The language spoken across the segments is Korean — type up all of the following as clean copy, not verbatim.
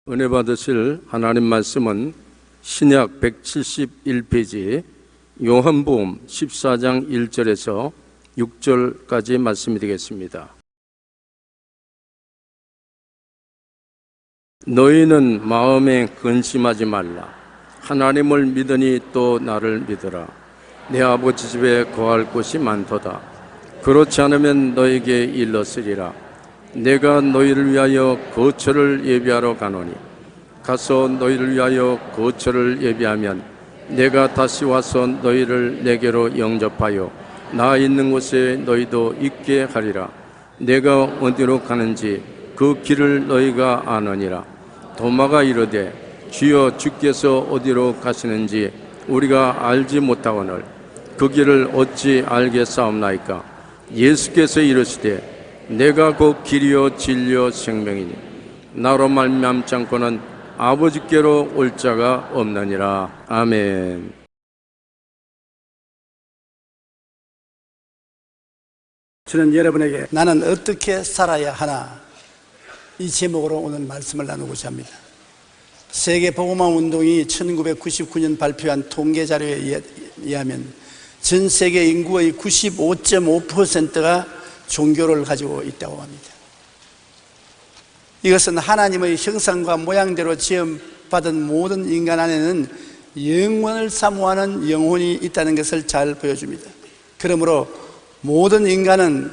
은혜 받으실 하나님 말씀은 신약 171페이지 요한복음 14장 1절에서 6절까지 말씀이 되겠습니다. 너희는 마음에 근심하지 말라. 하나님을 믿으니 또 나를 믿으라. 내 아버지 집에 거할 곳이 많도다. 그렇지 않으면 너에게 일렀으리라. 내가 너희를 위하여 거처를 예비하러 가노니 가서 너희를 위하여 거처를 예비하면 내가 다시 와서 너희를 내게로 영접하여 나 있는 곳에 너희도 있게 하리라. 내가 어디로 가는지 그 길을 너희가 아느니라. 도마가 이르되 주여 주께서 어디로 가시는지 우리가 알지 못하거늘 그 길을 어찌 알겠사옵나이까. 예수께서 이르시되 내가 곧 길이요 진리요 생명이니 나로 말미암지 않고는 아버지께로 올 자가 없느니라. 아멘. 저는 여러분에게 나는 어떻게 살아야 하나 이 제목으로 오늘 말씀을 나누고자 합니다. 세계복음화 운동이 1999년 발표한 통계 자료에 의하면 전 세계 인구의 95.5%가 종교를 가지고 있다고 합니다. 이것은 하나님의 형상과 모양대로 지음받은 모든 인간 안에는 영원을 사모하는 영혼이 있다는 것을 잘 보여줍니다. 그러므로 모든 인간은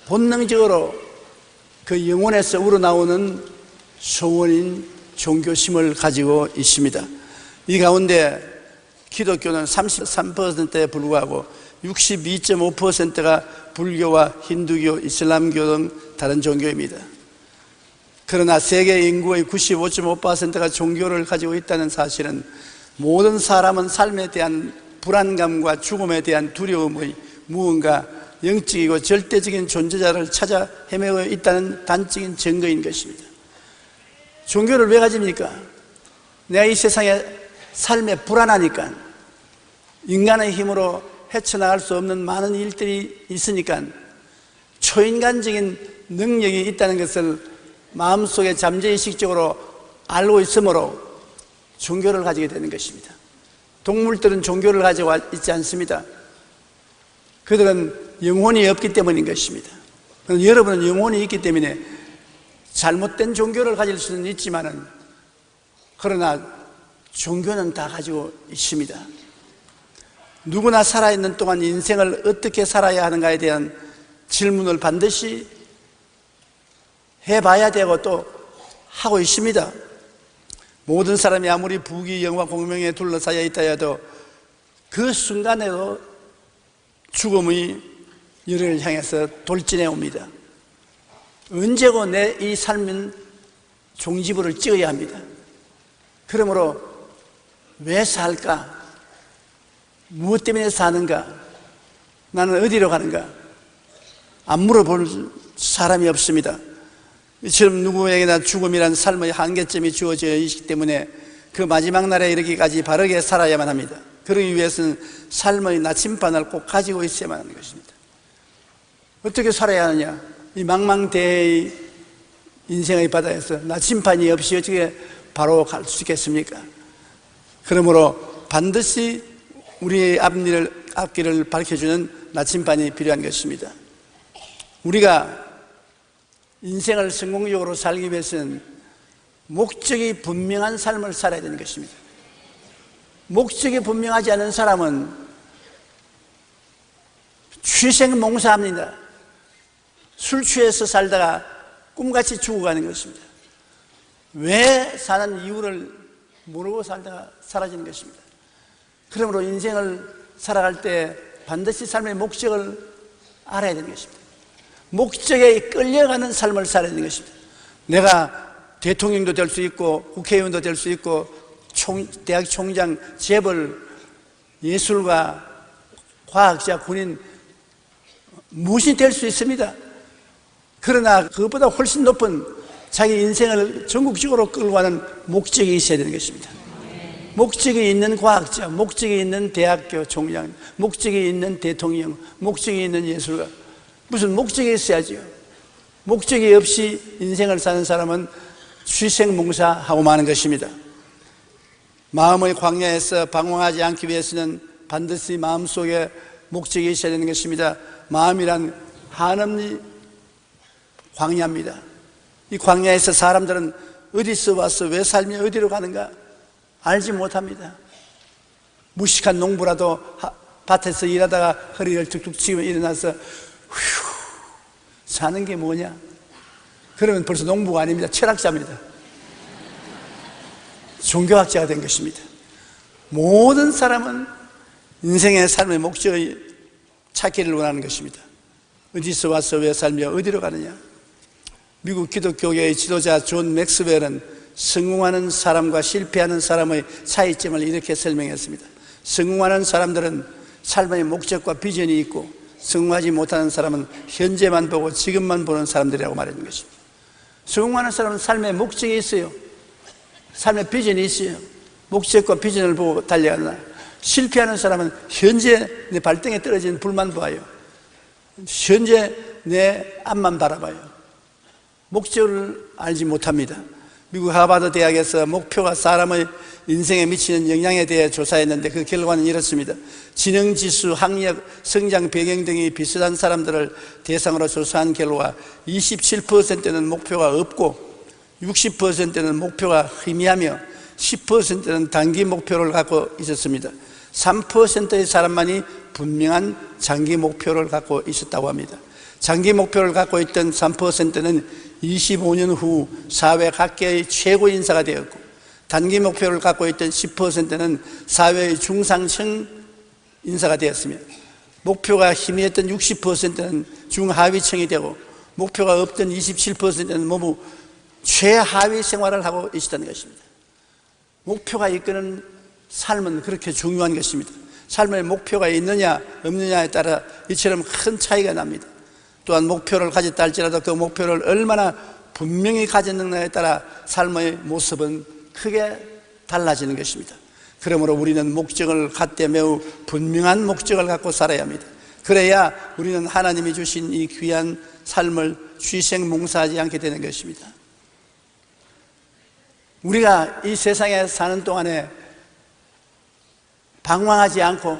본능적으로 그 영혼에서 우러나오는 소원인 종교심을 가지고 있습니다. 이 가운데 기독교는 33%에 불과하고 62.5%가 불교와 힌두교, 이슬람교 등 다른 종교입니다. 그러나 세계 인구의 95.5%가 종교를 가지고 있다는 사실은 모든 사람은 삶에 대한 불안감과 죽음에 대한 두려움의 무언가 영적이고 절대적인 존재자를 찾아 헤매고 있다는 단적인 증거인 것입니다. 종교를 왜 가집니까? 내가 이 세상에 삶에 불안하니까, 인간의 힘으로 헤쳐나갈 수 없는 많은 일들이 있으니까, 초인간적인 능력이 있다는 것을 마음속에 잠재의식적으로 알고 있으므로 종교를 가지게 되는 것입니다. 동물들은 종교를 가지고 있지 않습니다. 그들은 영혼이 없기 때문인 것입니다. 여러분은 영혼이 있기 때문에 잘못된 종교를 가질 수는 있지만은, 그러나 종교는 다 가지고 있습니다. 누구나 살아있는 동안 인생을 어떻게 살아야 하는가에 대한 질문을 반드시 해봐야 되고 또 하고 있습니다. 모든 사람이 아무리 부귀, 영화, 공명에 둘러싸여 있다 해도 그 순간에도 죽음의 열을 향해서 돌진해 옵니다. 언제고 내 이 삶은 종지부를 찍어야 합니다. 그러므로 왜 살까? 무엇 때문에 사는가? 나는 어디로 가는가? 안 물어볼 사람이 없습니다. 이처럼 누구에게나 죽음이란 삶의 한계점이 주어져 있기 때문에 그 마지막 날에 이르기까지 바르게 살아야만 합니다. 그러기 위해서는 삶의 나침반을 꼭 가지고 있어야만 하는 것입니다. 어떻게 살아야 하느냐? 이 망망대해의 인생의 바다에서 나침반이 없이 어떻게 바로 갈 수 있겠습니까? 그러므로 반드시 우리의 앞길을 밝혀주는 나침반이 필요한 것입니다. 우리가 인생을 성공적으로 살기 위해서는 목적이 분명한 삶을 살아야 되는 것입니다. 목적이 분명하지 않은 사람은 취생몽사합니다. 술 취해서 살다가 꿈같이 죽어가는 것입니다. 왜 사는 이유를 모르고 살다가 사라지는 것입니다. 그러므로 인생을 살아갈 때 반드시 삶의 목적을 알아야 되는 것입니다. 목적에 끌려가는 삶을 살아야 되는 것입니다. 내가 대통령도 될 수 있고 국회의원도 될 수 있고 대학 총장, 재벌, 예술가, 과학자, 군인 무엇이 될 수 있습니다. 그러나 그것보다 훨씬 높은 자기 인생을 전국적으로 끌고 가는 목적이 있어야 되는 것입니다. 목적이 있는 과학자, 목적이 있는 대학교 총장, 목적이 있는 대통령, 목적이 있는 예술가. 무슨 목적이 있어야죠. 목적이 없이 인생을 사는 사람은 취생몽사하고 마는 것입니다. 마음의 광야에서 방황하지 않기 위해서는 반드시 마음속에 목적이 있어야 되는 것입니다. 마음이란 한없이 광야입니다. 이 광야에서 사람들은 어디서 와서 왜 살며 어디로 가는가 알지 못합니다. 무식한 농부라도 밭에서 일하다가 허리를 툭툭 치고 일어나서 휴, 사는 게 뭐냐? 그러면 벌써 농부가 아닙니다. 철학자입니다. 종교학자가 된 것입니다. 모든 사람은 인생의 삶의 목적을 찾기를 원하는 것입니다. 어디서 와서 왜 살며 어디로 가느냐? 미국 기독교계의 지도자 존 맥스웰은 성공하는 사람과 실패하는 사람의 차이점을 이렇게 설명했습니다. 성공하는 사람들은 삶의 목적과 비전이 있고, 성공하지 못하는 사람은 현재만 보고 지금만 보는 사람들이라고 말하는 것입니다. 성공하는 사람은 삶의 목적이 있어요. 삶의 비전이 있어요. 목적과 비전을 보고 달려가나, 실패하는 사람은 현재 내 발등에 떨어진 불만 봐요. 현재 내 앞만 바라봐요. 목적을 알지 못합니다. 미국 하버드 대학에서 목표가 사람의 인생에 미치는 영향에 대해 조사했는데 그 결과는 이렇습니다. 지능지수, 학력, 성장 배경 등이 비슷한 사람들을 대상으로 조사한 결과 27%는 목표가 없고, 60%는 목표가 희미하며 10%는 단기 목표를 갖고 있었습니다. 3%의 사람만이 분명한 장기 목표를 갖고 있었다고 합니다. 장기 목표를 갖고 있던 3%는 25년 후 사회 각계의 최고 인사가 되었고, 단기 목표를 갖고 있던 10%는 사회의 중상층 인사가 되었으며, 목표가 희미했던 60%는 중하위층이 되고, 목표가 없던 27%는 모두 최하위 생활을 하고 있었다는 것입니다. 목표가 이끄는 삶은 그렇게 중요한 것입니다. 삶의 목표가 있느냐 없느냐에 따라 이처럼 큰 차이가 납니다. 또한 목표를 가졌다 할지라도 그 목표를 얼마나 분명히 가졌느냐에 따라 삶의 모습은 크게 달라지는 것입니다. 그러므로 우리는 목적을 갖되 매우 분명한 목적을 갖고 살아야 합니다. 그래야 우리는 하나님이 주신 이 귀한 삶을 취생몽사하지 않게 되는 것입니다. 우리가 이 세상에 사는 동안에 방황하지 않고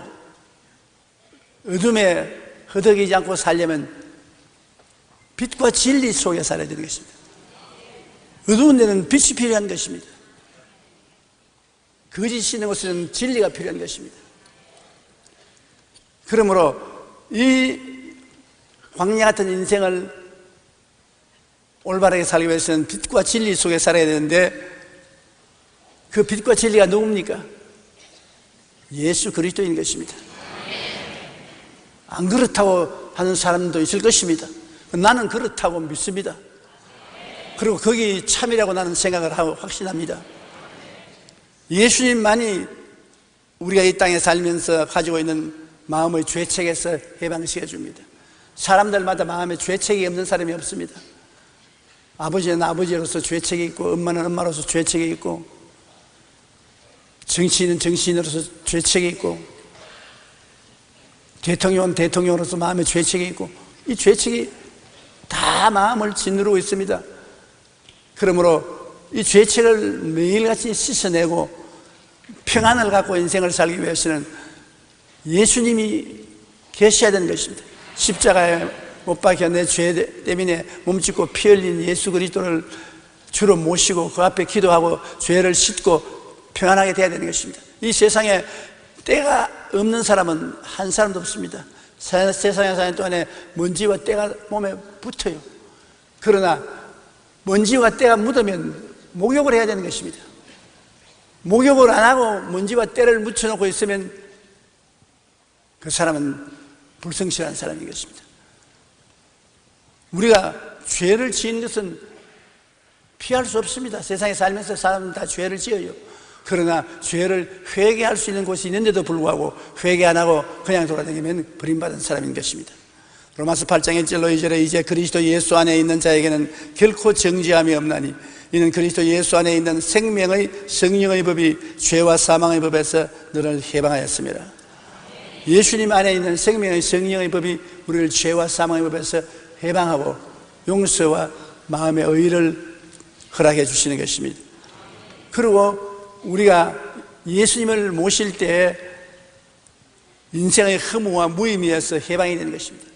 어둠에 허덕이지 않고 살려면 빛과 진리 속에 살아야 되는 것입니다. 어두운 데는 빛이 필요한 것입니다. 거짓이 있는 곳에는 진리가 필요한 것입니다. 그러므로 이 광야 같은 인생을 올바르게 살기 위해서는 빛과 진리 속에 살아야 되는데, 그 빛과 진리가 누굽니까? 예수 그리스도인 것입니다. 안 그렇다고 하는 사람도 있을 것입니다. 나는 그렇다고 믿습니다. 그리고 거기 참이라고 나는 생각을 하고 확신합니다. 예수님만이 우리가 이 땅에 살면서 가지고 있는 마음의 죄책에서 해방시켜 줍니다. 사람들마다 마음에 죄책이 없는 사람이 없습니다. 아버지는 아버지로서 죄책이 있고, 엄마는 엄마로서 죄책이 있고, 정치인은 정치인으로서 죄책이 있고, 대통령은 대통령으로서 마음에 죄책이 있고, 이 죄책이 다 마음을 짓누르고 있습니다. 그러므로 이 죄책을 매일같이 씻어내고 평안을 갖고 인생을 살기 위해서는 예수님이 계셔야 되는 것입니다. 십자가에 못 박혀 내 죄 때문에 몸짓고 피 흘린 예수 그리스도를 주로 모시고 그 앞에 기도하고 죄를 씻고 평안하게 돼야 되는 것입니다. 이 세상에 때가 없는 사람은 한 사람도 없습니다. 세상에 사는 동안에 먼지와 때가 몸에 붙어요. 그러나 먼지와 때가 묻으면 목욕을 해야 되는 것입니다. 목욕을 안 하고 먼지와 때를 묻혀놓고 있으면 그 사람은 불성실한 사람인 것입니다. 우리가 죄를 지은 것은 피할 수 없습니다. 세상에 살면서 사람은 다 죄를 지어요. 그러나 죄를 회개할 수 있는 곳이 있는데도 불구하고 회개 안 하고 그냥 돌아다니면 버림받은 사람인 것입니다. 로마서 8장 1절로 2절에 이제 그리스도 예수 안에 있는 자에게는 결코 정죄함이 없나니 이는 그리스도 예수 안에 있는 생명의 성령의 법이 죄와 사망의 법에서 너를 해방하였습니다. 예수님 안에 있는 생명의 성령의 법이 우리를 죄와 사망의 법에서 해방하고 용서와 마음의 의를 허락해 주시는 것입니다. 그리고 우리가 예수님을 모실 때 인생의 허무와 무의미에서 해방이 되는 것입니다.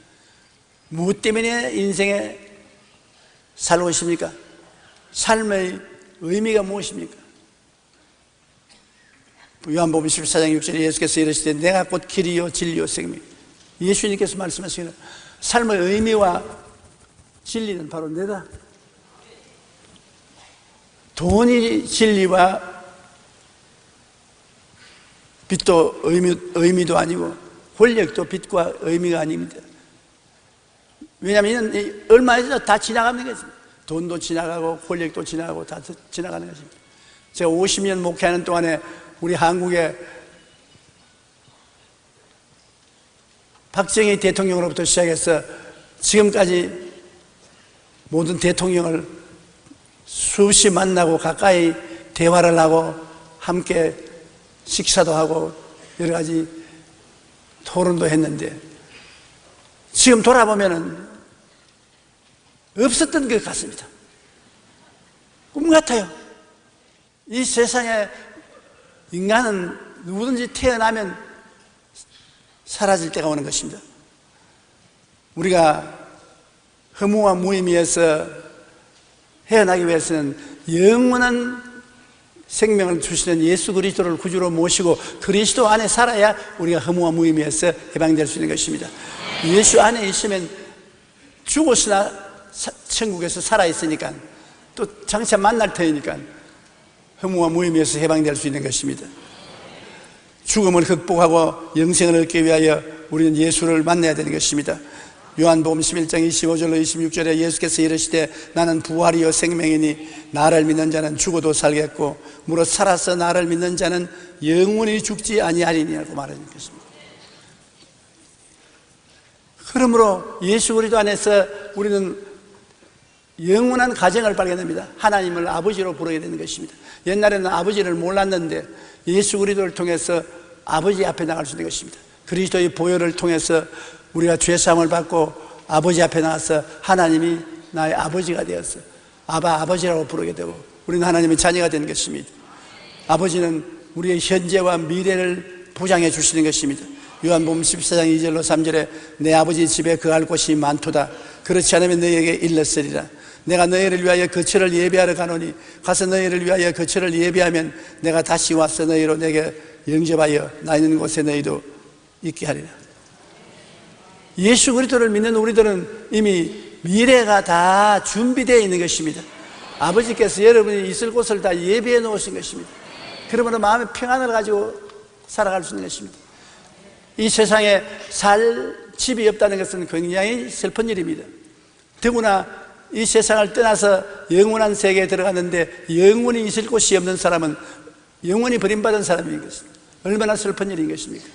무엇 때문에 인생에 살고 있습니까? 삶의 의미가 무엇입니까? 요한복음 14장 6절에 예수께서 이르시되 내가 곧 길이요 진리요 생명. 예수님께서 말씀하시기를 삶의 의미와 진리는 바로 내다. 돈이 진리와 빛도 의미도 아니고 권력도 빛과 의미가 아닙니다. 왜냐하면 얼마에서 다 지나가는 것입니다. 돈도 지나가고 권력도 지나가고 다 지나가는 것입니다. 제가 50년 목회하는 동안에 우리 한국의 박정희 대통령으로부터 시작해서 지금까지 모든 대통령을 수없이 만나고 가까이 대화를 하고 함께 식사도 하고 여러 가지 토론도 했는데 지금 돌아보면은 없었던 것 같습니다. 꿈 같아요. 이 세상에 인간은 누구든지 태어나면 사라질 때가 오는 것입니다. 우리가 허무와 무의미에서 헤어나기 위해서는 영원한 생명을 주시는 예수 그리스도를 구주로 모시고 그리스도 안에 살아야 우리가 허무와 무의미에서 해방될 수 있는 것입니다. 예수 안에 있으면 죽었으나 천국에서 살아있으니까 또 장차 만날 터이니까 허무와 무의미에서 해방될 수 있는 것입니다. 죽음을 극복하고 영생을 얻기 위하여 우리는 예수를 만나야 되는 것입니다. 요한복음 11장 25절로 26절에 예수께서 이르시되 나는 부활이요 생명이니 나를 믿는 자는 죽어도 살겠고 무릇 살아서 나를 믿는 자는 영원히 죽지 아니하리니라고 말하는 것입니다. 그러므로 예수 그리스도 안에서 우리는 영원한 가정을 발견합니다. 하나님을 아버지로 부르게 되는 것입니다. 옛날에는 아버지를 몰랐는데 예수 그리스도를 통해서 아버지 앞에 나갈 수 있는 것입니다. 그리스도의 보혈을 통해서 우리가 죄사함을 받고 아버지 앞에 나가서 하나님이 나의 아버지가 되어서 아버지라고 부르게 되고 우리는 하나님의 자녀가 되는 것입니다. 아버지는 우리의 현재와 미래를 보장해 주시는 것입니다. 요한복음 14장 2절로 3절에 내 아버지 집에 거할 곳이 많도다. 그렇지 않으면 너희에게 일렀으리라. 내가 너희를 위하여 거처를 예비하러 가노니 가서 너희를 위하여 거처를 예비하면 내가 다시 와서 너희로 내게 영접하여 나 있는 곳에 너희도 있게 하리라. 예수 그리스도를 믿는 우리들은 이미 미래가 다 준비되어 있는 것입니다. 아버지께서 여러분이 있을 곳을 다 예비해 놓으신 것입니다. 그러므로 마음의 평안을 가지고 살아갈 수 있는 것입니다. 이 세상에 살 집이 없다는 것은 굉장히 슬픈 일입니다. 더구나 이 세상을 떠나서 영원한 세계에 들어갔는데 영원히 있을 곳이 없는 사람은 영원히 버림받은 사람인 것입니다. 얼마나 슬픈 일인 것입니까?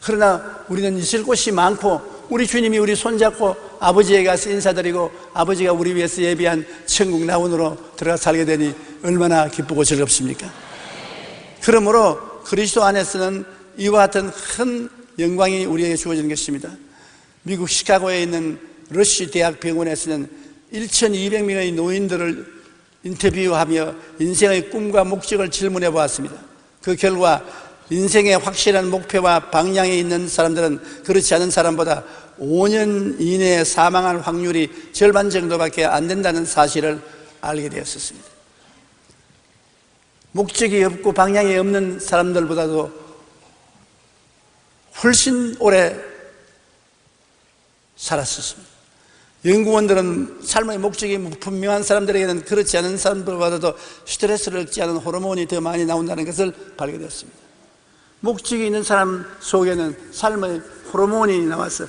그러나 우리는 있을 곳이 많고 우리 주님이 우리 손잡고 아버지에게 가서 인사드리고 아버지가 우리 위해서 예비한 천국 나원으로 들어가 살게 되니 얼마나 기쁘고 즐겁습니까? 그러므로 그리스도 안에서는 이와 같은 큰 영광이 우리에게 주어지는 것입니다. 미국 시카고에 있는 러쉬 대학 병원에서는 1,200명의 노인들을 인터뷰하며 인생의 꿈과 목적을 질문해 보았습니다. 그 결과 인생의 확실한 목표와 방향이 있는 사람들은 그렇지 않은 사람보다 5년 이내에 사망할 확률이 절반 정도밖에 안 된다는 사실을 알게 되었습니다. 목적이 없고 방향이 없는 사람들보다도 훨씬 오래 살았습니다. 연구원들은 삶의 목적이 분명한 사람들에게는 그렇지 않은 사람들보다도 스트레스를 얻지 않은 호르몬이 더 많이 나온다는 것을 발견했습니다. 목적이 있는 사람 속에는 삶의 호르몬이 나와서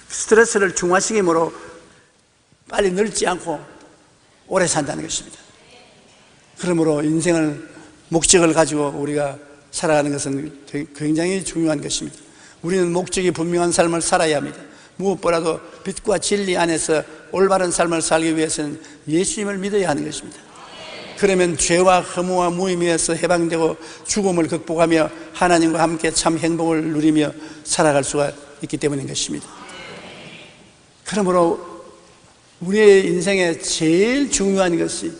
스트레스를 중화시키므로 빨리 늙지 않고 오래 산다는 것입니다. 그러므로 인생을 목적을 가지고 우리가 살아가는 것은 굉장히 중요한 것입니다. 우리는 목적이 분명한 삶을 살아야 합니다. 무엇보다도 빛과 진리 안에서 올바른 삶을 살기 위해서는 예수님을 믿어야 하는 것입니다. 그러면 죄와 허무와 무의미에서 해방되고 죽음을 극복하며 하나님과 함께 참 행복을 누리며 살아갈 수가 있기 때문인 것입니다. 그러므로 우리의 인생에 제일 중요한 것이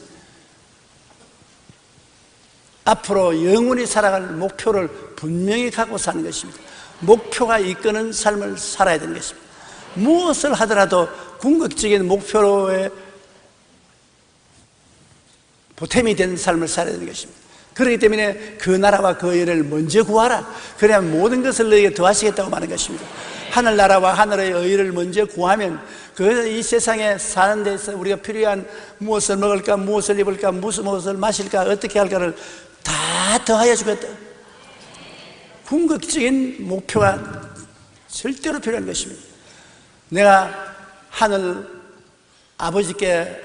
앞으로 영원히 살아갈 목표를 분명히 갖고 사는 것입니다. 목표가 이끄는 삶을 살아야 되는 것입니다. 무엇을 하더라도 궁극적인 목표에 보탬이 되는 삶을 살아야 되는 것입니다. 그렇기 때문에 그 나라와 그 의를 먼저 구하라. 그래야 모든 것을 너에게 더하시겠다고 말하는 것입니다. 하늘나라와 하늘의 의를 먼저 구하면 이 세상에 사는 데서 우리가 필요한 무엇을 먹을까, 무엇을 입을까, 무엇을 마실까, 어떻게 할까를 다 더하여 주겠다. 궁극적인 목표가 절대로 필요한 것입니다. 내가 하늘 아버지께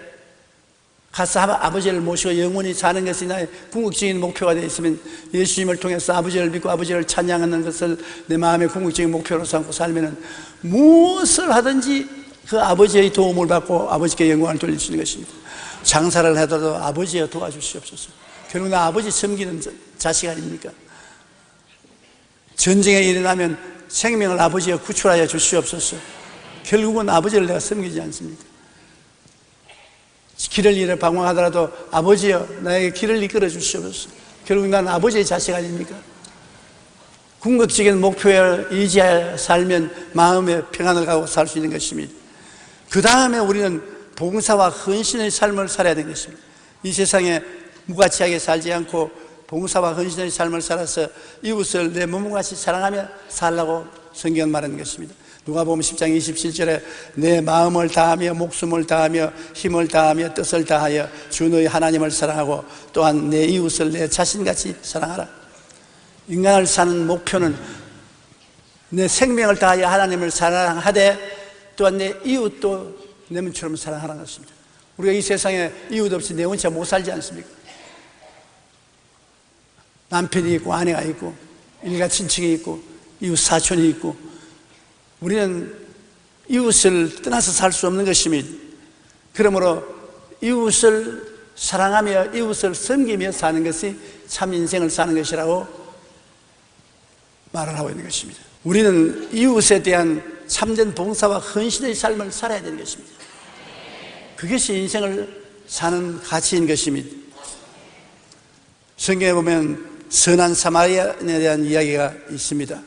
가서 아버지를 모시고 영원히 사는 것이 나의 궁극적인 목표가 되어 있으면 예수님을 통해서 아버지를 믿고 아버지를 찬양하는 것을 내 마음의 궁극적인 목표로 삼고 살면 무엇을 하든지 그 아버지의 도움을 받고 아버지께 영광을 돌릴 수 있는 것입니다. 장사를 하더라도 아버지여 도와주시옵소서. 결국 나 아버지 섬기는 자식 아닙니까? 전쟁에 일어나면 생명을 아버지여 구출하여 주시옵소서. 결국은 아버지를 내가 섬기지 않습니까? 길을 잃어 방황하더라도 아버지여 나에게 길을 이끌어 주시옵소서. 결국 난 아버지의 자식 아닙니까? 궁극적인 목표에 의지하여 살면 마음의 평안을 가고 살 수 있는 것입니다. 그 다음에 우리는 봉사와 헌신의 삶을 살아야 되는 것입니다. 이 세상에 무가치하게 살지 않고 봉사와 헌신의 삶을 살아서 이웃을 내 몸같이 사랑하며 살라고 성경은 말하는 것입니다. 누가복음 10장 27절에 내 마음을 다하며 목숨을 다하며 힘을 다하며 뜻을 다하여 주 너희 하나님을 사랑하고 또한 내 이웃을 내 자신같이 사랑하라. 인간을 사는 목표는 내 생명을 다하여 하나님을 사랑하되 또한 내 이웃도 내 몸처럼 사랑하라는 것입니다. 우리가 이 세상에 이웃 없이 내 혼자 못 살지 않습니까? 남편이 있고 아내가 있고 일가 친척이 있고 이웃 사촌이 있고 우리는 이웃을 떠나서 살 수 없는 것입니다. 그러므로 이웃을 사랑하며 이웃을 섬기며 사는 것이 참 인생을 사는 것이라고 말을 하고 있는 것입니다. 우리는 이웃에 대한 참된 봉사와 헌신의 삶을 살아야 되는 것입니다. 그것이 인생을 사는 가치인 것입니다. 성경에 보면 선한 사마리아인에 대한 이야기가 있습니다.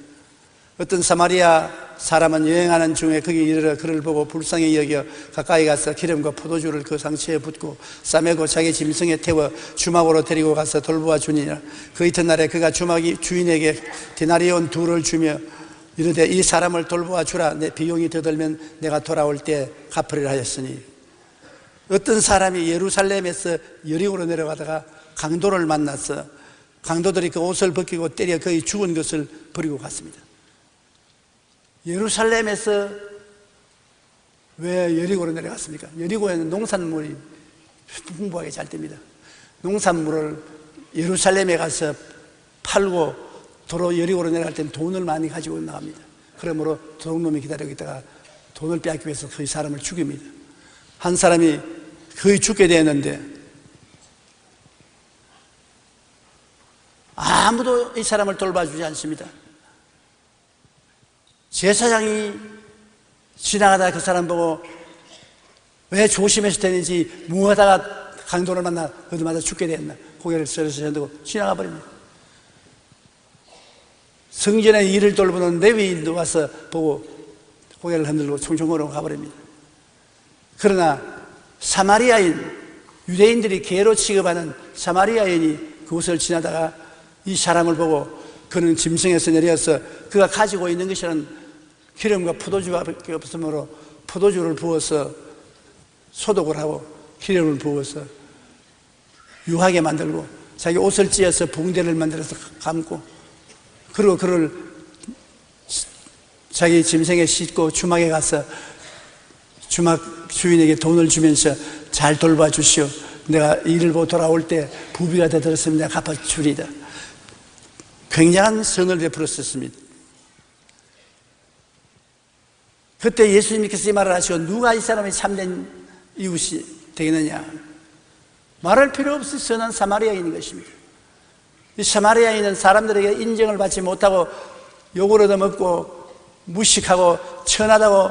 어떤 사마리아 사람은 여행하는 중에 거기 이르러 그를 보고 불쌍히 여겨 가까이 가서 기름과 포도주를 그 상처에 붓고 싸매고 자기 짐승에 태워 주막으로 데리고 가서 돌보아 주니라. 그 이튿날에 그가 주인에게 데나리온 2를 주며 이르되 이 사람을 돌보아 주라. 내 비용이 더 들면 내가 돌아올 때 갚으리라 하였으니, 어떤 사람이 예루살렘에서 여리고로 내려가다가 강도를 만났어 강도들이 그 옷을 벗기고 때려 거의 죽은 것을 버리고 갔습니다. 예루살렘에서 왜 여리고로 내려갔습니까? 여리고에는 농산물이 풍부하게 잘 됩니다. 농산물을 예루살렘에 가서 팔고 도로 여리고로 내려갈 때는 돈을 많이 가지고 나갑니다. 그러므로 도둑놈이 기다리고 있다가 돈을 빼앗기 위해서 그 사람을 죽입니다. 한 사람이 거의 죽게 되었는데 아무도 이 사람을 돌봐주지 않습니다. 제사장이 지나가다 그 사람 보고 왜 조심해서 되는지 무하다가 강도를 만나 그들마다 죽게 되었나 고개를 썰어서 흔들고 지나가 버립니다. 성전의 일을 돌보는 레위인도 와서 보고 고개를 흔들고 총총으로 가버립니다. 그러나 사마리아인, 유대인들이 개로 취급하는 사마리아인이 그곳을 지나다가 이 사람을 보고 그는 짐승에서 내려서 그가 가지고 있는 것이란 기름과 포도주가 없으므로 포도주를 부어서 소독을 하고 기름을 부어서 유하게 만들고 자기 옷을 찢어서 붕대를 만들어서 감고 그리고 그를 자기 짐승에 싣고 주막에 가서 주막 주인에게 돈을 주면서 잘 돌봐 주시오. 내가 일을 보고 돌아올 때 부비가 더 들었으면 내가 갚아주리다. 굉장한 선을 베풀었습니다. 그때 예수님께서 이 말을 하시고 누가 이 사람이 참된 이웃이 되겠느냐? 말할 필요 없이 선한 사마리아인인 것입니다. 이 사마리아인은 사람들에게 인정을 받지 못하고 욕을 얻어먹고 무식하고 천하다고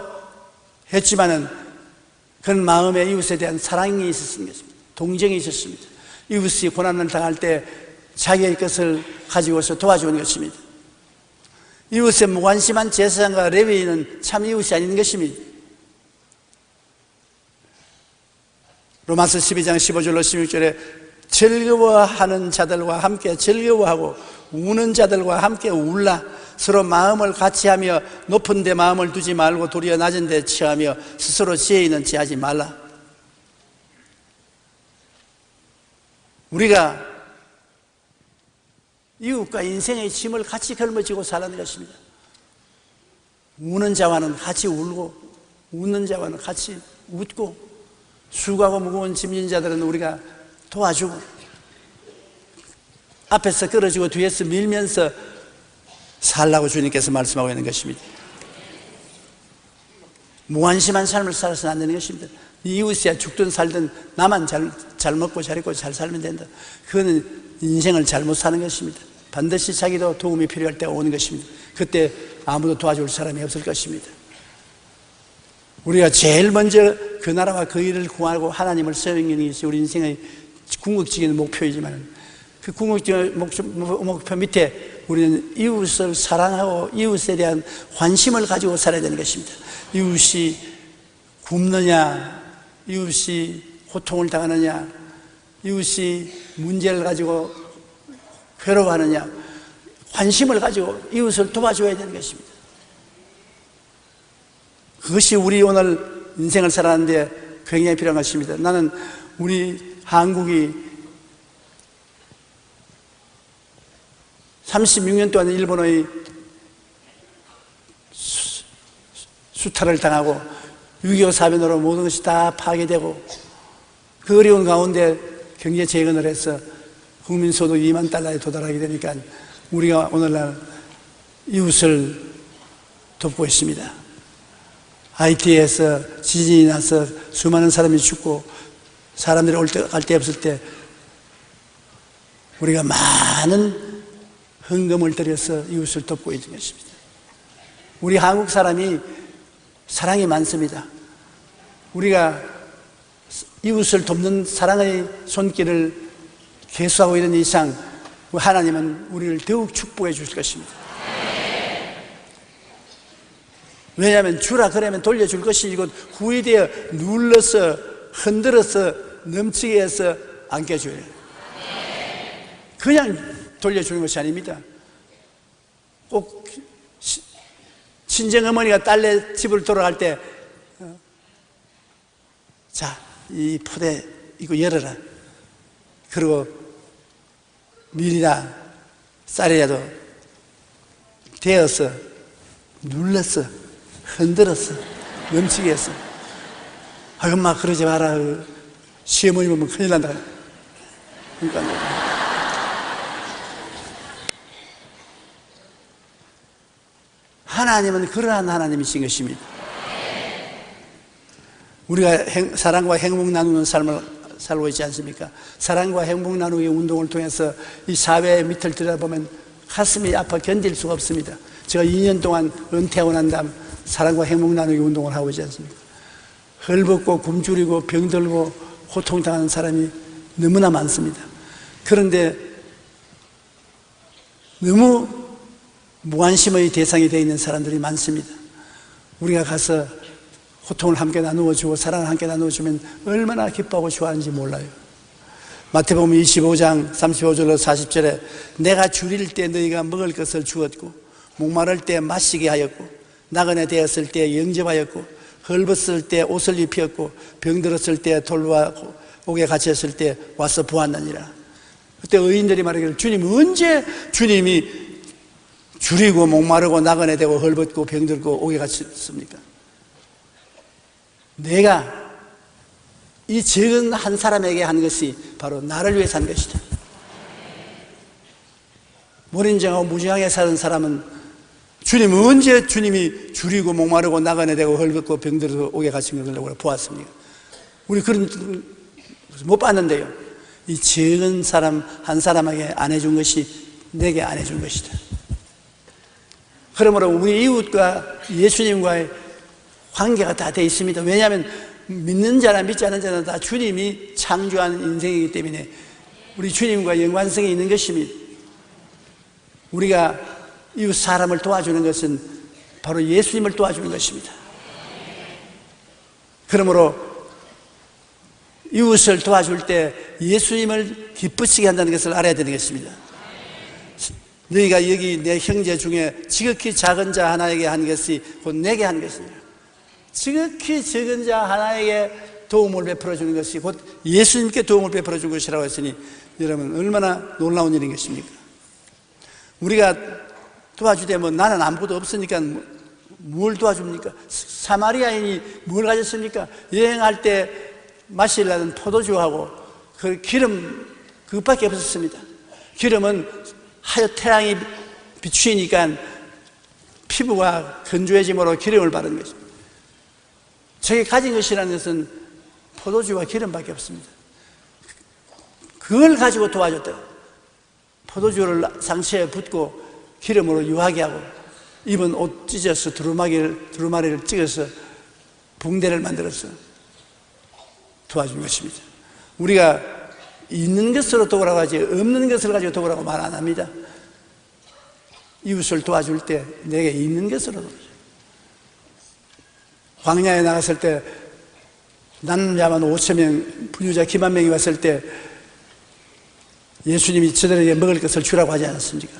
했지만은 그런 마음에 이웃에 대한 사랑이 있었습니다. 동정이 있었습니다. 이웃이 고난을 당할 때 자기의 것을 가지고서 도와주는 것입니다. 이웃에 무관심한 제사장과 레위인은 참 이웃이 아닌 것입니다. 로마서 12장 15절로 16절에 즐거워하는 자들과 함께 즐거워하고 우는 자들과 함께 울라. 서로 마음을 같이하며 높은 데 마음을 두지 말고 도리어 낮은 데 취하며 스스로 지혜 있는 지하지 말라. 우리가 이웃과 인생의 짐을 같이 걸머쥐고 살라는 것입니다. 우는 자와는 같이 울고 웃는 자와는 같이 웃고 수고하고 무거운 짐진 자들은 우리가 도와주고 앞에서 끌어주고 뒤에서 밀면서 살라고 주님께서 말씀하고 있는 것입니다. 무관심한 삶을 살아서는 안 되는 것입니다. 이웃이야 죽든 살든 나만 잘 먹고 잘 입고 잘 살면 된다. 그거는 인생을 잘못 사는 것입니다. 반드시 자기도 도움이 필요할 때가 오는 것입니다. 그때 아무도 도와줄 사람이 없을 것입니다. 우리가 제일 먼저 그 나라와 그 일을 구하고 하나님을 섬기는 것이 우리 인생의 궁극적인 목표이지만 그 궁극적인 목표 밑에 우리는 이웃을 사랑하고 이웃에 대한 관심을 가지고 살아야 되는 것입니다. 이웃이 굶느냐, 이웃이 고통을 당하느냐, 이웃이 문제를 가지고 괴로워하느냐, 관심을 가지고 이웃을 도와줘야 되는 것입니다. 그것이 우리 오늘 인생을 살아가는데 굉장히 필요한 것입니다. 나는 우리 한국이 36년 동안 일본의 수탈을 당하고 6.25 사변으로 모든 것이 다 파괴되고 그 어려운 가운데 경제 재건을 해서 국민소득 2만 달러에 도달하게 되니까 우리가 오늘날 이웃을 돕고 있습니다. 하이티에서 지진이 나서 수많은 사람이 죽고 사람들이 갈 데 없을 때 우리가 많은 헌금을 들여서 이웃을 돕고 있는 것입니다. 우리 한국 사람이 사랑이 많습니다. 우리가 이웃을 돕는 사랑의 손길을 계수하고 있는 이상 하나님은 우리를 더욱 축복해 주실 것입니다. 왜냐하면 주라 그러면 돌려줄 것이 이곳 후회되어 눌러서 흔들어서 넘치게 해서 안겨줘요. 그냥 돌려주는 것이 아닙니다. 꼭 친정어머니가 딸네 집을 돌아갈 때 자, 이 포대 이거 열어라. 그리고 밀이나 쌀이라도 데어서 눌렀어, 흔들었어, 넘치게 했어. 아, 엄마 그러지 마라. 시어머니 보면 큰일 난다. 그러니까 하나님은 그러한 하나님이신 것입니다. 우리가 사랑과 행복 나누는 삶을 살고 있지 않습니까? 사랑과 행복 나누기 운동을 통해서 이 사회의 밑을 들여다보면 가슴이 아파 견딜 수가 없습니다. 제가 2년 동안 은퇴하고 난 다음 사랑과 행복 나누기 운동을 하고 있지 않습니까? 헐벗고 굶주리고 병들고 고통당하는 사람이 너무나 많습니다. 그런데 너무 무관심의 대상이 되어 있는 사람들이 많습니다. 우리가 가서 고통을 함께 나누어주고 사랑을 함께 나누어주면 얼마나 기뻐하고 좋아하는지 몰라요. 마태복음 25장 35절로 40절에 내가 줄일 때 너희가 먹을 것을 주었고 목마를 때 마시게 하였고 나그네 되었을 때 영접하였고 헐벗을 때 옷을 입혔고 병들었을 때 돌보아 옥에 갇혔을 때 와서 보았느니라. 그때 의인들이 말하기를 주님 언제 주님이 줄이고 목마르고 나그네 되고 헐벗고 병들고 옥에 갇혔습니까? 내가 이 적은 한 사람에게 한 것이 바로 나를 위해서 한 것이다. 무인정하고 무지하게 사는 사람은 주님 언제 주님이 줄이고 목마르고 나그네 되고 헐벗고 병들어서 옥에 갇힌 것을 보았습니까? 우리 그런 못 봤는데요. 이 적은 사람 한 사람에게 안 해준 것이 내게 안 해준 것이다. 그러므로 우리 이웃과 예수님과의 관계가 다 돼 있습니다. 왜냐하면 믿는 자나 믿지 않는 자나 다 주님이 창조한 인생이기 때문에 우리 주님과 연관성이 있는 것입니다. 우리가 이웃 사람을 도와주는 것은 바로 예수님을 도와주는 것입니다. 그러므로 이웃을 도와줄 때 예수님을 기쁘시게 한다는 것을 알아야 되는 것입니다. 너희가 여기 내 형제 중에 지극히 작은 자 하나에게 한 것이 곧 내게 한 것입니다. 지극히 적은 자 하나에게 도움을 베풀어 주는 것이 곧 예수님께 도움을 베풀어 준 것이라고 했으니 여러분 얼마나 놀라운 일인 것입니까? 우리가 도와주되 뭐 나는 아무것도 없으니까 뭘 도와줍니까? 사마리아인이 뭘 가졌습니까? 여행할 때 마시려는 포도주하고 그 기름 그것밖에 없었습니다. 기름은 하여 태양이 비추니까 피부가 건조해짐으로 기름을 바르는 것입니다. 저게 가진 것이라는 것은 포도주와 기름밖에 없습니다. 그걸 가지고 도와줬다. 포도주를 상처에 붓고 기름으로 유하게 하고 입은 옷 찢어서 두루마리를 찍어서 붕대를 만들어서 도와준 것입니다. 우리가 있는 것으로 도우라고 하지 없는 것을 가지고 도우라고 말 안 합니다. 이웃을 도와줄 때 내게 있는 것으로 도와줘. 광야에 나갔을 때 남자만 5,000명, 부유자 기만 명이 왔을 때 예수님이 저들에게 먹을 것을 주라고 하지 않았습니까?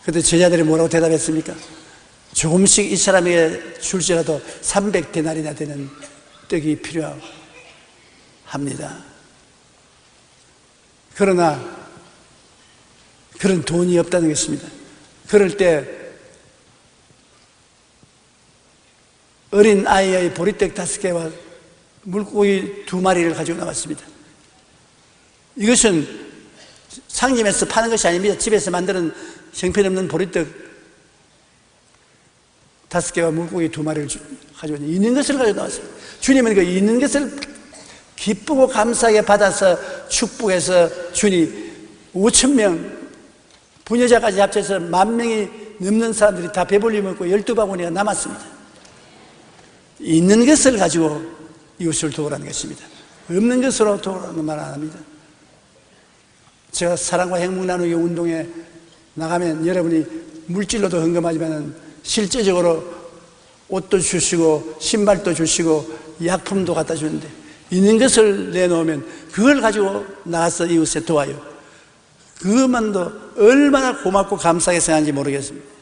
그때 제자들이 뭐라고 대답했습니까? 조금씩 이 사람에게 줄지라도 300데나리나 되는 떡이 필요합니다. 그러나 그런 돈이 없다는 것입니다. 그럴 때 어린 아이의 보리떡 5개와 물고기 2마리를 가지고 나왔습니다. 이것은 상점에서 파는 것이 아닙니다. 집에서 만드는 형편없는 보리떡 5개와 물고기 2마리를 가지고 있는 것을 가지고 나왔습니다. 주님은 그 있는 것을 기쁘고 감사하게 받아서 축복해서 주니 5,000명 부녀자까지 합쳐서 10,000명이 넘는 사람들이 다 배불리 먹고 12바구니가 남았습니다. 있는 것을 가지고 이웃을 도우라는 것입니다. 없는 것으로 도우라는 말 안 합니다. 제가 사랑과 행복 나누기 운동에 나가면 여러분이 물질로도 헌금하지만 실제적으로 옷도 주시고 신발도 주시고 약품도 갖다 주는데 있는 것을 내놓으면 그걸 가지고 나가서 이웃에 도와요. 그것만도 얼마나 고맙고 감사하게 생각하는지 모르겠습니다.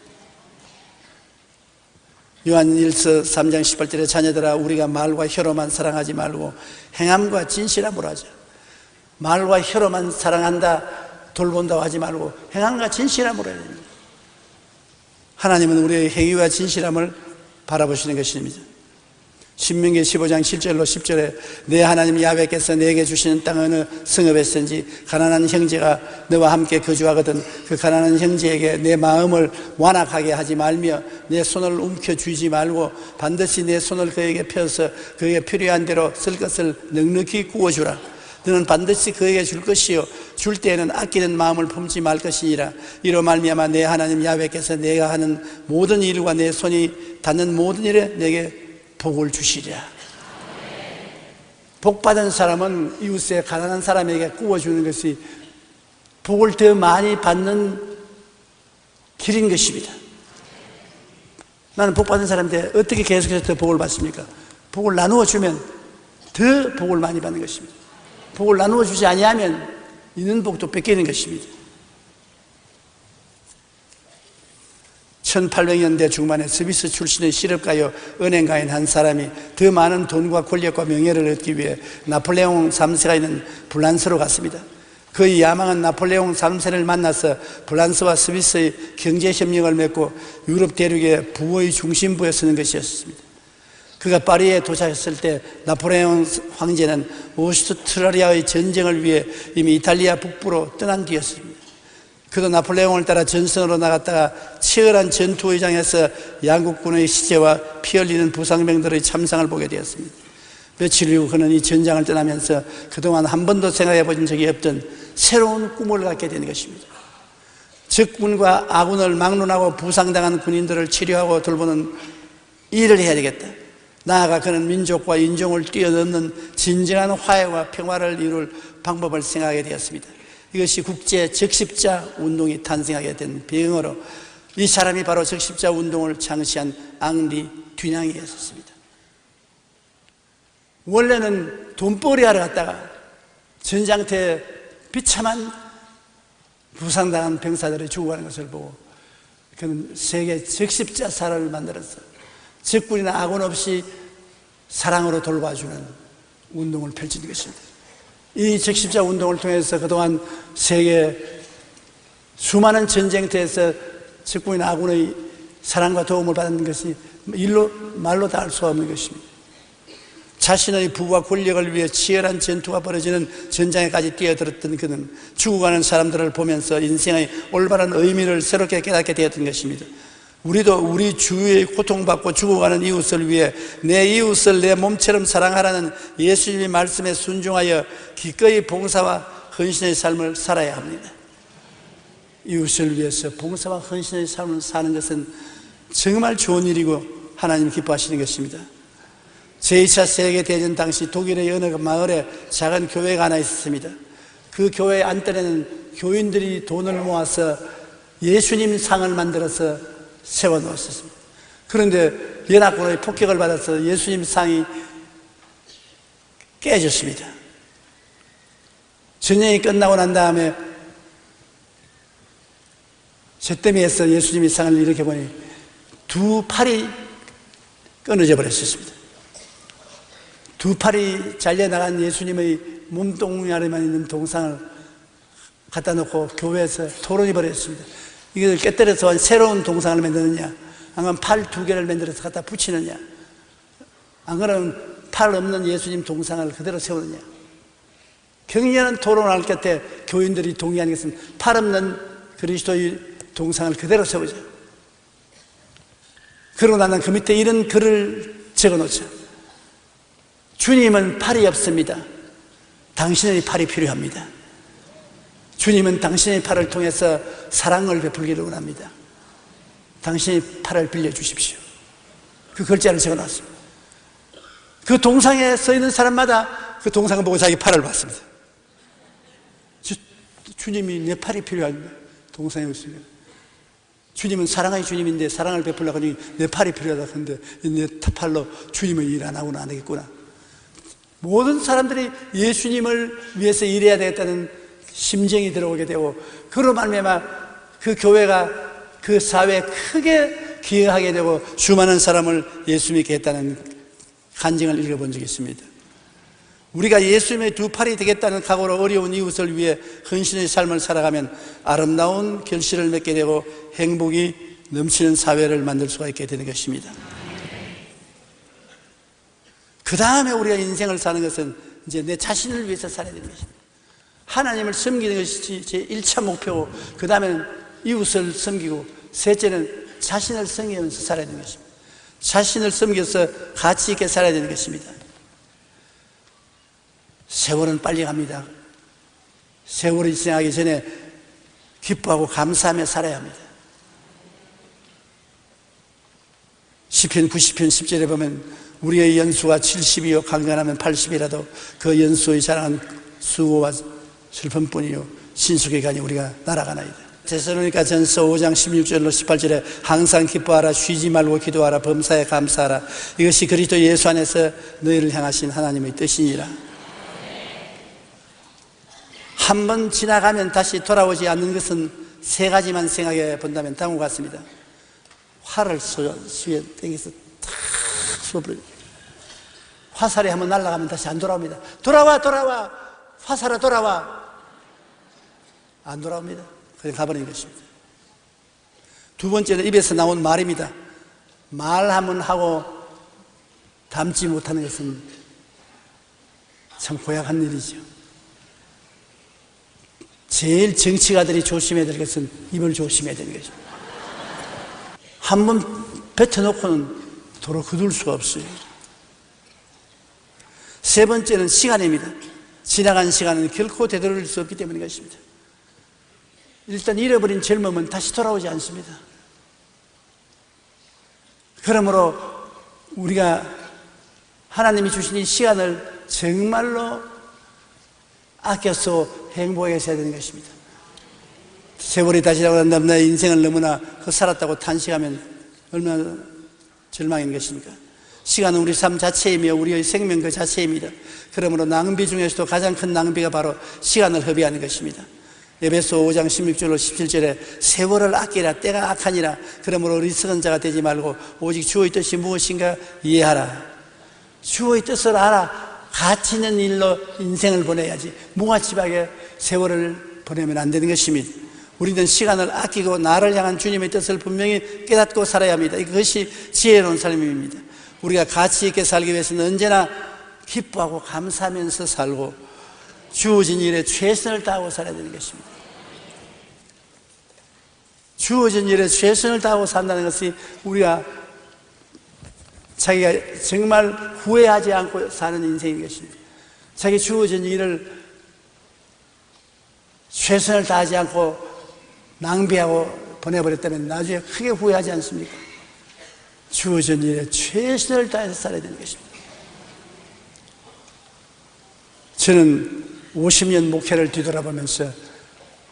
요한 1서 3장 18절에 자녀들아 우리가 말과 혀로만 사랑하지 말고 행함과 진실함으로 하자. 말과 혀로만 사랑한다 돌본다고 하지 말고 행함과 진실함으로 해야 됩니다. 하나님은 우리의 행위와 진실함을 바라보시는 것입니다. 신명기 15장 7절로 10절에 내 하나님 야훼께서 내게 주시는 땅 어느 성읍에서든지 가난한 형제가 너와 함께 거주하거든 그 가난한 형제에게 내 마음을 완악하게 하지 말며 내 손을 움켜쥐지 말고 반드시 내 손을 그에게 펴서 그에게 필요한 대로 쓸 것을 넉넉히 구워주라. 너는 반드시 그에게 줄 것이요 줄 때에는 아끼는 마음을 품지 말 것이니라. 이로 말미암아 내 하나님 야훼께서 내가 하는 모든 일과 내 손이 닿는 모든 일에 내게 복을 주시랴. 복받은 사람은 이웃에 가난한 사람에게 구워주는 것이 복을 더 많이 받는 길인 것입니다. 나는 복받은 사람인데 어떻게 계속해서 더 복을 받습니까? 복을 나누어 주면 더 복을 많이 받는 것입니다. 복을 나누어 주지 아니하면 있는 복도 뺏기는 것입니다. 1800년대 중반에 스위스 출신의 실업가요 은행가인 한 사람이 더 많은 돈과 권력과 명예를 얻기 위해 나폴레옹 3세가 있는 프랑스로 갔습니다. 그의 야망은 나폴레옹 3세를 만나서 프랑스와 스위스의 경제협력을 맺고 유럽 대륙의 부의 중심부에 서는 것이었습니다. 그가 파리에 도착했을 때 나폴레옹 황제는 오스트리아의 전쟁을 위해 이미 이탈리아 북부로 떠난 뒤였습니다. 그도 나폴레옹을 따라 전선으로 나갔다가 치열한 전투 의장에서 양국군의 시체와 피 흘리는 부상병들의 참상을 보게 되었습니다. 며칠 후 그는 이 전장을 떠나면서 그동안 한 번도 생각해 본 적이 없던 새로운 꿈을 갖게 된 것입니다. 적군과 아군을 막론하고 부상당한 군인들을 치료하고 돌보는 일을 해야 되겠다. 나아가 그는 민족과 인종을 뛰어넘는 진정한 화해와 평화를 이룰 방법을 생각하게 되었습니다. 이것이 국제 적십자 운동이 탄생하게 된 배경으로 이 사람이 바로 적십자 운동을 창시한 앙리 듀냥이었습니다. 원래는 돈벌이 하러 갔다가 전장터에 비참한 부상당한 병사들이 죽어가는 것을 보고 그는 세계 적십자사를 만들어서 적군이나 아군 없이 사랑으로 돌봐주는 운동을 펼친 것입니다. 이 적십자 운동을 통해서 그동안 세계 수많은 전쟁터에서 적군이나 아군의 사랑과 도움을 받는 것이 말로 다 할 수 없는 것입니다. 자신의 부와 권력을 위해 치열한 전투가 벌어지는 전장에까지 뛰어들었던 그는 죽어가는 사람들을 보면서 인생의 올바른 의미를 새롭게 깨닫게 되었던 것입니다. 우리도 우리 주위에 고통받고 죽어가는 이웃을 위해 내 이웃을 내 몸처럼 사랑하라는 예수님의 말씀에 순종하여 기꺼이 봉사와 헌신의 삶을 살아야 합니다. 이웃을 위해서 봉사와 헌신의 삶을 사는 것은 정말 좋은 일이고 하나님 기뻐하시는 것입니다. 제2차 세계대전 당시 독일의 어느 마을에 작은 교회가 하나 있었습니다. 그 교회 안뜰에는 교인들이 돈을 모아서 예수님 상을 만들어서 세워놓았습니다. 그런데 연합군의 폭격을 받아서 예수님 상이 깨졌습니다. 전쟁이 끝나고 난 다음에 잿더미에서 예수님의 상을 이렇게 보니 두 팔이 끊어져 버렸습니다. 두 팔이 잘려나간 예수님의 몸뚱아리만 있는 동상을 갖다 놓고 교회에서 토론이 벌어졌습니다. 이걸 깨뜨려서 새로운 동상을 만드느냐, 아니면 팔 두 개를 만들어서 갖다 붙이느냐, 안 그러면 팔 없는 예수님 동상을 그대로 세우느냐. 격렬한 토론할 끝에 교인들이 동의하는 것은 팔 없는 그리스도의 동상을 그대로 세우자. 그러고 나는 그 밑에 이런 글을 적어 놓자. 주님은 팔이 없습니다. 당신의 팔이 필요합니다. 주님은 당신의 팔을 통해서 사랑을 베풀기를 원합니다. 당신의 팔을 빌려주십시오. 그 글자를 적어놨습니다. 그 동상에 서 있는 사람마다 그 동상을 보고 자기 팔을 봤습니다. 주님이 내 팔이 필요합니다. 동상에 있습니다. 주님은 사랑의 주님인데 사랑을 베풀려고 하니 내 팔이 필요하다. 그런데 내 팔로 주님의 일 안 하고는 안 되겠구나. 모든 사람들이 예수님을 위해서 일해야 되겠다는 심정이 들어오게 되고, 그로 말미암아 그 교회가 그 사회에 크게 기여하게 되고 수많은 사람을 예수 믿게 했다는 간증을 읽어본 적이 있습니다. 우리가 예수님의 두 팔이 되겠다는 각오로 어려운 이웃을 위해 헌신의 삶을 살아가면 아름다운 결실을 맺게 되고 행복이 넘치는 사회를 만들 수가 있게 되는 것입니다. 그 다음에 우리가 인생을 사는 것은 이제 내 자신을 위해서 살아야 되는 것입니다. 하나님을 섬기는 것이 제 1차 목표고, 그 다음에는 이웃을 섬기고, 셋째는 자신을 섬기면서 살아야 되는 것입니다. 자신을 섬겨서 가치 있게 살아야 되는 것입니다. 세월은 빨리 갑니다. 세월이 지나가기 전에 기뻐하고 감사하며 살아야 합니다. 시편 90편 10절에 보면 우리의 연수가 70이요 강건하면 80이라도 그 연수의 자랑은 수고와 슬픔뿐이요 신속의 간이 우리가 날아가나이다. 데살로니가 전서 5장 16절로 18절에 항상 기뻐하라, 쉬지 말고 기도하라, 범사에 감사하라, 이것이 그리스도 예수 안에서 너희를 향하신 하나님의 뜻이니라. 한 번 지나가면 다시 돌아오지 않는 것은 세 가지만 생각해 본다면 다음과 같습니다. 활을 수에 땡겨서 탁 쏘버려요. 화살이 한번 날아가면 다시 안 돌아옵니다. 돌아와 화살아 돌아와. 안 돌아옵니다. 그냥 가버리는 것입니다. 두 번째는 입에서 나온 말입니다. 말하면 하고 담지 못하는 것은 참 고약한 일이죠. 제일 정치가들이 조심해야 될 것은 입을 조심해야 되는 것입니다. 한번 뱉어놓고는 도로 거둘 수가 없어요. 세 번째는 시간입니다. 지나간 시간은 결코 되돌릴 수 없기 때문인 것입니다. 일단 잃어버린 젊음은 다시 돌아오지 않습니다. 그러므로 우리가 하나님이 주신 이 시간을 정말로 아껴서 행복하게 살아야 되는 것입니다. 세월이 다시 지나고 난 다음 나의 인생을 너무나 헛살았다고 탄식하면 얼마나 절망인 것입니까? 시간은 우리 삶 자체이며 우리의 생명 그 자체입니다. 그러므로 낭비 중에서도 가장 큰 낭비가 바로 시간을 허비하는 것입니다. 에베소 5장 16절로 17절에 세월을 아끼라 때가 악하니라. 그러므로 어리석은 자가 되지 말고 오직 주의 뜻이 무엇인가 이해하라. 주의 뜻을 알아. 가치 있는 일로 인생을 보내야지 무가치하게 세월을 보내면 안 되는 것입니다. 우리는 시간을 아끼고 나를 향한 주님의 뜻을 분명히 깨닫고 살아야 합니다. 이것이 지혜로운 삶입니다. 우리가 가치 있게 살기 위해서는 언제나 기뻐하고 감사하면서 살고 주어진 일에 최선을 다하고 살아야 되는 것입니다. 주어진 일에 최선을 다하고 산다는 것이 우리가 자기가 정말 후회하지 않고 사는 인생인 것입니다. 자기 주어진 일을 최선을 다하지 않고 낭비하고 보내버렸다면 나중에 크게 후회하지 않습니까? 주어진 일에 최선을 다해서 살아야 되는 것입니다. 저는 50년 목회를 뒤돌아보면서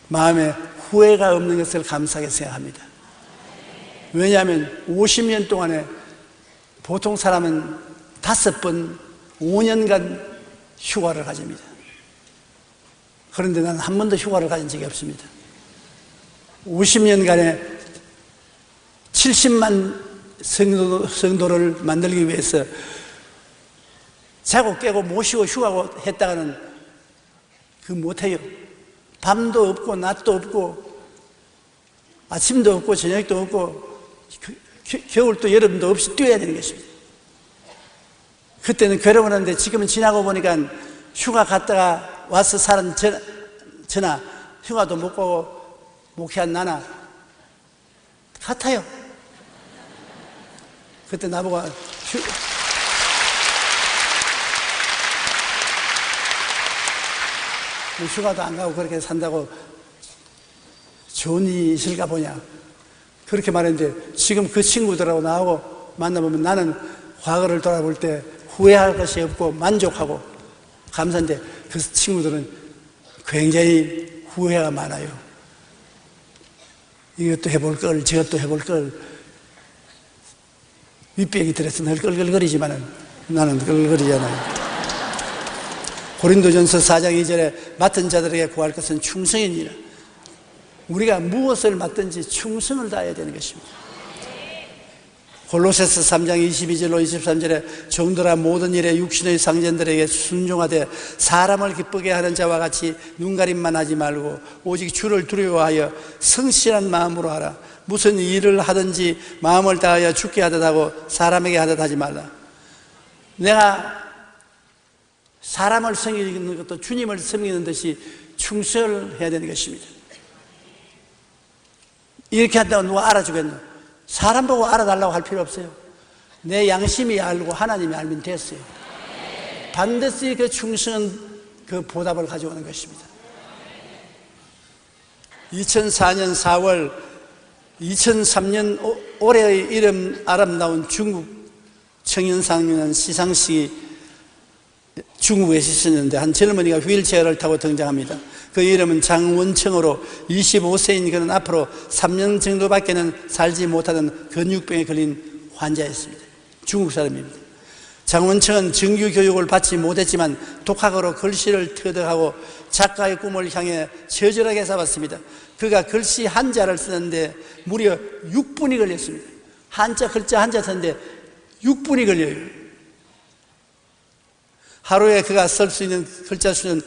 마음에 후회가 없는 것을 감사하게 생각합니다. 왜냐하면 50년 동안에 보통 사람은 5번, 5년간 휴가를 가집니다. 그런데 나는 한 번도 휴가를 가진 적이 없습니다. 50년간에 70만 성도를 만들기 위해서 자고 깨고 모시고 휴가고 했다가는 그거 못해요. 밤도 없고 낮도 없고 아침도 없고 저녁도 없고 겨울도 여름도 없이 뛰어야 되는 것입니다. 그때는 괴로웠는데 지금은 지나고 보니까 휴가 갔다가 와서 사는 저나 휴가도 못 가고 목회한 나나 같아요. 그때 나보고 휴가도 안 가고 그렇게 산다고 좋은 일이 있을까 보냐 그렇게 말했는데 지금 그 친구들하고 나하고 만나보면 나는 과거를 돌아볼 때 후회할 것이 없고 만족하고 감사한데 그 친구들은 굉장히 후회가 많아요. 이것도 해볼 걸 저것도 해볼 걸 윗배기 들어서 늘 끌끌거리지만은 나는 끌끌거리지 않아요. 고린도전서 4장 2절에 맡은 자들에게 구할 것은 충성이니라. 우리가 무엇을 맡든지 충성을 다해야 되는 것입니다. 골로새서 3장 22절로 23절에 종들아 모든 일에 육신의 상전들에게 순종하되 사람을 기쁘게 하는 자와 같이 눈가림만 하지 말고 오직 주를 두려워하여 성실한 마음으로 하라. 무슨 일을 하든지 마음을 다하여 주께 하듯 하고 사람에게 하듯 하지 말라. 내가 사람을 섬기는 것도 주님을 섬기는 듯이 충성을 해야 되는 것입니다. 이렇게 한다고 누가 알아주겠노? 사람 보고 알아달라고 할 필요 없어요. 내 양심이 알고 하나님이 알면 됐어요. 반드시 그 충성은 그 보답을 가져오는 것입니다. 2004년 4월 2003년 올해의 이름 아름다운 중국 청년상이라는 시상식이 중국에서 있었는데 한 젊은이가 휠체어를 타고 등장합니다. 그 이름은 장원청으로 25세인 그는 앞으로 3년 정도밖에는 살지 못하던 근육병에 걸린 환자였습니다. 중국 사람입니다. 장원청은 정규 교육을 받지 못했지만 독학으로 글씨를 터득하고 작가의 꿈을 향해 처절하게 살았습니다. 그가 글씨 한자를 쓰는데 무려 6분이 걸렸습니다. 글자 한자 쓰는데 6분이 걸려요. 하루에 그가 쓸 수 있는 글자 수는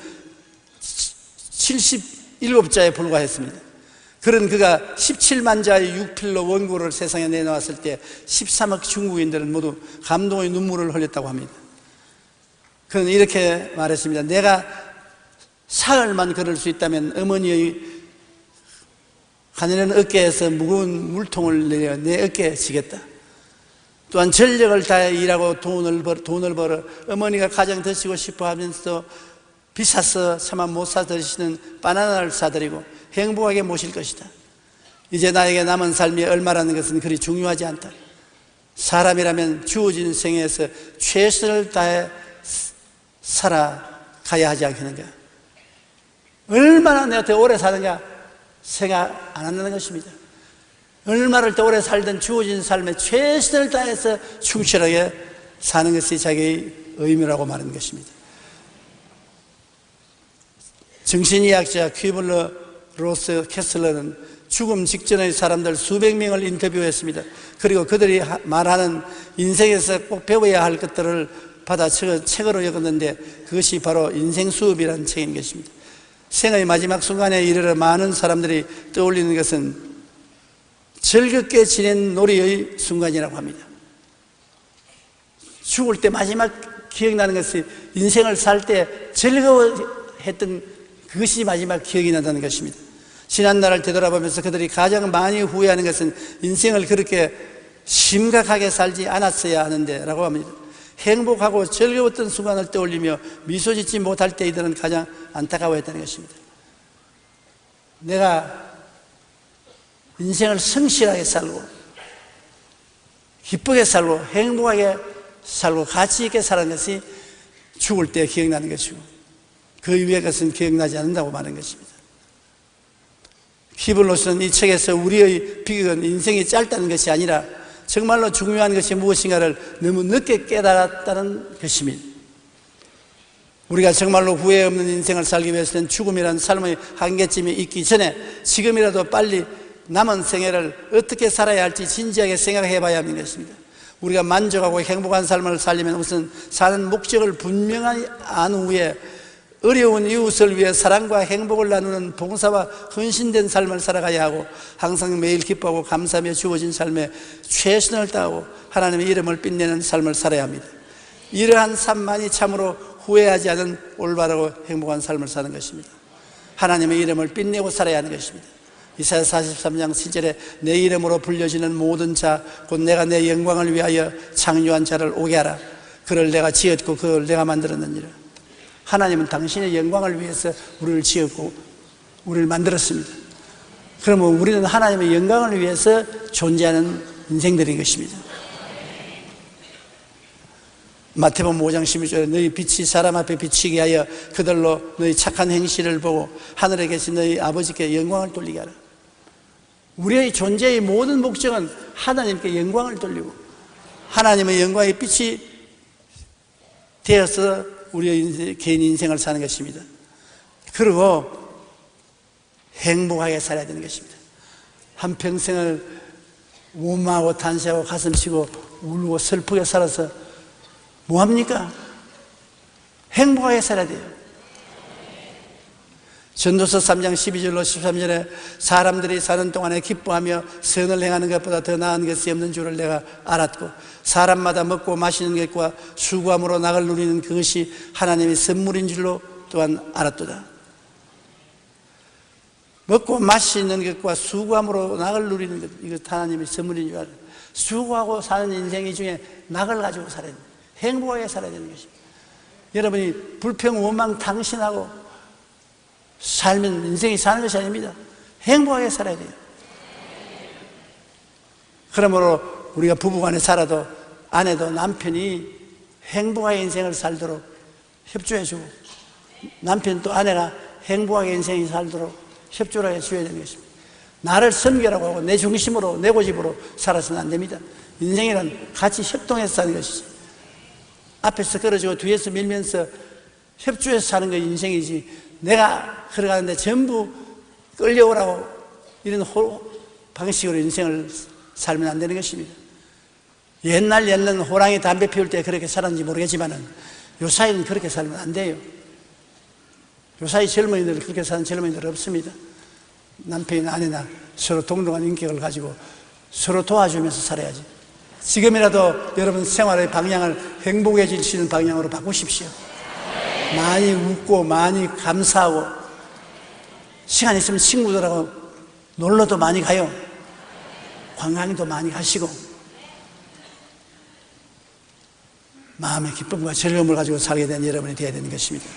77자에 불과했습니다. 그런 그가 17만 자의 육필로 원고를 세상에 내놓았을 때 13억 중국인들은 모두 감동의 눈물을 흘렸다고 합니다. 그는 이렇게 말했습니다. 내가 사흘만 걸을 수 있다면 어머니의 가늘은 어깨에서 무거운 물통을 내려 내 어깨에 지겠다. 또한 전력을 다해 일하고 돈을 벌어 어머니가 가장 드시고 싶어 하면서도 비싸서 차마 못 사드시는 바나나를 사드리고 행복하게 모실 것이다. 이제 나에게 남은 삶이 얼마라는 것은 그리 중요하지 않다. 사람이라면 주어진 생에서 최선을 다해 살아가야 하지 않겠는가. 얼마나 내가 더 오래 사느냐 생각 안 한다는 것입니다. 얼마를 더 오래 살든 주어진 삶에 최선을 다해서 충실하게 사는 것이 자기의 의무라고 말하는 것입니다. 정신의학자 퀴블러 로스 캐슬러는 죽음 직전의 사람들 수백 명을 인터뷰했습니다. 그리고 그들이 말하는 인생에서 꼭 배워야 할 것들을 받아 책으로 적었는데 그것이 바로 인생수업이라는 책인 것입니다. 생의 마지막 순간에 이르러 많은 사람들이 떠올리는 것은 즐겁게 지낸 놀이의 순간이라고 합니다. 죽을 때 마지막 기억나는 것이 인생을 살 때 즐거워했던 그것이 마지막 기억이 난다는 것입니다. 지난날을 되돌아보면서 그들이 가장 많이 후회하는 것은 인생을 그렇게 심각하게 살지 않았어야 하는데 라고 합니다. 행복하고 즐거웠던 순간을 떠올리며 미소 짓지 못할 때 이들은 가장 안타까워했다는 것입니다. 내가 인생을 성실하게 살고 기쁘게 살고 행복하게 살고 가치 있게 사는 것이 죽을 때 기억나는 것이고 그 이후의 것은 기억나지 않는다고 말하는 것입니다. 퀴블로스는 이 책에서 우리의 비극은 인생이 짧다는 것이 아니라 정말로 중요한 것이 무엇인가를 너무 늦게 깨달았다는 것입니다. 우리가 정말로 후회 없는 인생을 살기 위해서는 죽음이라는 삶의 한계점이 있기 전에 지금이라도 빨리 남은 생애를 어떻게 살아야 할지 진지하게 생각해 봐야 하는 것입니다. 우리가 만족하고 행복한 삶을 살려면 우선 사는 목적을 분명히 안 후에 어려운 이웃을 위해 사랑과 행복을 나누는 봉사와 헌신된 삶을 살아가야 하고 항상 매일 기뻐하고 감사하며 주어진 삶에 최선을 다하고 하나님의 이름을 빛내는 삶을 살아야 합니다. 이러한 삶만이 참으로 후회하지 않은 올바르고 행복한 삶을 사는 것입니다. 하나님의 이름을 빛내고 살아야 하는 것입니다. 이사야 43장 7절에 내 이름으로 불려지는 모든 자 곧 내가 내 영광을 위하여 창조한 자를 오게 하라. 그를 내가 지었고 그를 내가 만들었느니라. 하나님은 당신의 영광을 위해서 우리를 지었고 우리를 만들었습니다. 그러면 우리는 하나님의 영광을 위해서 존재하는 인생들인 것입니다. 마태복음 5장 11절에 너희 빛이 사람 앞에 비치게 하여 그들로 너희 착한 행실을 보고 하늘에 계신 너희 아버지께 영광을 돌리게 하라. 우리의 존재의 모든 목적은 하나님께 영광을 돌리고 하나님의 영광의 빛이 되어서 우리의 개인 인생을 사는 것입니다. 그리고 행복하게 살아야 되는 것입니다. 한평생을 원망하고 탄식하고 가슴치고 울고 슬프게 살아서 뭐합니까? 행복하게 살아야 돼요. 전도서 3장 12절로 13절에 사람들이 사는 동안에 기뻐하며 선을 행하는 것보다 더 나은 것이 없는 줄을 내가 알았고 사람마다 먹고 마시는 것과 수고함으로 낙을 누리는 그것이 하나님의 선물인 줄로 또한 알았도다. 먹고 마시는 것과 수고함으로 낙을 누리는 것, 이것 하나님의 선물인 줄 알아요. 수고하고 사는 인생 중에 낙을 가지고 살아야 돼요. 행복하게 살아야 되는 것입니다. 여러분이 불평, 원망, 당신하고 살면 인생이 사는 것이 아닙니다. 행복하게 살아야 돼요. 그러므로 우리가 부부간에 살아도 아내도 남편이 행복하게 인생을 살도록 협조해주고 남편도 아내가 행복하게 인생을 살도록 협조를 해줘야 되는 것입니다. 나를 섬기라고 하고 내 중심으로 내 고집으로 살아서는 안 됩니다. 인생이란 같이 협동해서 사는 것이지 앞에서 끌어주고 뒤에서 밀면서 협조해서 사는 게 인생이지 내가 걸어가는데 전부 끌려오라고 이런 방식으로 인생을 살면 안 되는 것입니다. 옛날에는 호랑이 담배 피울 때 그렇게 살았는지 모르겠지만 요사이는 그렇게 살면 안 돼요. 요사이 젊은이들 그렇게 사는 젊은이들 없습니다. 남편이나 아내나 서로 동등한 인격을 가지고 서로 도와주면서 살아야지. 지금이라도 여러분 생활의 방향을 행복해질 수 있는 방향으로 바꾸십시오. 많이 웃고 많이 감사하고 시간 있으면 친구들하고 놀러도 많이 가요. 관광도 많이 가시고 마음의 기쁨과 즐거움을 가지고 살게 된 여러분이 되어야 되는 것입니다.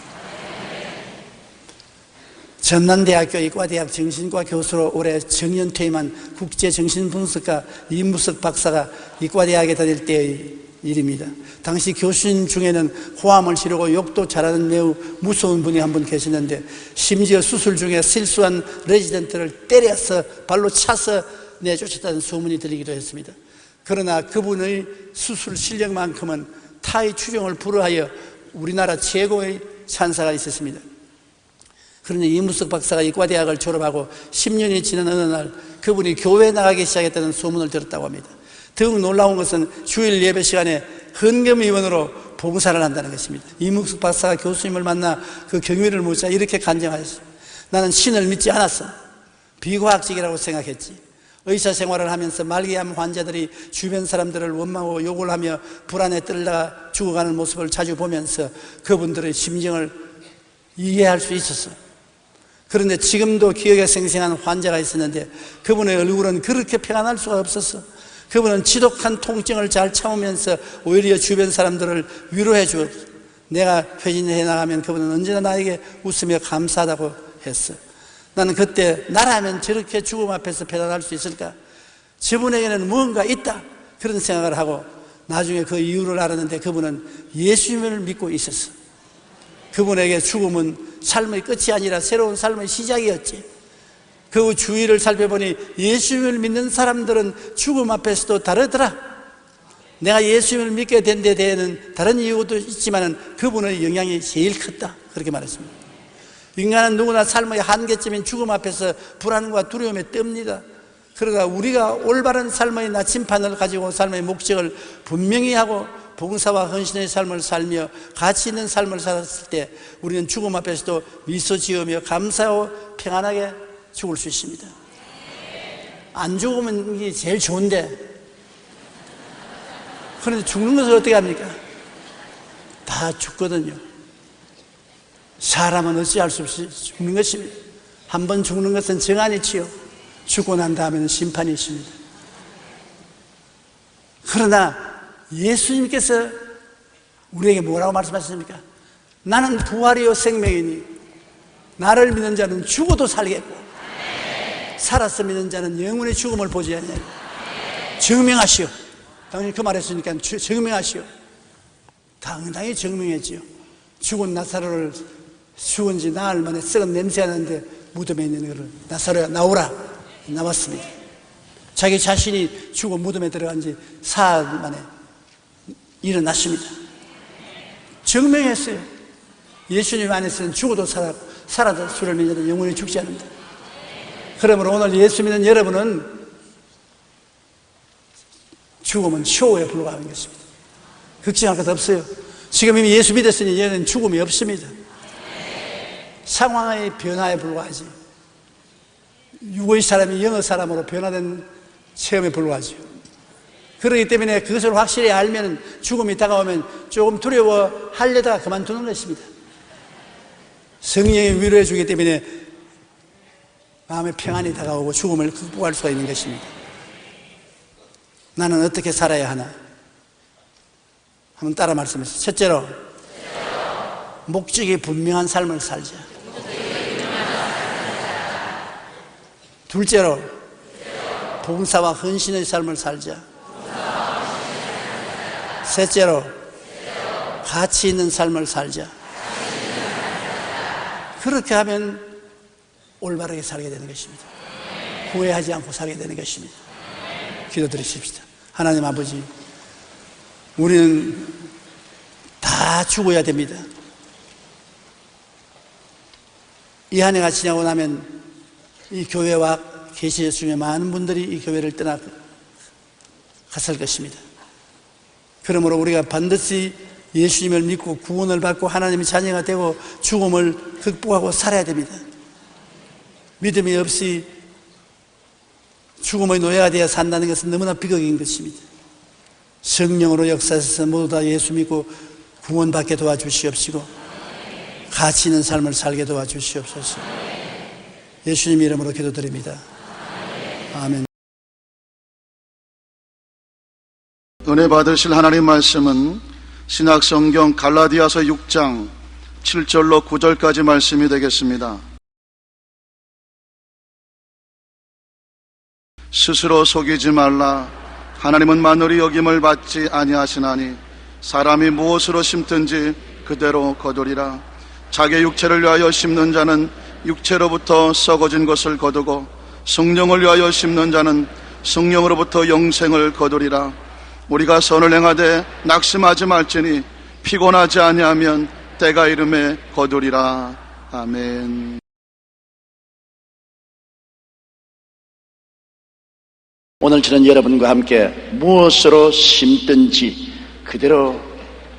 전남대학교 이과대학 정신과 교수로 올해 정년 퇴임한 국제정신분석가 이무석 박사가 이과대학에 다닐 때의 일입니다. 당시 교수님 중에는 호암을 치르고 욕도 잘하는 매우 무서운 분이 한 분 계시는데 심지어 수술 중에 실수한 레지던트를 때려서 발로 차서 내쫓았다는 소문이 들리기도 했습니다. 그러나 그분의 수술 실력만큼은 타의 추종을 불허하여 우리나라 최고의 찬사가 있었습니다. 그러니 이무석 박사가 이과대학을 졸업하고 10년이 지난 어느 날 그분이 교회에 나가기 시작했다는 소문을 들었다고 합니다. 더욱 놀라운 것은 주일 예배 시간에 헌금위원으로 봉사를 한다는 것입니다. 이무석 박사가 교수님을 만나 그 경위를 묻자 이렇게 간증하였습니다. 나는 신을 믿지 않았어. 비과학적이라고 생각했지. 의사 생활을 하면서 말기암 환자들이 주변 사람들을 원망하고 욕을 하며 불안에 떨다가 죽어가는 모습을 자주 보면서 그분들의 심정을 이해할 수 있었어. 그런데 지금도 기억에 생생한 환자가 있었는데 그분의 얼굴은 그렇게 평안할 수가 없었어. 그분은 지독한 통증을 잘 참으면서 오히려 주변 사람들을 위로해 주었어. 내가 회진해 나가면 그분은 언제나 나에게 웃으며 감사하다고 했어. 나는 그때 나라면 저렇게 죽음 앞에서 배달할 수 있을까? 저분에게는 무언가 있다, 그런 생각을 하고 나중에 그 이유를 알았는데 그분은 예수님을 믿고 있었어. 그분에게 죽음은 삶의 끝이 아니라 새로운 삶의 시작이었지. 그 주위를 살펴보니 예수님을 믿는 사람들은 죽음 앞에서도 다르더라. 내가 예수님을 믿게 된 데 대해는 다른 이유도 있지만 그분의 영향이 제일 컸다, 그렇게 말했습니다. 인간은 누구나 삶의 한계점인 죽음 앞에서 불안과 두려움에 떱니다. 그러나 우리가 올바른 삶의 나침판을 가지고 삶의 목적을 분명히 하고 봉사와 헌신의 삶을 살며 가치 있는 삶을 살았을 때 우리는 죽음 앞에서도 미소 지으며 감사하고 평안하게 죽을 수 있습니다. 안 죽으면 이게 제일 좋은데, 그런데 죽는 것을 어떻게 합니까? 다 죽거든요. 사람은 어찌할 수 없이 죽는 것입니다. 한 번 죽는 것은 정한이지요. 죽고 난 다음에는 심판이 있습니다. 그러나 예수님께서 우리에게 뭐라고 말씀하셨습니까? 나는 부활이요 생명이니 나를 믿는 자는 죽어도 살겠고 살아서 믿는 자는 영원히 죽음을 보지 않냐. 증명하시오. 당연히 그 말했으니까 증명하시오. 당당히 증명했지요. 죽은 나사로를 죽은 지 나흘 만에 썩은 냄새 나는데 무덤에 있는 것을 나사로야 나오라, 나왔습니다. 자기 자신이 죽어 무덤에 들어간 지 사흘 만에 일어났습니다. 증명했어요. 예수님 안에서는 죽어도 살아도 주를 믿는 자는 영원히 죽지 않는다. 그러므로 오늘 예수 믿는 여러분은 죽음은 쇼에 불과한 것입니다. 걱정할 것 없어요. 지금 이미 예수 믿었으니 얘는 죽음이 없습니다. 상황의 변화에 불과하지. 육의 사람이 영의 사람으로 변화된 체험에 불과하죠. 그렇기 때문에 그것을 확실히 알면 죽음이 다가오면 조금 두려워하려다가 그만두는 것입니다. 성령이 위로해 주기 때문에 마음의 평안이 다가오고 죽음을 극복할 수가 있는 것입니다. 나는 어떻게 살아야 하나? 한번 따라 말씀하세요. 첫째로, 목적이 분명한 삶을 살자. 둘째로, 봉사와 헌신의 삶을 살자. 셋째로, 가치 있는 삶을 살자. 그렇게 하면 올바르게 살게 되는 것입니다. 후회하지 않고 살게 되는 것입니다. 기도드리십시다. 하나님 아버지, 우리는 다 죽어야 됩니다. 이 한 해가 지나고 나면 이 교회와 계시 중에 많은 분들이 이 교회를 떠나 갔을 것입니다. 그러므로 우리가 반드시 예수님을 믿고 구원을 받고 하나님의 자녀가 되고 죽음을 극복하고 살아야 됩니다. 믿음이 없이 죽음의 노예가 되어 산다는 것은 너무나 비극인 것입니다. 성령으로 역사하셔서 모두 다 예수 믿고 구원받게 도와주시옵시고 가치 있는 삶을 살게 도와주시옵소서. 예수님 이름으로 기도드립니다. 아멘. 은혜 받으실 하나님 말씀은 신약성경 갈라디아서 6장 7절로 9절까지 말씀이 되겠습니다. 스스로 속이지 말라. 하나님은 만물이 여김을 받지 아니하시나니 사람이 무엇으로 심든지 그대로 거두리라. 자기 육체를 위하여 심는 자는 육체로부터 썩어진 것을 거두고 성령을 위하여 심는 자는 성령으로부터 영생을 거두리라. 우리가 선을 행하되 낙심하지 말지니 피곤하지 아니하면 때가 이름에 거두리라. 아멘. 오늘 저는 여러분과 함께 무엇으로 심든지 그대로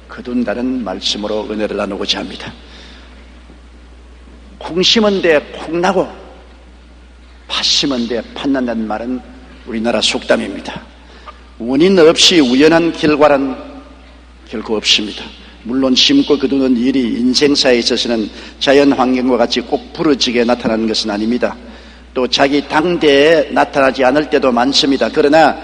거둔다는 말씀으로 은혜를 나누고자 합니다. 콩 심은 데 콩 나고 팥 심은 데 팥 난다는 말은 우리나라 속담입니다. 원인 없이 우연한 결과란 결코 없습니다. 물론 심고 거두는 일이 인생사에 있어서는 자연 환경과 같이 꼭 부러지게 나타나는 것은 아닙니다. 또 자기 당대에 나타나지 않을 때도 많습니다. 그러나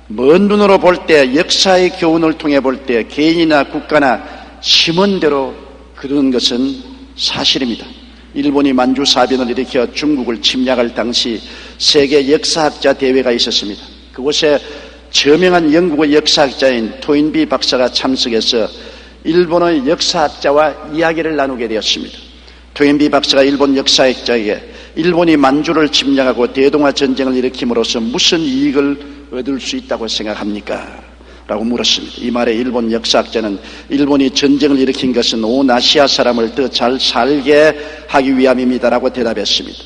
먼 눈으로 볼 때, 역사의 교훈을 통해 볼 때 개인이나 국가나 심은 대로 거두는 것은 사실입니다. 일본이 만주사변을 일으켜 중국을 침략할 당시 세계 역사학자 대회가 있었습니다. 그곳에 저명한 영국의 역사학자인 토인비 박사가 참석해서 일본의 역사학자와 이야기를 나누게 되었습니다. 토인비 박사가 일본 역사학자에게 일본이 만주를 침략하고 대동아 전쟁을 일으킴으로써 무슨 이익을 얻을 수 있다고 생각합니까? 라고 물었습니다. 이 말에 일본 역사학자는 일본이 전쟁을 일으킨 것은 온 아시아 사람을 더 잘 살게 하기 위함입니다라고 대답했습니다.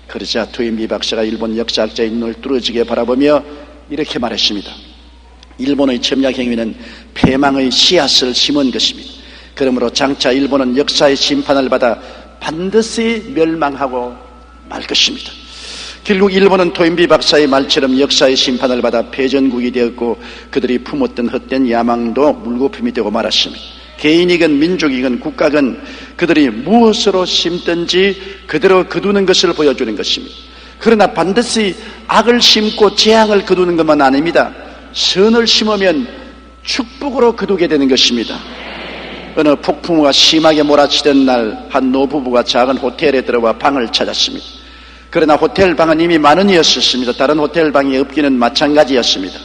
그러자 토인비 박사가 일본 역사학자의 눈을 뚫어지게 바라보며 이렇게 말했습니다. 일본의 침략 행위는 패망의 씨앗을 심은 것입니다. 그러므로 장차 일본은 역사의 심판을 받아 반드시 멸망하고 말 것입니다. 결국 일본은 토인비 박사의 말처럼 역사의 심판을 받아 패전국이 되었고 그들이 품었던 헛된 야망도 물거품이 되고 말았습니다. 개인이건 민족이건 국가건 그들이 무엇으로 심든지 그대로 거두는 것을 보여주는 것입니다. 그러나 반드시 악을 심고 재앙을 거두는 것만 아닙니다. 선을 심으면 축복으로 거두게 되는 것입니다. 어느 폭풍우가 심하게 몰아치던 날 한 노부부가 작은 호텔에 들어와 방을 찾았습니다. 그러나 호텔 방은 이미 만원이었습니다. 다른 호텔 방이 없기는 마찬가지였습니다.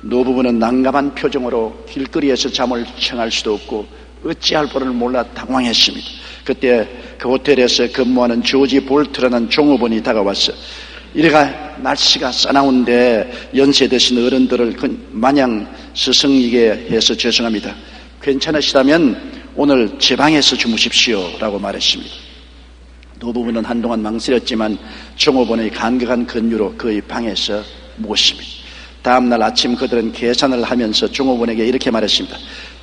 노부부는 난감한 표정으로 길거리에서 잠을 청할 수도 없고 어찌할 바를 몰라 당황했습니다. 그때 그 호텔에서 근무하는 조지 볼트라는 종업원이 다가와서 이래가 날씨가 싸나운데 연세 드신 어른들을 마냥 스승이게 해서 죄송합니다. 괜찮으시다면 오늘 제 방에서 주무십시오 라고 말했습니다. 노부부는 한동안 망설였지만 종업원의 간격한 권유로 그의 방에서 묵었습니다. 다음날 아침 그들은 계산을 하면서 종업원에게 이렇게 말했습니다.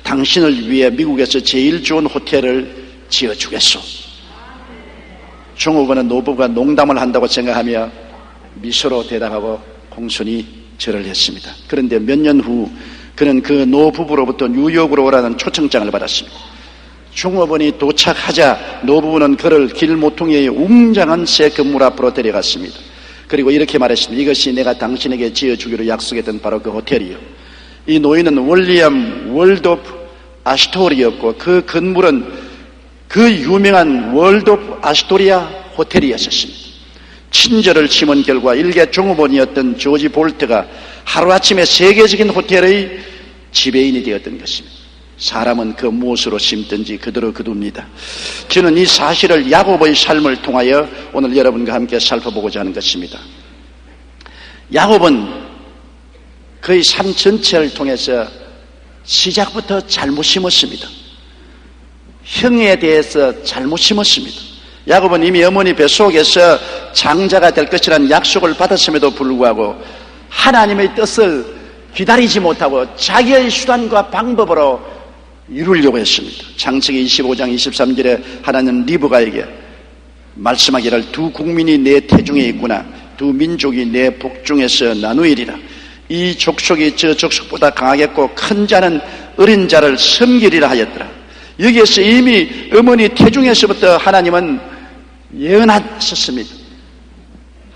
당신을 위해 미국에서 제일 좋은 호텔을 지어주겠소. 종업원은 노부부가 농담을 한다고 생각하며 미소로 대답하고 공손히 절을 했습니다. 그런데 몇 년 후 그는 그 노부부로부터 뉴욕으로 오라는 초청장을 받았습니다. 종업원이 도착하자 노부부는 그를 길 모퉁이의 웅장한 새 건물 앞으로 데려갔습니다. 그리고 이렇게 말했습니다. 이것이 내가 당신에게 지어주기로 약속했던 바로 그 호텔이요. 이 노인은 월리엄 월도프 아스토리였고 그 건물은 그 유명한 월도프 아스토리아 호텔이었습니다. 친절을 심은 결과 일개 종업원이었던 조지 볼트가 하루아침에 세계적인 호텔의 지배인이 되었던 것입니다. 사람은 그 무엇으로 심든지 그대로 거둡니다. 저는 이 사실을 야곱의 삶을 통하여 오늘 여러분과 함께 살펴보고자 하는 것입니다. 야곱은 그의 삶 전체를 통해서 시작부터 잘못 심었습니다. 형에 대해서 잘못 심었습니다. 야곱은 이미 어머니 뱃속에서 장자가 될 것이라는 약속을 받았음에도 불구하고 하나님의 뜻을 기다리지 못하고 자기의 수단과 방법으로 이루려고 했습니다. 창세기 25장 23절에 하나님은 리브가에게 말씀하기를 두 국민이 내 태중에 있구나. 두 민족이 내 복중에서 나누이리라. 이 족속이 저 족속보다 강하겠고 큰 자는 어린 자를 섬기리라 하였더라. 여기에서 이미 어머니 태중에서부터 하나님은 예언하셨습니다.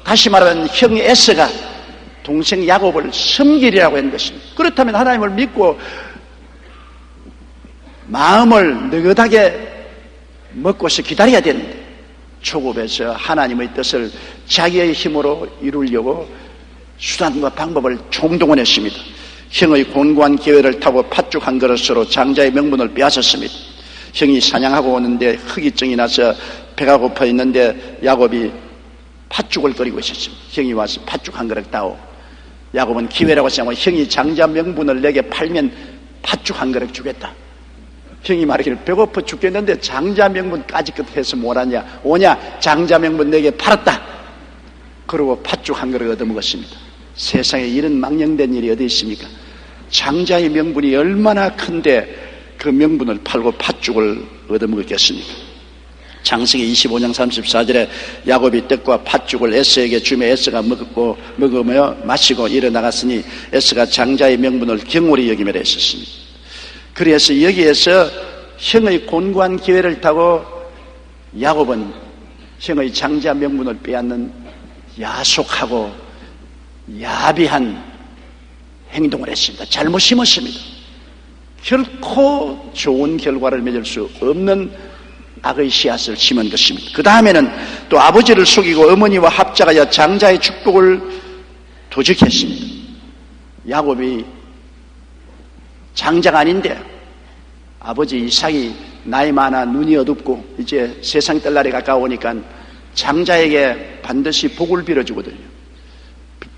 다시 말하면 형 에서가 동생 야곱을 섬기리라고 한 것입니다. 그렇다면 하나님을 믿고 마음을 느긋하게 먹고서 기다려야 되는데 초급에서 하나님의 뜻을 자기의 힘으로 이루려고 수단과 방법을 총동원했습니다. 형의 곤고한 기회를 타고 팥죽 한 그릇으로 장자의 명분을 빼앗았습니다. 형이 사냥하고 오는데 허기증이 나서 배가 고파 있는데 야곱이 팥죽을 끓이고 있었습니다. 형이 와서 팥죽 한 그릇 따오. 야곱은 기회라고 생각하고 형이 장자 명분을 내게 팔면 팥죽 한 그릇 주겠다. 형이 말하기를 배고파 죽겠는데 장자 명분까지 끝해서 뭐하냐, 오냐, 장자 명분 내게 팔았다. 그러고 팥죽 한 그릇 얻어먹었습니다. 세상에 이런 망령된 일이 어디 있습니까? 장자의 명분이 얼마나 큰데 그 명분을 팔고 팥죽을 얻어먹었겠습니까? 창세기 25장 34절에 야곱이 떡과 팥죽을 에서에게 주며 에서가 먹으며 마시고 일어나갔으니 에서가 장자의 명분을 경홀히 여기며 했었습니다. 그래서 여기에서 형의 곤고한 기회를 타고 야곱은 형의 장자 명분을 빼앗는 야속하고 야비한 행동을 했습니다. 잘못 심었습니다. 결코 좋은 결과를 맺을 수 없는 악의 씨앗을 심은 것입니다. 그 다음에는 또 아버지를 속이고 어머니와 합작하여 장자의 축복을 도적했습니다. 야곱이 장자가 아닌데 아버지 이삭이 나이 많아 눈이 어둡고 이제 세상 뜰 날이 가까우니까 장자에게 반드시 복을 빌어주거든요.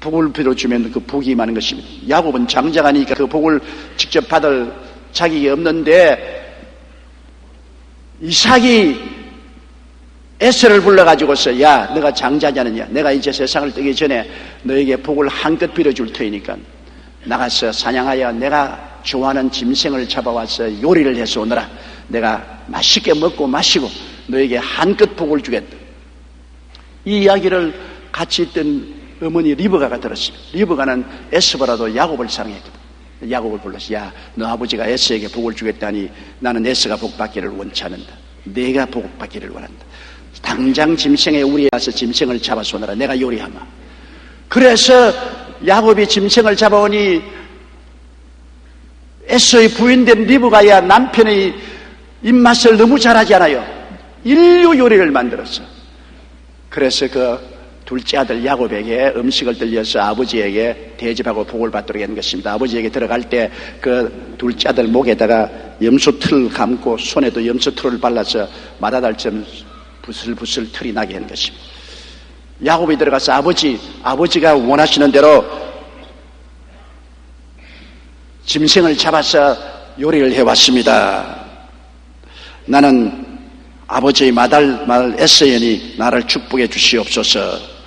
복을 빌어주면 그 복이 많은 것입니다. 야곱은 장자가 아니니까 그 복을 직접 받을 자격이 없는데 이삭이 에서를 불러가지고서 야 너가 장자냐느냐, 내가 이제 세상을 뜨기 전에 너에게 복을 한껏 빌어줄 테니까 나가서 사냥하여 내가 좋아하는 짐승을 잡아와서 요리를 해서 오너라. 내가 맛있게 먹고 마시고 너에게 한껏 복을 주겠다. 이 이야기를 같이 있던 어머니 리브가가 들었습니다. 리브가는 에서보다도 야곱을 사랑했거든. 야곱을 불러서 야 너 아버지가 에서에게 복을 주겠다니 나는 에서가 복받기를 원치 않는다. 내가 복받기를 원한다. 당장 짐승에 우리에 와서 짐승을 잡아서 오너라. 내가 요리하마. 그래서 야곱이 짐승을 잡아오니 에서의 부인된 리브가야 남편의 입맛을 너무 잘하지 않아요. 인류 요리를 만들었어. 그래서 그 둘째 아들 야곱에게 음식을 들려서 아버지에게 대접하고 복을 받도록 한 것입니다. 아버지에게 들어갈 때 그 둘째 아들 목에다가 염소틀을 감고 손에도 염소틀을 발라서 마다달처럼 부슬부슬 털이 나게 한 것입니다. 야곱이 들어가서 아버지가 원하시는 대로 짐승을 잡아서 요리를 해왔습니다. 나는 아버지의 맏아들 에서연이 나를 축복해 주시옵소서.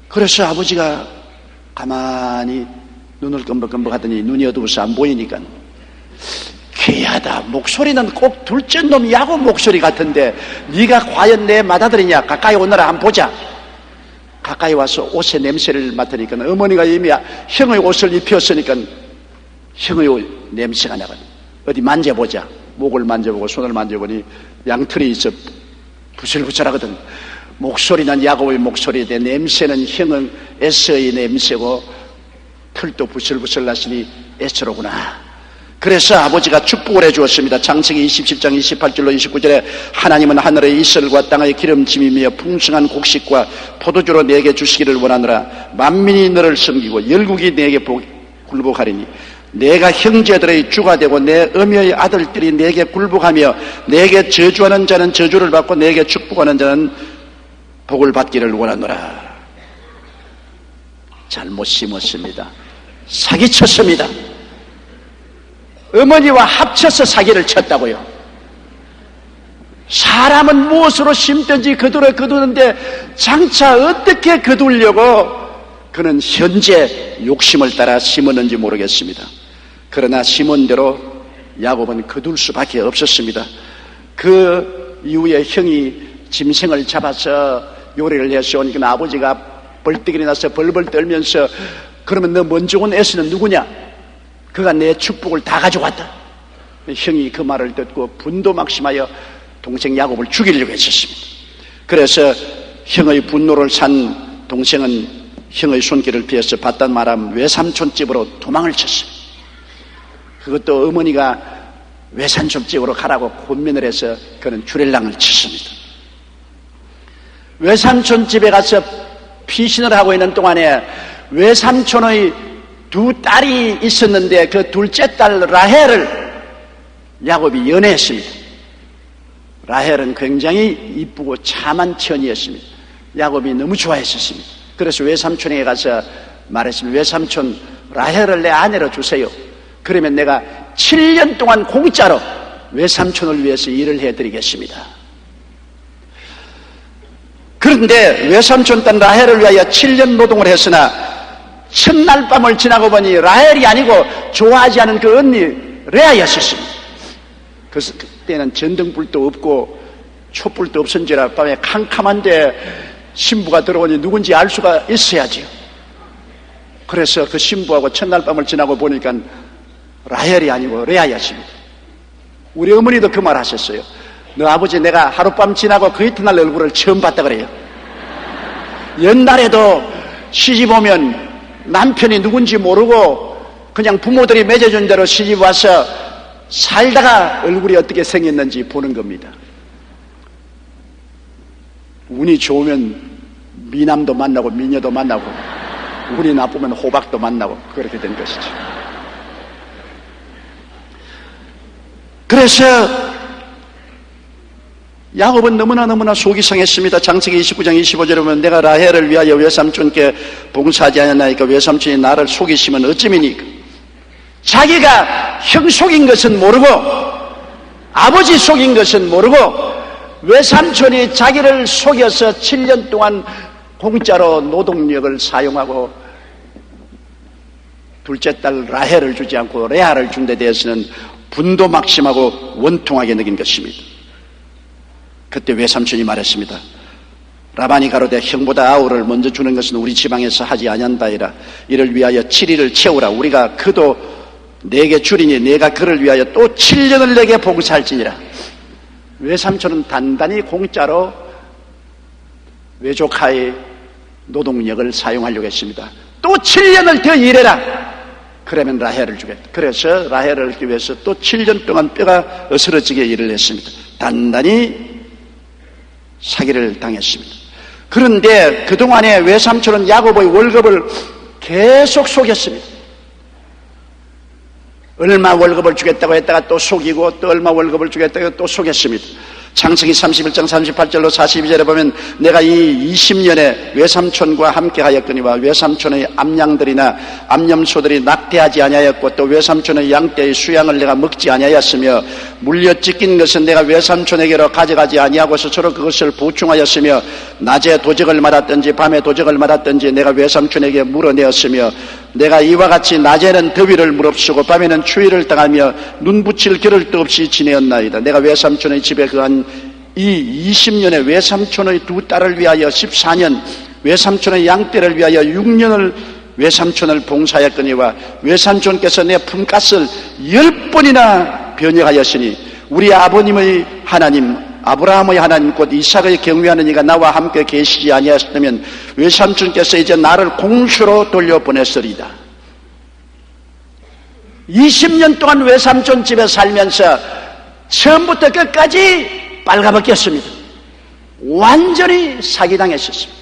그래서 아버지가 가만히 눈을 끔벅끔벅 하더니 눈이 어두워서 안 보이니까 귀하다. 목소리는 꼭 둘째 놈 야곱 목소리 같은데 네가 과연 내 맏아들이냐? 가까이 오너라 한번 보자. 가까이 와서 옷의 냄새를 맡으니까 어머니가 이미 형의 옷을 입혔으니까 형의 냄새가 나거든. 어디 만져보자. 목을 만져보고 손을 만져보니 양털이 있어 부슬부슬하거든. 목소리는 야곱의 목소리인데 냄새는 형은 에서의 냄새고 털도 부슬부슬 났으니 에서로구나. 그래서 아버지가 축복을 해주었습니다. 창세기 27장 28절로 29절에 하나님은 하늘의 이슬과 땅의 기름짐이며 풍성한 곡식과 포도주로 내게 주시기를 원하노라. 만민이 너를 섬기고 열국이 내게 굴복하리니 내가 형제들의 주가 되고 내 어미의 아들들이 내게 굴복하며 내게 저주하는 자는 저주를 받고 내게 축복하는 자는 복을 받기를 원하노라. 잘못 심었습니다. 사기쳤습니다. 어머니와 합쳐서 사기를 쳤다고요. 사람은 무엇으로 심든지 거두는데 장차 어떻게 거두려고 그는 현재 욕심을 따라 심었는지 모르겠습니다. 그러나 심은 대로 야곱은 거둘 수밖에 없었습니다. 그 이후에 형이 짐승을 잡아서 요리를 해서 오니까 아버지가 벌떡이 나서 벌벌 떨면서 그러면 너 먼저 온 에서는 누구냐? 그가 내 축복을 다 가져갔다. 형이 그 말을 듣고 분도 막심하여 동생 야곱을 죽이려고 했었습니다. 그래서 형의 분노를 산 동생은 형의 손길을 피해서 바단 마람 외삼촌 집으로 도망을 쳤습니다. 그것도 어머니가 외삼촌 집으로 가라고 권면을 해서 그는 주렐랑을 쳤습니다. 외삼촌 집에 가서 피신을 하고 있는 동안에 외삼촌의 두 딸이 있었는데 그 둘째 딸 라헬을 야곱이 연애했습니다. 라헬은 굉장히 이쁘고 참한 처녀였습니다. 야곱이 너무 좋아했었습니다. 그래서 외삼촌에게 가서 말했습니다. 외삼촌, 라헬을 내 아내로 주세요. 그러면 내가 7년 동안 공짜로 외삼촌을 위해서 일을 해드리겠습니다. 그런데 외삼촌 딸 라헬을 위하여 7년 노동을 했으나 첫날 밤을 지나고 보니 라헬이 아니고 좋아하지 않은 그 언니 레아였었습니다. 그래서 그때는 전등불도 없고 촛불도 없은지라 밤에 캄캄한데 신부가 들어오니 누군지 알 수가 있어야지요. 그래서 그 신부하고 첫날 밤을 지나고 보니까 라헬이 아니고 레아였습니다. 우리 어머니도 그 말 하셨어요. 너 아버지 내가 하룻밤 지나고 그 이튿날 얼굴을 처음 봤다 그래요. 옛날에도 시집 오면 남편이 누군지 모르고 그냥 부모들이 맺어준 대로 시집 와서 살다가 얼굴이 어떻게 생겼는지 보는 겁니다. 운이 좋으면 미남도 만나고 미녀도 만나고 운이 나쁘면 호박도 만나고 그렇게 된 것이죠. 그래서 야곱은 너무나 속이 상했습니다. 창세기 29장 25절에 보면 내가 라헬을 위하여 외삼촌께 봉사하지 않았나이까 외삼촌이 나를 속이시면 어찌미니까. 자기가 형 속인 것은 모르고 아버지 속인 것은 모르고 외삼촌이 자기를 속여서 7년 동안 공짜로 노동력을 사용하고 둘째 딸 라헬을 주지 않고 레아를 준 데 대해서는 분도 막심하고 원통하게 느낀 것입니다. 그때 외삼촌이 말했습니다. 라반이 가로되 형보다 아우를 먼저 주는 것은 우리 지방에서 하지 아니한다이라. 이를 위하여 7일을 채우라. 우리가 그도 내게 주리니 내가 그를 위하여 또 7년을 내게 봉사할지니라. 외삼촌은 단단히 공짜로 외조카의 노동력을 사용하려고 했습니다. 또 7년을 더 일해라. 그러면 라헬을 주겠다. 그래서 라헬을 얻기 위해서 또 7년 동안 뼈가 으스러지게 일을 했습니다. 단단히 사기를 당했습니다. 그런데 그동안에 외삼촌은 야곱의 월급을 계속 속였습니다. 얼마 월급을 주겠다고 했다가 또 속이고 또 얼마 월급을 주겠다고 또 속였습니다. 창세기 31장 38절로 42절에 보면 내가 이 20년에 외삼촌과 함께 하였거니와 외삼촌의 암양들이나 암염소들이 낙태하지 아니하였고 또 외삼촌의 양떼의 수양을 내가 먹지 아니하였으며 물려 찢긴 것은 내가 외삼촌에게로 가져가지 아니하고서 서로 그것을 보충하였으며 낮에 도적을 말았든지 밤에 도적을 말았든지 내가 외삼촌에게 물어내었으며 내가 이와 같이 낮에는 더위를 무릅쓰고 밤에는 추위를 당하며 눈 붙일 겨를도 없이 지내었나이다. 내가 외삼촌의 집에 거한 이 20년에 외삼촌의 두 딸을 위하여 14년, 외삼촌의 양떼를 위하여 6년을 외삼촌을 봉사하였거니와 외삼촌께서 내 품값을 10번이나 변역하였으니 우리 아버님의 하나님 아브라함의 하나님 곧 이삭의 경외하는 이가 나와 함께 계시지 아니하셨다면 외삼촌께서 이제 나를 공수로 돌려보냈으리다. 20년 동안 외삼촌 집에 살면서 처음부터 끝까지 빨가벗겼습니다. 완전히 사기당했었습니다.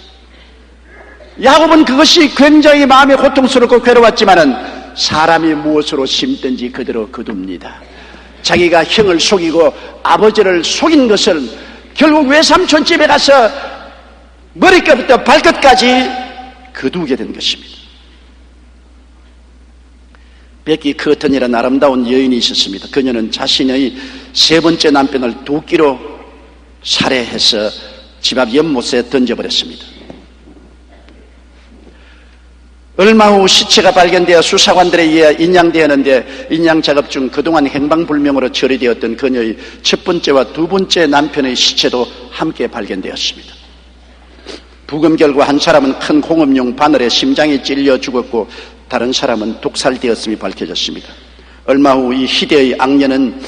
야곱은 그것이 굉장히 마음이 고통스럽고 괴로웠지만은 사람이 무엇으로 심든지 그대로 거둡니다. 자기가 형을 속이고 아버지를 속인 것을 결국 외삼촌 집에 가서 머리끝부터 발끝까지 거두게 된 것입니다. 베키 커튼이라는 아름다운 여인이 있었습니다. 그녀는 자신의 세 번째 남편을 도끼로 살해해서 집 앞 연못에 던져버렸습니다. 얼마 후 시체가 발견되어 수사관들에 의해 인양되었는데 인양 작업 중 그동안 행방불명으로 처리되었던 그녀의 첫 번째와 두 번째 남편의 시체도 함께 발견되었습니다. 부검 결과 한 사람은 큰 공업용 바늘에 심장이 찔려 죽었고 다른 사람은 독살되었음이 밝혀졌습니다. 얼마 후 이 희대의 악녀는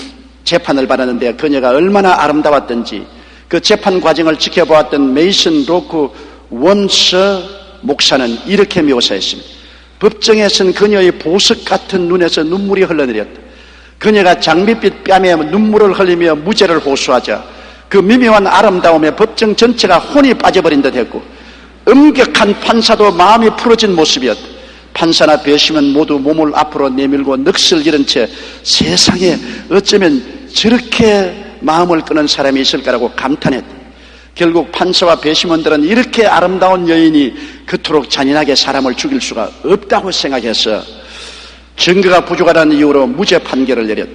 재판을 받았는데 그녀가 얼마나 아름다웠던지 그 재판 과정을 지켜보았던 메이슨 로크 원서 목사는 이렇게 묘사했습니다. 법정에선 그녀의 보석 같은 눈에서 눈물이 흘러내렸다. 그녀가 장밋빛 뺨에 눈물을 흘리며 무죄를 호소하자 그 미묘한 아름다움에 법정 전체가 혼이 빠져버린 듯 했고 엄격한 판사도 마음이 풀어진 모습이었다. 판사나 배심은 모두 몸을 앞으로 내밀고 넋을 잃은 채 세상에 어쩌면 저렇게 마음을 끄는 사람이 있을까라고 감탄했다. 결국 판사와 배심원들은 이렇게 아름다운 여인이 그토록 잔인하게 사람을 죽일 수가 없다고 생각해서 증거가 부족하다는 이유로 무죄 판결을 내렸다.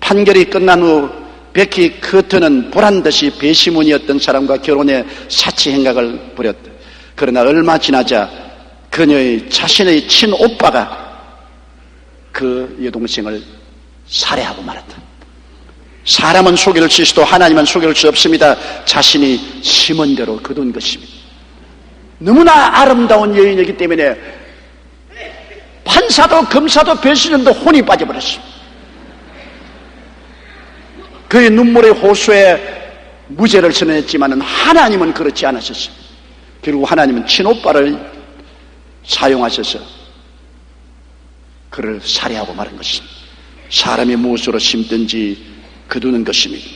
판결이 끝난 후 베키 커튼은 보란듯이 배심원이었던 사람과 결혼해 사치 행각을 벌였다. 그러나 얼마 지나자 그녀의 자신의 친오빠가 그 여동생을 살해하고 말았다. 사람은 속일 수 있어도 하나님은 속일 수 없습니다. 자신이 심은 대로 거둔 것입니다. 너무나 아름다운 여인이기 때문에 판사도 검사도 배심원도 혼이 빠져버렸습니다. 그의 눈물의 호소에 무죄를 선언했지만 하나님은 그렇지 않으셨습니다. 결국 하나님은 친오빠를 사용하셔서 그를 살해하고 마는 것입니다. 사람이 무엇으로 심든지 거두는 것입니다.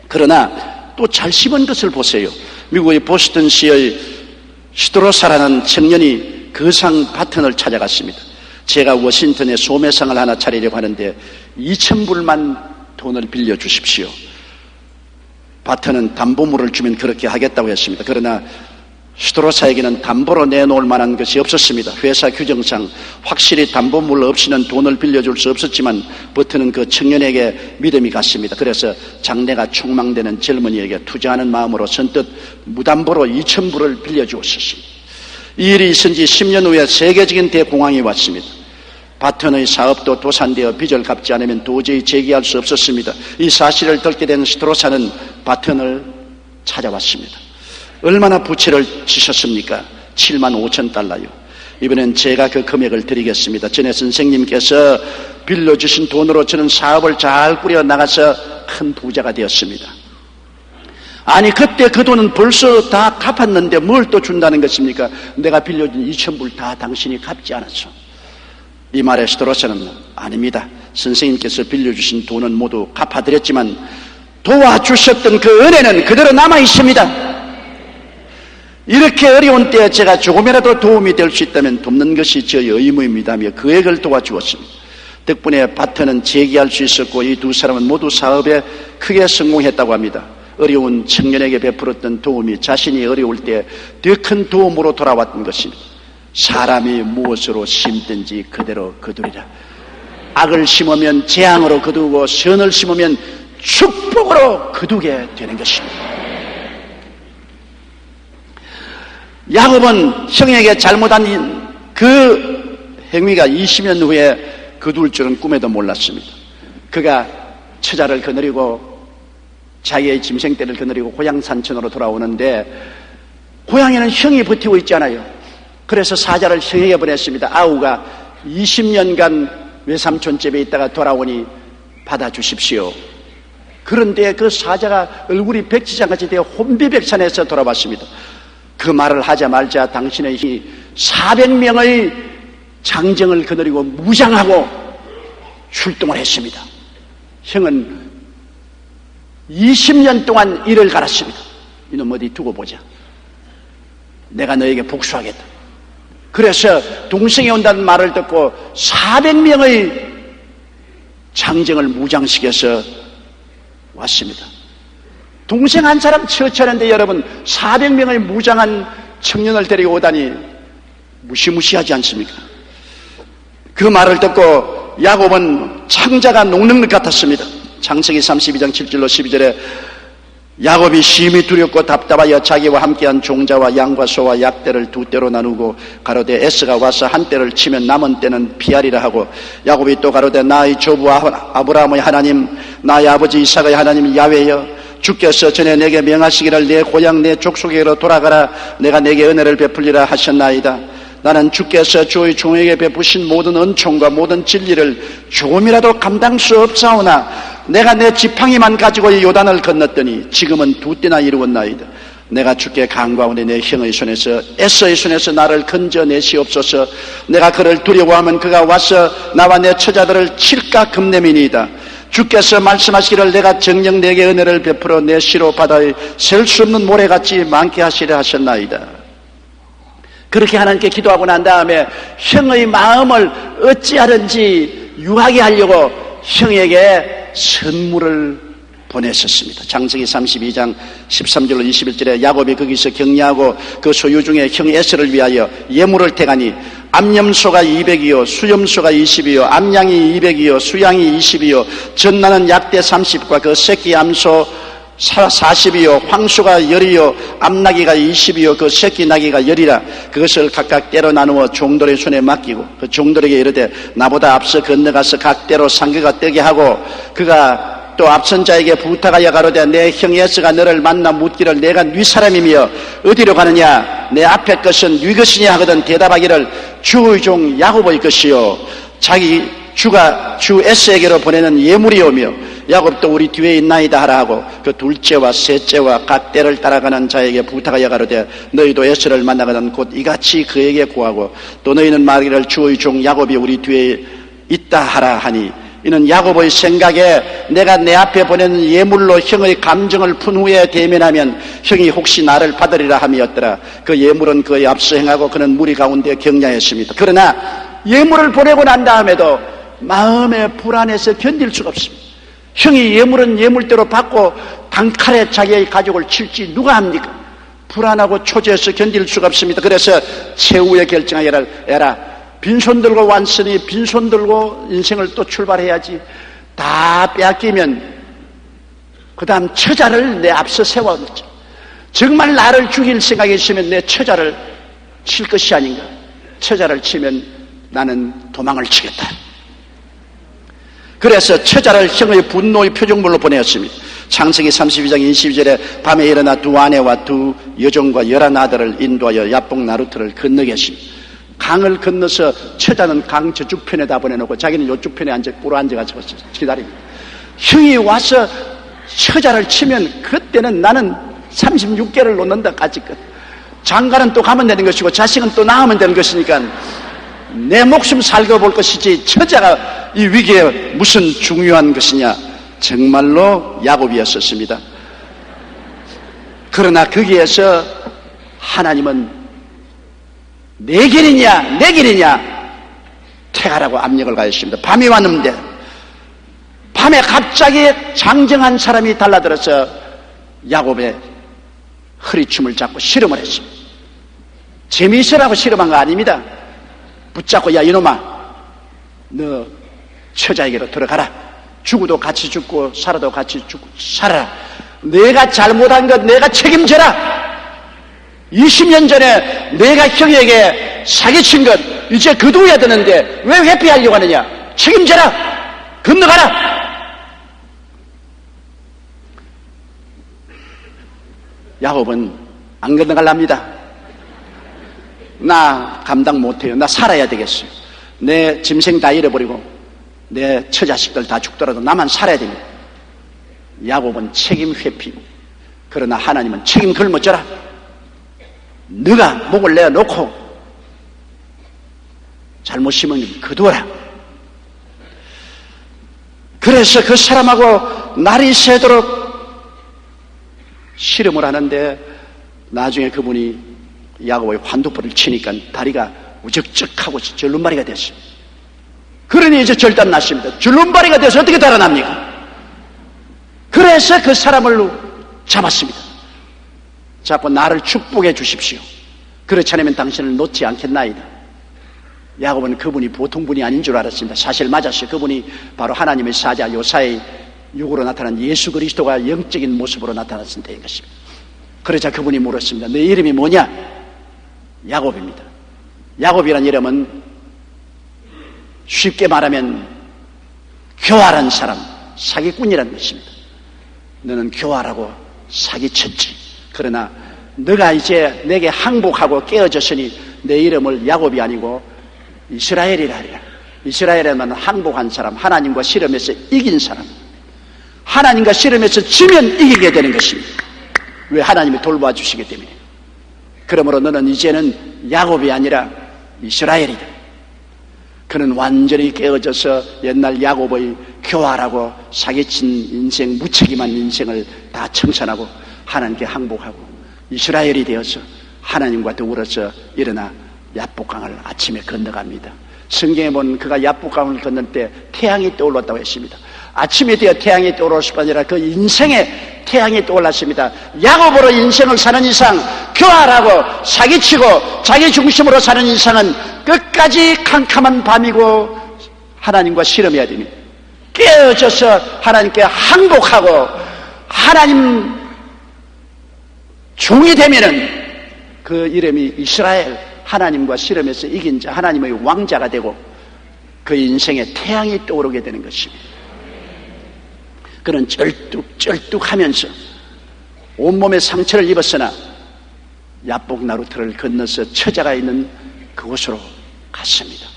그러나 또 잘 심은 것을 보세요. 미국의 보스턴시의 시드로사라는 청년이 거상 바튼을 찾아갔습니다. 제가 워싱턴에 소매상을 하나 차리려고 하는데 2,000불만 돈을 빌려주십시오. 바튼은 담보물을 주면 그렇게 하겠다고 했습니다. 그러나 시드로사에게는 담보로 내놓을 만한 것이 없었습니다. 회사 규정상 확실히 담보물 없이는 돈을 빌려줄 수 없었지만 버튼은 그 청년에게 믿음이 갔습니다. 그래서 장래가 촉망되는 젊은이에게 투자하는 마음으로 선뜻 무담보로 2,000불을 빌려주었습니다. 이 일이 있은 지 10년 후에 세계적인 대공황이 왔습니다. 바튼의 사업도 도산되어 빚을 갚지 않으면 도저히 재기할 수 없었습니다. 이 사실을 듣게 된 시드로사는 바튼을 찾아왔습니다. 얼마나 부채를 지셨습니까? 75,000달러요. 이번엔 제가 그 금액을 드리겠습니다. 전에 선생님께서 빌려주신 돈으로 저는 사업을 잘 꾸려 나가서 큰 부자가 되었습니다. 아니 그때 그 돈은 벌써 다 갚았는데 뭘 또 준다는 것입니까? 내가 빌려준 2,000불 다 당신이 갚지 않았어. 이 말에 시드로사는 아닙니다. 선생님께서 빌려주신 돈은 모두 갚아드렸지만 도와주셨던 그 은혜는 그대로 남아있습니다. 이렇게 어려운 때에 제가 조금이라도 도움이 될 수 있다면 돕는 것이 저의 의무입니다며 그에게 도와주었습니다. 덕분에 바튼은 재기할 수 있었고 이 두 사람은 모두 사업에 크게 성공했다고 합니다. 어려운 청년에게 베풀었던 도움이 자신이 어려울 때 더 큰 도움으로 돌아왔던 것입니다. 사람이 무엇으로 심든지 그대로 거두리라. 악을 심으면 재앙으로 거두고 선을 심으면 축복으로 거두게 되는 것입니다. 야곱은 형에게 잘못한 그 행위가 20년 후에 거둘 줄은 꿈에도 몰랐습니다. 그가 처자를 거느리고 자기의 짐승떼를 거느리고 고향 산천으로 돌아오는데 고향에는 형이 버티고 있잖아요. 그래서 사자를 형에게 보냈습니다. 아우가 20년간 외삼촌 집에 있다가 돌아오니 받아주십시오. 그런데 그 사자가 얼굴이 백지장같이 되어 혼비백산해서 돌아왔습니다. 그 말을 하자마자 당신의 힘이 400명의 장정을 거느리고 무장하고 출동을 했습니다. 형은 20년 동안 이를 갈았습니다. 이놈 어디 두고 보자. 내가 너에게 복수하겠다. 그래서 동생이 온다는 말을 듣고 400명의 장정을 무장시켜서 왔습니다. 동생 한 사람 처치하는데 여러분 400명의 무장한 청년을 데리고 오다니 무시무시하지 않습니까? 그 말을 듣고 야곱은 창자가 녹는 것 같았습니다. 창세기 32장 7절로 12절에 야곱이 심히 두렵고 답답하여 자기와 함께한 종자와 양과 소와 약대를 두 떼로 나누고 가로되 에스가 와서 한 떼를 치면 남은 떼는 피하리라 하고 야곱이 또 가로되 나의 조부 아브라함의 하나님 나의 아버지 이삭의 하나님 야훼여 주께서 전에 내게 명하시기를 내 고향 내 족속에게로 돌아가라 내가 내게 은혜를 베풀리라 하셨나이다. 나는 주께서 주의 종에게 베푸신 모든 은총과 모든 진리를 조금이라도 감당 수 없사오나 내가 내 지팡이만 가지고 이 요단을 건넜더니 지금은 2때나 이루었나이다. 내가 주께 간구하오니 내 형의 손에서 에서의 손에서 나를 건져내시옵소서. 내가 그를 두려워하면 그가 와서 나와 내 처자들을 칠까 금내미니이다. 주께서 말씀하시기를 내가 정녕 내게 은혜를 베풀어 내 시로 바다에 셀 수 없는 모래같이 많게 하시려 하셨나이다. 그렇게 하나님께 기도하고 난 다음에 형의 마음을 어찌하든지 유하게 하려고 형에게 선물을 보냈었습니다. 창세기 32장 13절로 21절에 야곱이 거기서 격려하고 그 소유 중에 형 에서를 위하여 예물을 태가니 암염소가 200이요 수염소가 20이요 암양이 200이요 수양이 20이요 전나는 약대 30과 그 새끼 암소 40이요 황소가 10이요 암나귀가 20이요 그 새끼 나귀가 10이라 그것을 각각 때로 나누어 종들의 손에 맡기고 그 종들에게 이르되 나보다 앞서 건너가서 각대로 상거가 뜨게 하고 그가 또 앞선 자에게 부탁하여 가로되 내 형 에서가 너를 만나 묻기를 내가 네 사람이며 어디로 가느냐 내 앞에 것은 네 것이냐 하거든 대답하기를 주의 종 야곱의 것이요 주가 주 에서에게로 보내는 예물이오며 야곱도 우리 뒤에 있나이다 하라 하고 그 둘째와 셋째와 각 때를 따라가는 자에게 부탁하여 가로되 너희도 에서를 만나거든 곧 이같이 그에게 구하고 또 너희는 말하기를 주의 종 야곱이 우리 뒤에 있다 하라 하니 이는 야곱의 생각에 내가 내 앞에 보내는 예물로 형의 감정을 푼 후에 대면하면 형이 혹시 나를 받으리라 함이었더라. 그 예물은 그의 앞서 행하고 그는 무리 가운데 격려했습니다. 그러나 예물을 보내고 난 다음에도 마음의 불안해서 견딜 수가 없습니다. 형이 예물은 예물대로 받고 단칼에 자기의 가족을 칠지 누가 합니까? 불안하고 초조해서 견딜 수가 없습니다. 그래서 최후의 결정하기를 에라 빈손 들고 왔으니 빈손 들고 인생을 또 출발해야지. 다 빼앗기면 그 다음 처자를 내 앞서 세워놓자. 정말 나를 죽일 생각이 있으면 내 처자를 칠 것이 아닌가. 처자를 치면 나는 도망을 치겠다. 그래서 처자를 형의 분노의 표정물로 보내었습니다. 창세기 32장 22절에 밤에 일어나 두 아내와 두 여종과 11 아들을 인도하여 야복 나루트를 건너게 했습니다. 강을 건너서 처자는 강 저쪽 편에다 보내놓고 자기는 이쪽 편에 꿇어 앉아가지고 기다립니다. 형이 와서 처자를 치면 그때는 나는 36개를 놓는다 까짓것. 장가는 또 가면 되는 것이고 자식은 또 낳으면 되는 것이니까 내 목숨 살펴볼 것이지 처자가 이 위기에 무슨 중요한 것이냐. 정말로 야곱이었었습니다. 그러나 거기에서 하나님은 내 길이냐 내 길이냐 택하라고 압력을 가했습니다. 밤이 왔는데 밤에 갑자기 장정한 사람이 달라들어서 야곱의 허리춤을 잡고 실험을 했습니다. 재미있으라고 실험한 거 아닙니다. 붙잡고 야 이놈아 너 처자에게로 들어가라. 죽어도 같이 죽고 살아도 같이 죽고 살아라. 내가 잘못한 것 내가 책임져라. 20년 전에 내가 형에게 사기친 것 이제 거두어야 되는데 왜 회피하려고 하느냐. 책임져라. 건너가라. 야곱은 안 건너갈랍니다. 나 감당 못해요. 나 살아야 되겠어요. 내 짐승 다 잃어버리고 내 처자식들 다 죽더라도 나만 살아야 됩니다. 야곱은 책임 회피. 그러나 하나님은 책임 걸머져라. 네가 목을 내어놓고 잘못이면 거두어라. 그래서 그 사람하고 날이 새도록 실험을 하는데 나중에 그분이 야곱의 환도포를 치니까 다리가 우적적하고 절름발이가 됐어요. 그러니 이제 절단 났습니다. 절름발이가 돼서 어떻게 달아납니까? 그래서 그 사람을 잡았습니다. 자꾸 나를 축복해 주십시오. 그렇지 않으면 당신을 놓지 않겠나이다. 야곱은 그분이 보통 분이 아닌 줄 알았습니다. 사실 맞았어요. 그분이 바로 하나님의 사자 요사의 육으로 나타난 예수 그리스도가 영적인 모습으로 나타났을 때인 것입니다. 그러자 그분이 물었습니다. 내 이름이 뭐냐? 야곱입니다. 야곱이란 이름은 쉽게 말하면 교활한 사람, 사기꾼이라는 것입니다. 너는 교활하고 사기쳤지. 그러나 너가 이제 내게 항복하고 깨어졌으니 내 이름을 야곱이 아니고 이스라엘이라 하리라. 이스라엘에만 항복한 사람, 하나님과 씨름에서 이긴 사람, 하나님과 씨름에서 지면 이기게 되는 것입니다. 왜? 하나님이 돌봐 주시기 때문에. 그러므로 너는 이제는 야곱이 아니라 이스라엘이다. 그는 완전히 깨어져서 옛날 야곱의 교활하고 사기친 인생, 무책임한 인생을 다 청산하고 하나님께 항복하고 이스라엘이 되어서 하나님과 더불어서 일어나 야복강을 아침에 건너갑니다. 성경에 보면 그가 야복강을 건널 때 태양이 떠올랐다고 했습니다. 아침에 되어 태양이 떠오를 뿐 아니라 그 인생에 태양이 떠올랐습니다. 야곱으로 인생을 사는 이상, 교활하고 사기치고 자기 중심으로 사는 이상은 끝까지 캄캄한 밤이고 하나님과 씨름해야 됩니다. 깨어져서 하나님께 항복하고 하나님 종이 되면은 그 이름이 이스라엘, 하나님과 씨름해서 이긴 자, 하나님의 왕자가 되고 그 인생에 태양이 떠오르게 되는 것입니다. 그는 쩔뚝쩔뚝하면서 온몸에 상처를 입었으나 야복 나루터를 건너서 처자가 있는 그곳으로 갔습니다.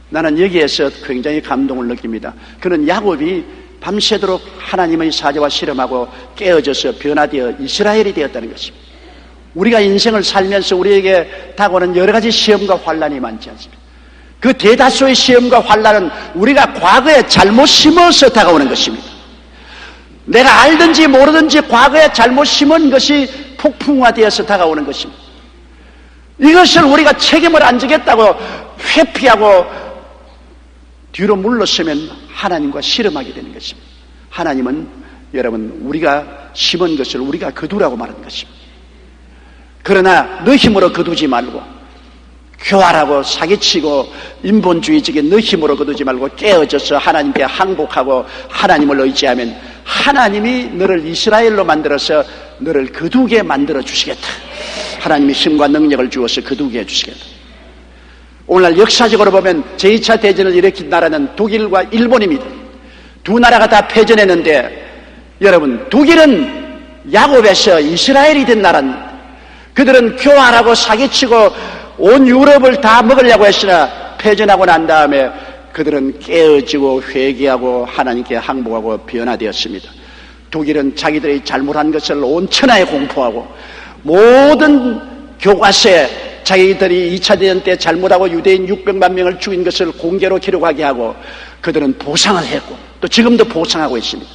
나는 여기에서 굉장히 감동을 느낍니다. 그는 야곱이 밤새도록 하나님의 사자와 씨름하고 깨어져서 변화되어 이스라엘이 되었다는 것입니다. 우리가 인생을 살면서 우리에게 다가오는 여러 가지 시험과 환난이 많지 않습니까? 그 대다수의 시험과 환난은 우리가 과거에 잘못 심어서 다가오는 것입니다. 내가 알든지 모르든지 과거에 잘못 심은 것이 폭풍화되어서 다가오는 것입니다. 이것을 우리가 책임을 안 지겠다고 회피하고 뒤로 물러서면 하나님과 씨름하게 되는 것입니다. 하나님은 여러분 우리가 심은 것을 우리가 거두라고 말하는 것입니다. 그러나 너 힘으로 거두지 말고 교활하고 사기치고 인본주의적인 너 힘으로 거두지 말고 깨어져서 하나님께 항복하고 하나님을 의지하면 하나님이 너를 이스라엘로 만들어서 너를 거두게 만들어 주시겠다. 하나님이 힘과 능력을 주어서 거두게 해주시겠다. 오늘날 역사적으로 보면 제2차 대전을 일으킨 나라는 독일과 일본입니다. 두 나라가 다 패전했는데 여러분 독일은 야곱에서 이스라엘이 된 나라입니다. 그들은 교활하고 사기치고 온 유럽을 다 먹으려고 했으나 패전하고 난 다음에 그들은 깨어지고 회개하고 하나님께 항복하고 변화되었습니다. 독일은 자기들이 잘못한 것을 온 천하에 공포하고 모든 교과서에 자기들이 2차 대전 때 잘못하고 유대인 600만 명을 죽인 것을 공개로 기록하게 하고 그들은 보상을 했고 또 지금도 보상하고 있습니다.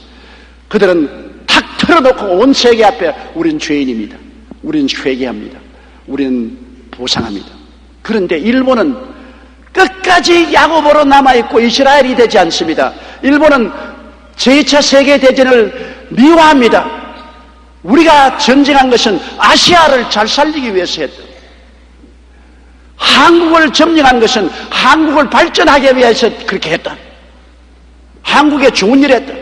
그들은 탁 털어놓고 온 세계 앞에 우린 죄인입니다. 우리는 회개합니다. 우리는 보상합니다. 그런데 일본은 끝까지 야곱으로 남아있고 이스라엘이 되지 않습니다. 일본은 제2차 세계대전을 미화합니다. 우리가 전쟁한 것은 아시아를 잘 살리기 위해서 했다. 한국을 점령한 것은 한국을 발전하기 위해서 그렇게 했다. 한국에 좋은 일을 했다.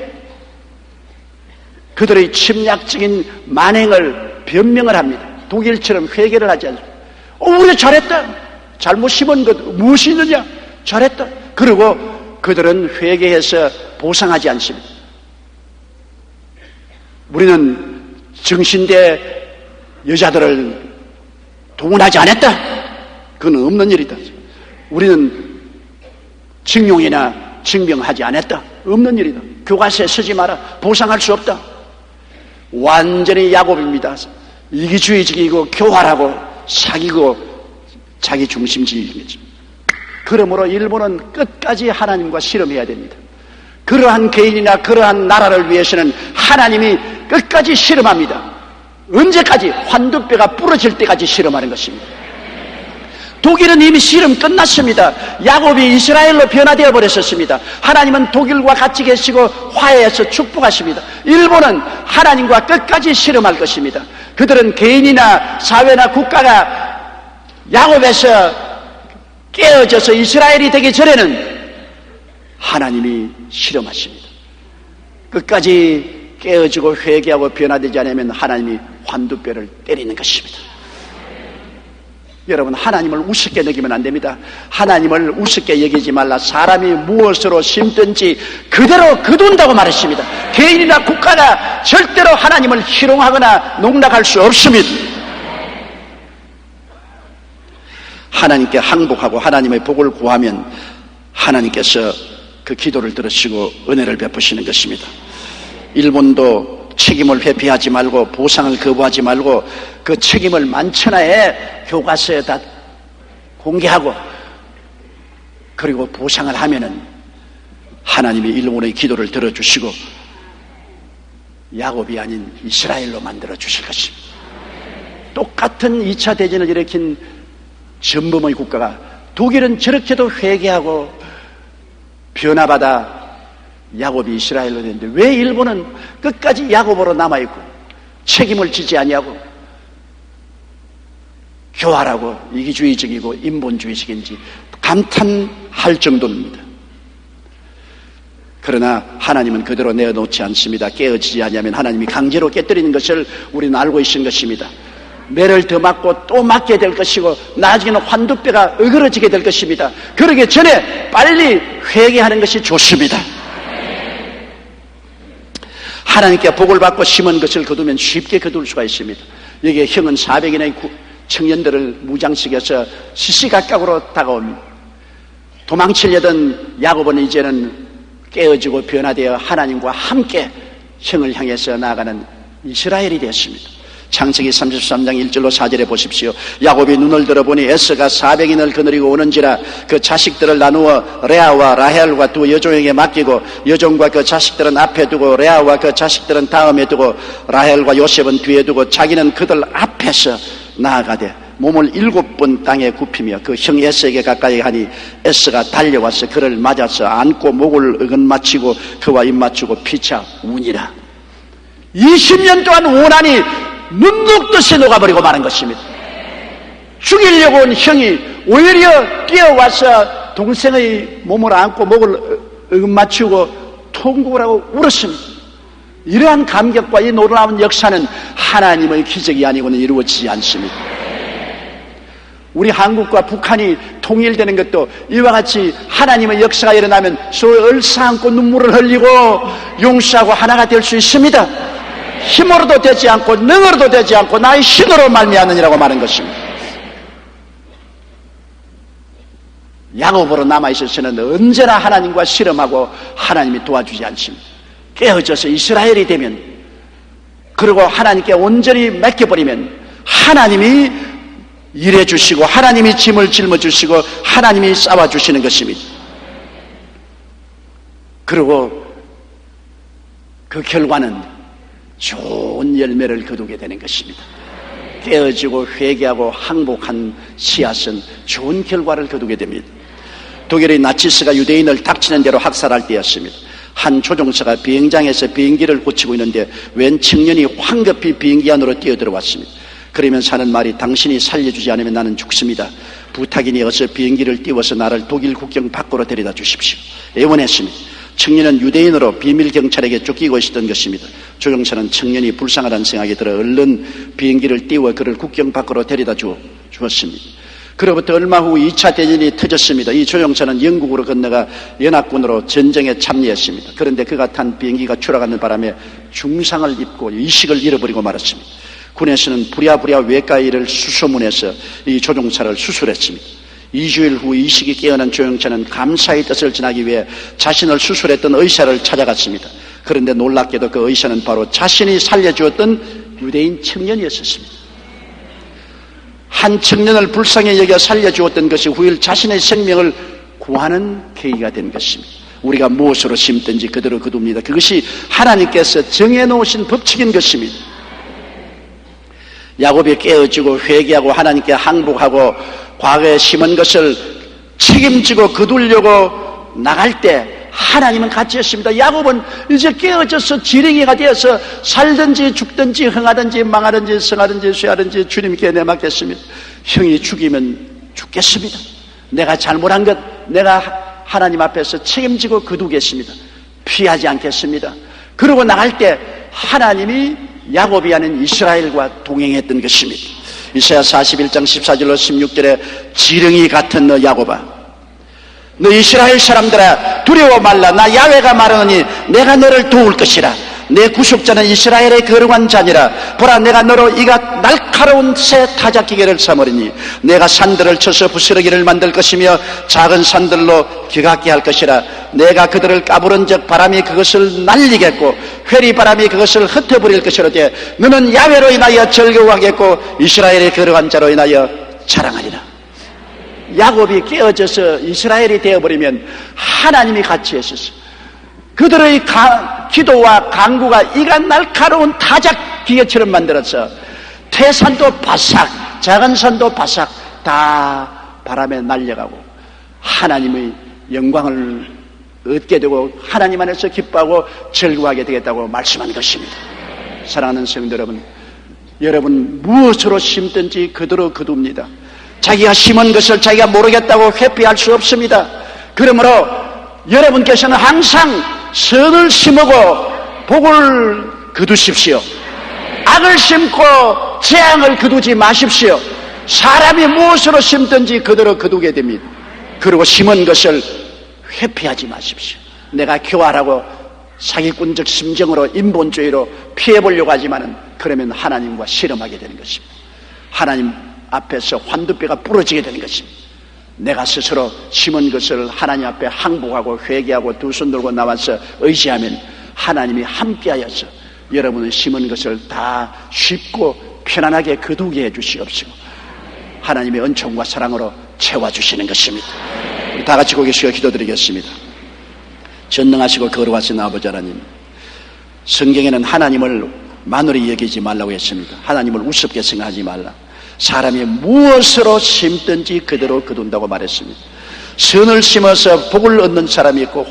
그들의 침략적인 만행을 변명을 합니다. 독일처럼 회개를 하지 않습니다. 우리 잘했다. 잘못 심은 것 무엇이 있느냐? 잘했다. 그리고 그들은 회개해서 보상하지 않습니다. 우리는 정신대 여자들을 동원하지 않았다. 그건 없는 일이다. 우리는 징용이나 징병하지 않았다. 없는 일이다. 교과서에 쓰지 마라. 보상할 수 없다. 완전히 야곱입니다. 이기주의적이고 교활하고 사기고 자기 중심주의인 거죠. 그러므로 일본은 끝까지 하나님과 씨름해야 됩니다. 그러한 개인이나 그러한 나라를 위해서는 하나님이 끝까지 씨름합니다. 언제까지? 환두뼈가 부러질 때까지 씨름하는 것입니다. 독일은 이미 씨름 끝났습니다. 야곱이 이스라엘로 변화되어 버렸었습니다. 하나님은 독일과 같이 계시고 화해해서 축복하십니다. 일본은 하나님과 끝까지 씨름할 것입니다. 그들은 개인이나 사회나 국가가 야곱에서 깨어져서 이스라엘이 되기 전에는 하나님이 씨름하십니다. 끝까지 깨어지고 회개하고 변화되지 않으면 하나님이 환두뼈를 때리는 것입니다. 여러분, 하나님을 우습게 여기면 안 됩니다. 하나님을 우습게 여기지 말라. 사람이 무엇으로 심든지 그대로 거둔다고 말했습니다. 개인이나 국가가 절대로 하나님을 희롱하거나 농락할 수 없습니다. 하나님께 항복하고 하나님의 복을 구하면 하나님께서 그 기도를 들으시고 은혜를 베푸시는 것입니다. 일본도 책임을 회피하지 말고 보상을 거부하지 말고 그 책임을 만천하에 교과서에다 공개하고 그리고 보상을 하면은 하나님이 일본의 기도를 들어주시고 야곱이 아닌 이스라엘로 만들어 주실 것입니다. 똑같은 2차 대전을 일으킨 전범의 국가가 독일은 저렇게도 회개하고 변화받아 야곱이 이스라엘로 됐는데 왜 일본은 끝까지 야곱으로 남아있고 책임을 지지 아니하고 교활하고 이기주의적이고 인본주의적인지 감탄할 정도입니다. 그러나 하나님은 그대로 내어놓지 않습니다. 깨어지지 아니하면 하나님이 강제로 깨뜨리는 것을 우리는 알고 있는 것입니다. 매를 더 맞고 또 맞게 될 것이고 나중에는 환두뼈가 어그러지게 될 것입니다. 그러기 전에 빨리 회개하는 것이 좋습니다. 하나님께 복을 받고 심은 것을 거두면 쉽게 거둘 수가 있습니다. 여기에 형은 400인의 청년들을 무장시켜서 시시각각으로 다가옵니다. 도망치려던 야곱은 이제는 깨어지고 변화되어 하나님과 함께 형을 향해서 나아가는 이스라엘이 되었습니다. 창세기 33장 1절로 4절에 보십시오. 야곱이 눈을 들어보니 에서가 400인을 거느리고 오는지라 그 자식들을 나누어 레아와 라헬과 두 여종에게 맡기고 여종과 그 자식들은 앞에 두고 레아와 그 자식들은 다음에 두고 라헬과 요셉은 뒤에 두고 자기는 그들 앞에서 나아가되 몸을 7번 땅에 굽히며 그 형 에서에게 가까이 하니 에서가 달려와서 그를 맞아서 안고 목을 어긋맞히고 그와 입맞추고 피차 우니라. 20년 동안 원한이 눈 녹듯이 녹아버리고 마는 것입니다. 죽이려고 온 형이 오히려 뛰어와서 동생의 몸을 안고 목을 어긋맞추고 통곡을 하고 울었습니다. 이러한 감격과 이 놀라운 역사는 하나님의 기적이 아니고는 이루어지지 않습니다. 우리 한국과 북한이 통일되는 것도 이와 같이 하나님의 역사가 일어나면 서로 얼싸안고 눈물을 흘리고 용서하고 하나가 될 수 있습니다. 힘으로도 되지 않고 능으로도 되지 않고 나의 신으로 말미암느니라고 말한 것입니다. 야곱으로 남아있어서는 언제나 하나님과 씨름하고 하나님이 도와주지 않습니다. 깨어져서 이스라엘이 되면 그리고 하나님께 온전히 맡겨버리면 하나님이 일해주시고 하나님이 짐을 짊어주시고 하나님이 싸워주시는 것입니다. 그리고 그 결과는 좋은 열매를 거두게 되는 것입니다. 깨어지고 회개하고 항복한 씨앗은 좋은 결과를 거두게 됩니다. 독일의 나치스가 유대인을 닥치는 대로 학살할 때였습니다. 한 조종사가 비행장에서 비행기를 고치고 있는데 웬 청년이 황급히 비행기 안으로 뛰어들어왔습니다. 그러면서 하는 말이 당신이 살려주지 않으면 나는 죽습니다. 부탁이니 어서 비행기를 띄워서 나를 독일 국경 밖으로 데려다 주십시오. 애원했습니다. 청년은 유대인으로 비밀 경찰에게 쫓기고 있었던 것입니다. 조종사는 청년이 불쌍하다는 생각이 들어 얼른 비행기를 띄워 그를 국경 밖으로 데려다 주었습니다. 그로부터 얼마 후 2차 대전이 터졌습니다. 이 조종사는 영국으로 건너가 연합군으로 전쟁에 참여했습니다. 그런데 그가 탄 비행기가 추락하는 바람에 중상을 입고 의식을 잃어버리고 말았습니다. 군에서는 부랴부랴 외과의를 수소문해서 이 조종사를 수술했습니다. 2주일 후 의식이 깨어난 조종사는 감사의 뜻을 전하기 위해 자신을 수술했던 의사를 찾아갔습니다. 그런데 놀랍게도 그 의사는 바로 자신이 살려주었던 유대인 청년이었습니다. 한 청년을 불쌍히 여겨 살려주었던 것이 후일 자신의 생명을 구하는 계기가 된 것입니다. 우리가 무엇으로 심든지 그대로 거둡니다. 그것이 하나님께서 정해놓으신 법칙인 것입니다. 야곱이 깨어지고 회개하고 하나님께 항복하고 과거에 심은 것을 책임지고 거두려고 나갈 때 하나님은 같이 했습니다. 야곱은 이제 깨어져서 지렁이가 되어서 살든지 죽든지 흥하든지 망하든지 성하든지 쇠하든지 주님께 내맡겠습니다. 형이 죽이면 죽겠습니다. 내가 잘못한 것 내가 하나님 앞에서 책임지고 거두겠습니다. 피하지 않겠습니다. 그러고 나갈 때 하나님이 야곱이 아닌 이스라엘과 동행했던 것입니다. 이사야 41장 14절로 16절에 지렁이 같은 너 야곱아, 너 이스라엘 사람들아 두려워 말라. 나 야훼가 말하노니 내가 너를 도울 것이라. 내 구속자는 이스라엘의 거룩한 자니라. 보라, 내가 너로 이가 날카로운 새 타작기계를 삼으리니 내가 산들을 쳐서 부스러기를 만들 것이며 작은 산들로 기각게 할 것이라. 내가 그들을 까부른즉 바람이 그것을 날리겠고 회리바람이 그것을 흩어버릴 것이로되 너는 야훼로 인하여 즐거워하겠고 이스라엘의 거룩한 자로 인하여 자랑하리라. 야곱이 깨어져서 이스라엘이 되어버리면 하나님이 같이 했었어. 그들의 기도와 간구가 이가 날카로운 타작 기계처럼 만들어서 태산도 바삭, 작은 산도 바삭 다 바람에 날려가고 하나님의 영광을 얻게 되고 하나님 안에서 기뻐하고 즐거워하게 되겠다고 말씀한 것입니다. 사랑하는 성도 여러분, 여러분 무엇으로 심든지 그대로 거둡니다. 자기가 심은 것을 자기가 모르겠다고 회피할 수 없습니다. 그러므로 여러분께서는 항상 선을 심고 복을 거두십시오. 악을 심고 재앙을 거두지 마십시오. 사람이 무엇으로 심든지 그대로 거두게 됩니다. 그리고 심은 것을 회피하지 마십시오. 내가 교활하고 사기꾼적 심정으로 인본주의로 피해보려고 하지만은 그러면 하나님과 실험하게 되는 것입니다. 하나님 앞에서 환두뼈가 부러지게 되는 것입니다. 내가 스스로 심은 것을 하나님 앞에 항복하고 회개하고 두 손 들고 나와서 의지하면 하나님이 함께하여서 여러분의 심은 것을 다 쉽고 편안하게 거두게 해주시옵시고 하나님의 은총과 사랑으로 채워주시는 것입니다. 우리 다 같이 고개 숙여 기도드리겠습니다. 전능하시고 거룩하신 아버지 하나님, 성경에는 하나님을 만으로 여기지 말라고 했습니다. 하나님을 우습게 생각하지 말라. 사람이 무엇으로 심든지 그대로 거둔다고 말했습니다. 선을 심어서 복을 얻는 사람이 있고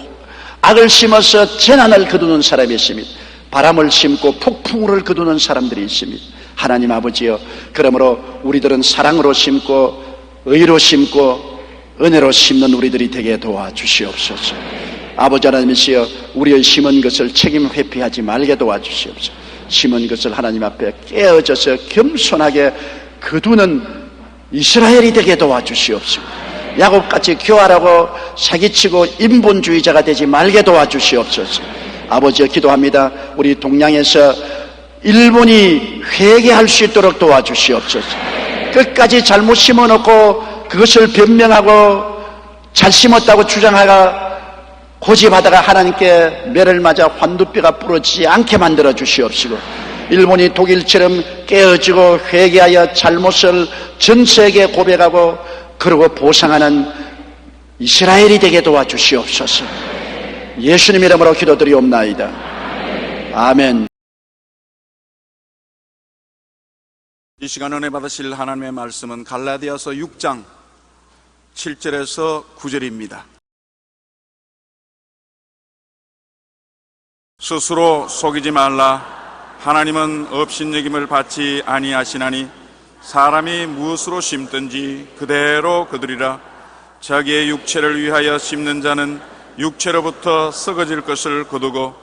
악을 심어서 재난을 거두는 사람이 있습니다. 바람을 심고 폭풍우를 거두는 사람들이 있습니다. 하나님 아버지여, 그러므로 우리들은 사랑으로 심고 의로 심고 은혜로 심는 우리들이 되게 도와주시옵소서. 아버지 하나님이시여, 우리의 심은 것을 책임 회피하지 말게 도와주시옵소서. 심은 것을 하나님 앞에 깨어져서 겸손하게 거두는 이스라엘이 되게 도와주시옵소서. 야곱같이 교활하고 사기치고 인본주의자가 되지 말게 도와주시옵소서. 아버지여, 기도합니다. 우리 동양에서 일본이 회개할 수 있도록 도와주시옵소서. 끝까지 잘못 심어놓고 그것을 변명하고 잘 심었다고 주장하다가 고집하다가 하나님께 매를 맞아 환두뼈가 부러지지 않게 만들어 주시옵시고, 일본이 독일처럼 깨어지고 회개하여 잘못을 전 세계에 고백하고 그러고 보상하는 이스라엘이 되게 도와주시옵소서. 예수님 이름으로 기도드리옵나이다. 아멘. 이 시간 은혜 받으실 하나님의 말씀은 갈라디아서 6장 7절에서 9절입니다. 스스로 속이지 말라. 하나님은 업신여김을 받지 아니하시나니 사람이 무엇으로 심든지 그대로 거두리라. 자기의 육체를 위하여 심는 자는 육체로부터 썩어질 것을 거두고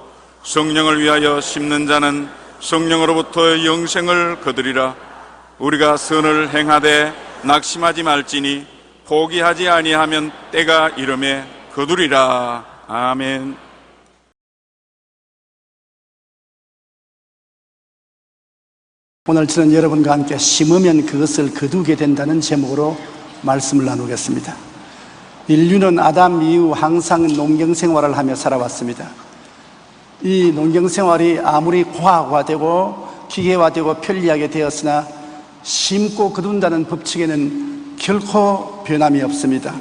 성령을 위하여 심는 자는 성령으로부터 영생을 거두리라. 우리가 선을 행하되 낙심하지 말지니 포기하지 아니하면 때가 이름에 거두리라. 아멘. 오늘 저는 여러분과 함께 심으면 그것을 거두게 된다는 제목으로 말씀을 나누겠습니다. 인류는 아담 이후 항상 농경생활을 하며 살아왔습니다. 이 농경생활이 아무리 고화되고 기계화되고 편리하게 되었으나 심고 거둔다는 법칙에는 결코 변함이 없습니다.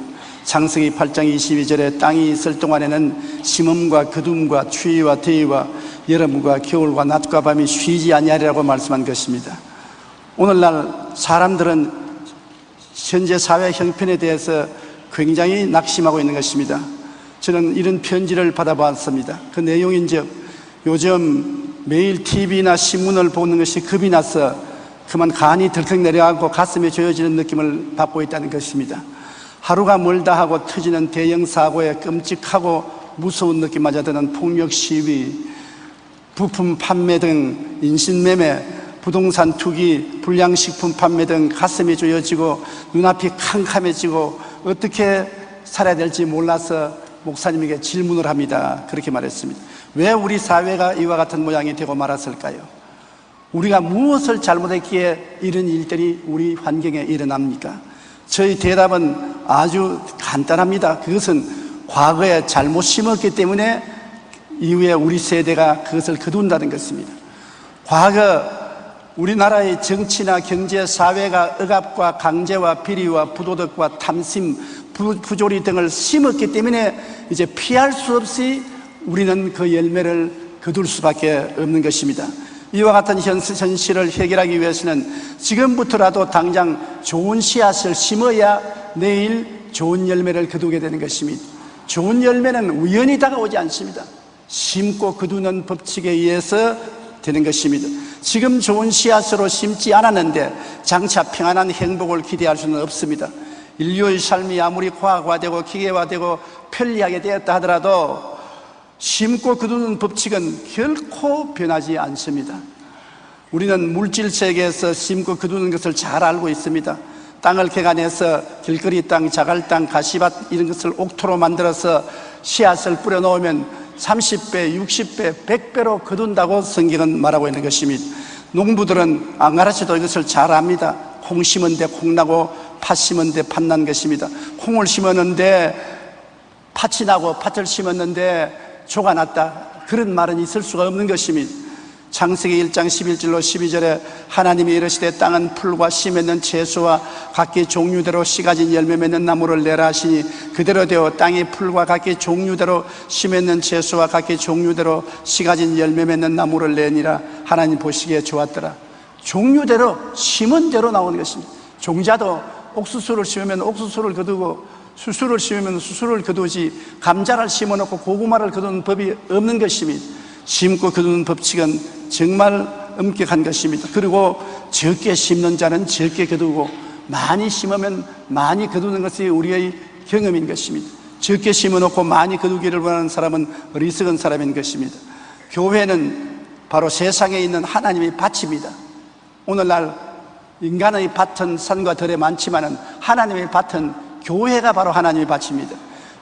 창세기 8장 22절에 땅이 있을 동안에는 심음과 거둠과 추위와 더위와 여름과 겨울과 낮과 밤이 쉬지 아니하리라고 말씀한 것입니다. 오늘날 사람들은 현재 사회 형편에 대해서 굉장히 낙심하고 있는 것입니다. 저는 이런 편지를 받아봤습니다. 그 내용인즉 요즘 매일 TV나 신문을 보는 것이 겁이 나서 그만 간이 덜컥 내려가고 가슴에 조여지는 느낌을 받고 있다는 것입니다. 하루가 멀다 하고 터지는 대형 사고에 끔찍하고 무서운 느낌마저 드는 폭력 시위, 부품 판매 등 인신매매, 부동산 투기, 불량식품 판매 등 가슴이 조여지고 눈앞이 캄캄해지고 어떻게 살아야 될지 몰라서 목사님에게 질문을 합니다. 그렇게 말했습니다. 왜 우리 사회가 이와 같은 모양이 되고 말았을까요? 우리가 무엇을 잘못했기에 이런 일들이 우리 환경에 일어납니까? 저희 대답은 아주 간단합니다. 그것은 과거에 잘못 심었기 때문에 이후에 우리 세대가 그것을 거둔다는 것입니다. 과거 우리나라의 정치나 경제, 사회가 억압과 강제와 비리와 부도덕과 탐심, 부조리 등을 심었기 때문에 이제 피할 수 없이 우리는 그 열매를 거둘 수밖에 없는 것입니다. 이와 같은 현실을 해결하기 위해서는 지금부터라도 당장 좋은 씨앗을 심어야 내일 좋은 열매를 거두게 되는 것입니다. 좋은 열매는 우연히 다가오지 않습니다. 심고 거두는 법칙에 의해서 되는 것입니다. 지금 좋은 씨앗으로 심지 않았는데 장차 평안한 행복을 기대할 수는 없습니다. 인류의 삶이 아무리 과학화되고 기계화되고 편리하게 되었다 하더라도 심고 거두는 법칙은 결코 변하지 않습니다. 우리는 물질 세계에서 심고 거두는 것을 잘 알고 있습니다. 땅을 개간해서 길거리 땅, 자갈 땅, 가시밭 이런 것을 옥토로 만들어서 씨앗을 뿌려 놓으면 30배, 60배, 100배로 거둔다고 성경은 말하고 있는 것입니다. 농부들은 안 가르쳐도 이것을 잘 압니다. 콩 심었는데 콩 나고 팥 심었는데 팥 난 것입니다. 콩을 심었는데 팥이 나고 팥을 심었는데 조가 났다. 그런 말은 있을 수가 없는 것입니다. 창세기 1장 11절로 12절에 하나님이 이르시되 땅은 풀과 씨 맺는 채소와 각기 종류대로 씨 가진 열매 맺는 나무를 내라 하시니 그대로 되어 땅이 풀과 각기 종류대로 씨 맺는 채소와 각기 종류대로 씨 가진 열매 맺는 나무를 내니라. 하나님 보시기에 좋았더라. 종류대로 심은 대로 나오는 것입니다. 종자도 옥수수를 심으면 옥수수를 거두고 수수를 심으면 수수를 거두지 감자를 심어놓고 고구마를 거두는 법이 없는 것입니다. 심고 거두는 법칙은 정말 엄격한 것입니다. 그리고 적게 심는 자는 적게 거두고 많이 심으면 많이 거두는 것이 우리의 경험인 것입니다. 적게 심어놓고 많이 거두기를 원하는 사람은 어리석은 사람인 것입니다. 교회는 바로 세상에 있는 하나님의 밭입니다. 오늘날 인간의 밭은 산과 들에 많지만 하나님의 밭은 교회가 바로 하나님의 밭입니다.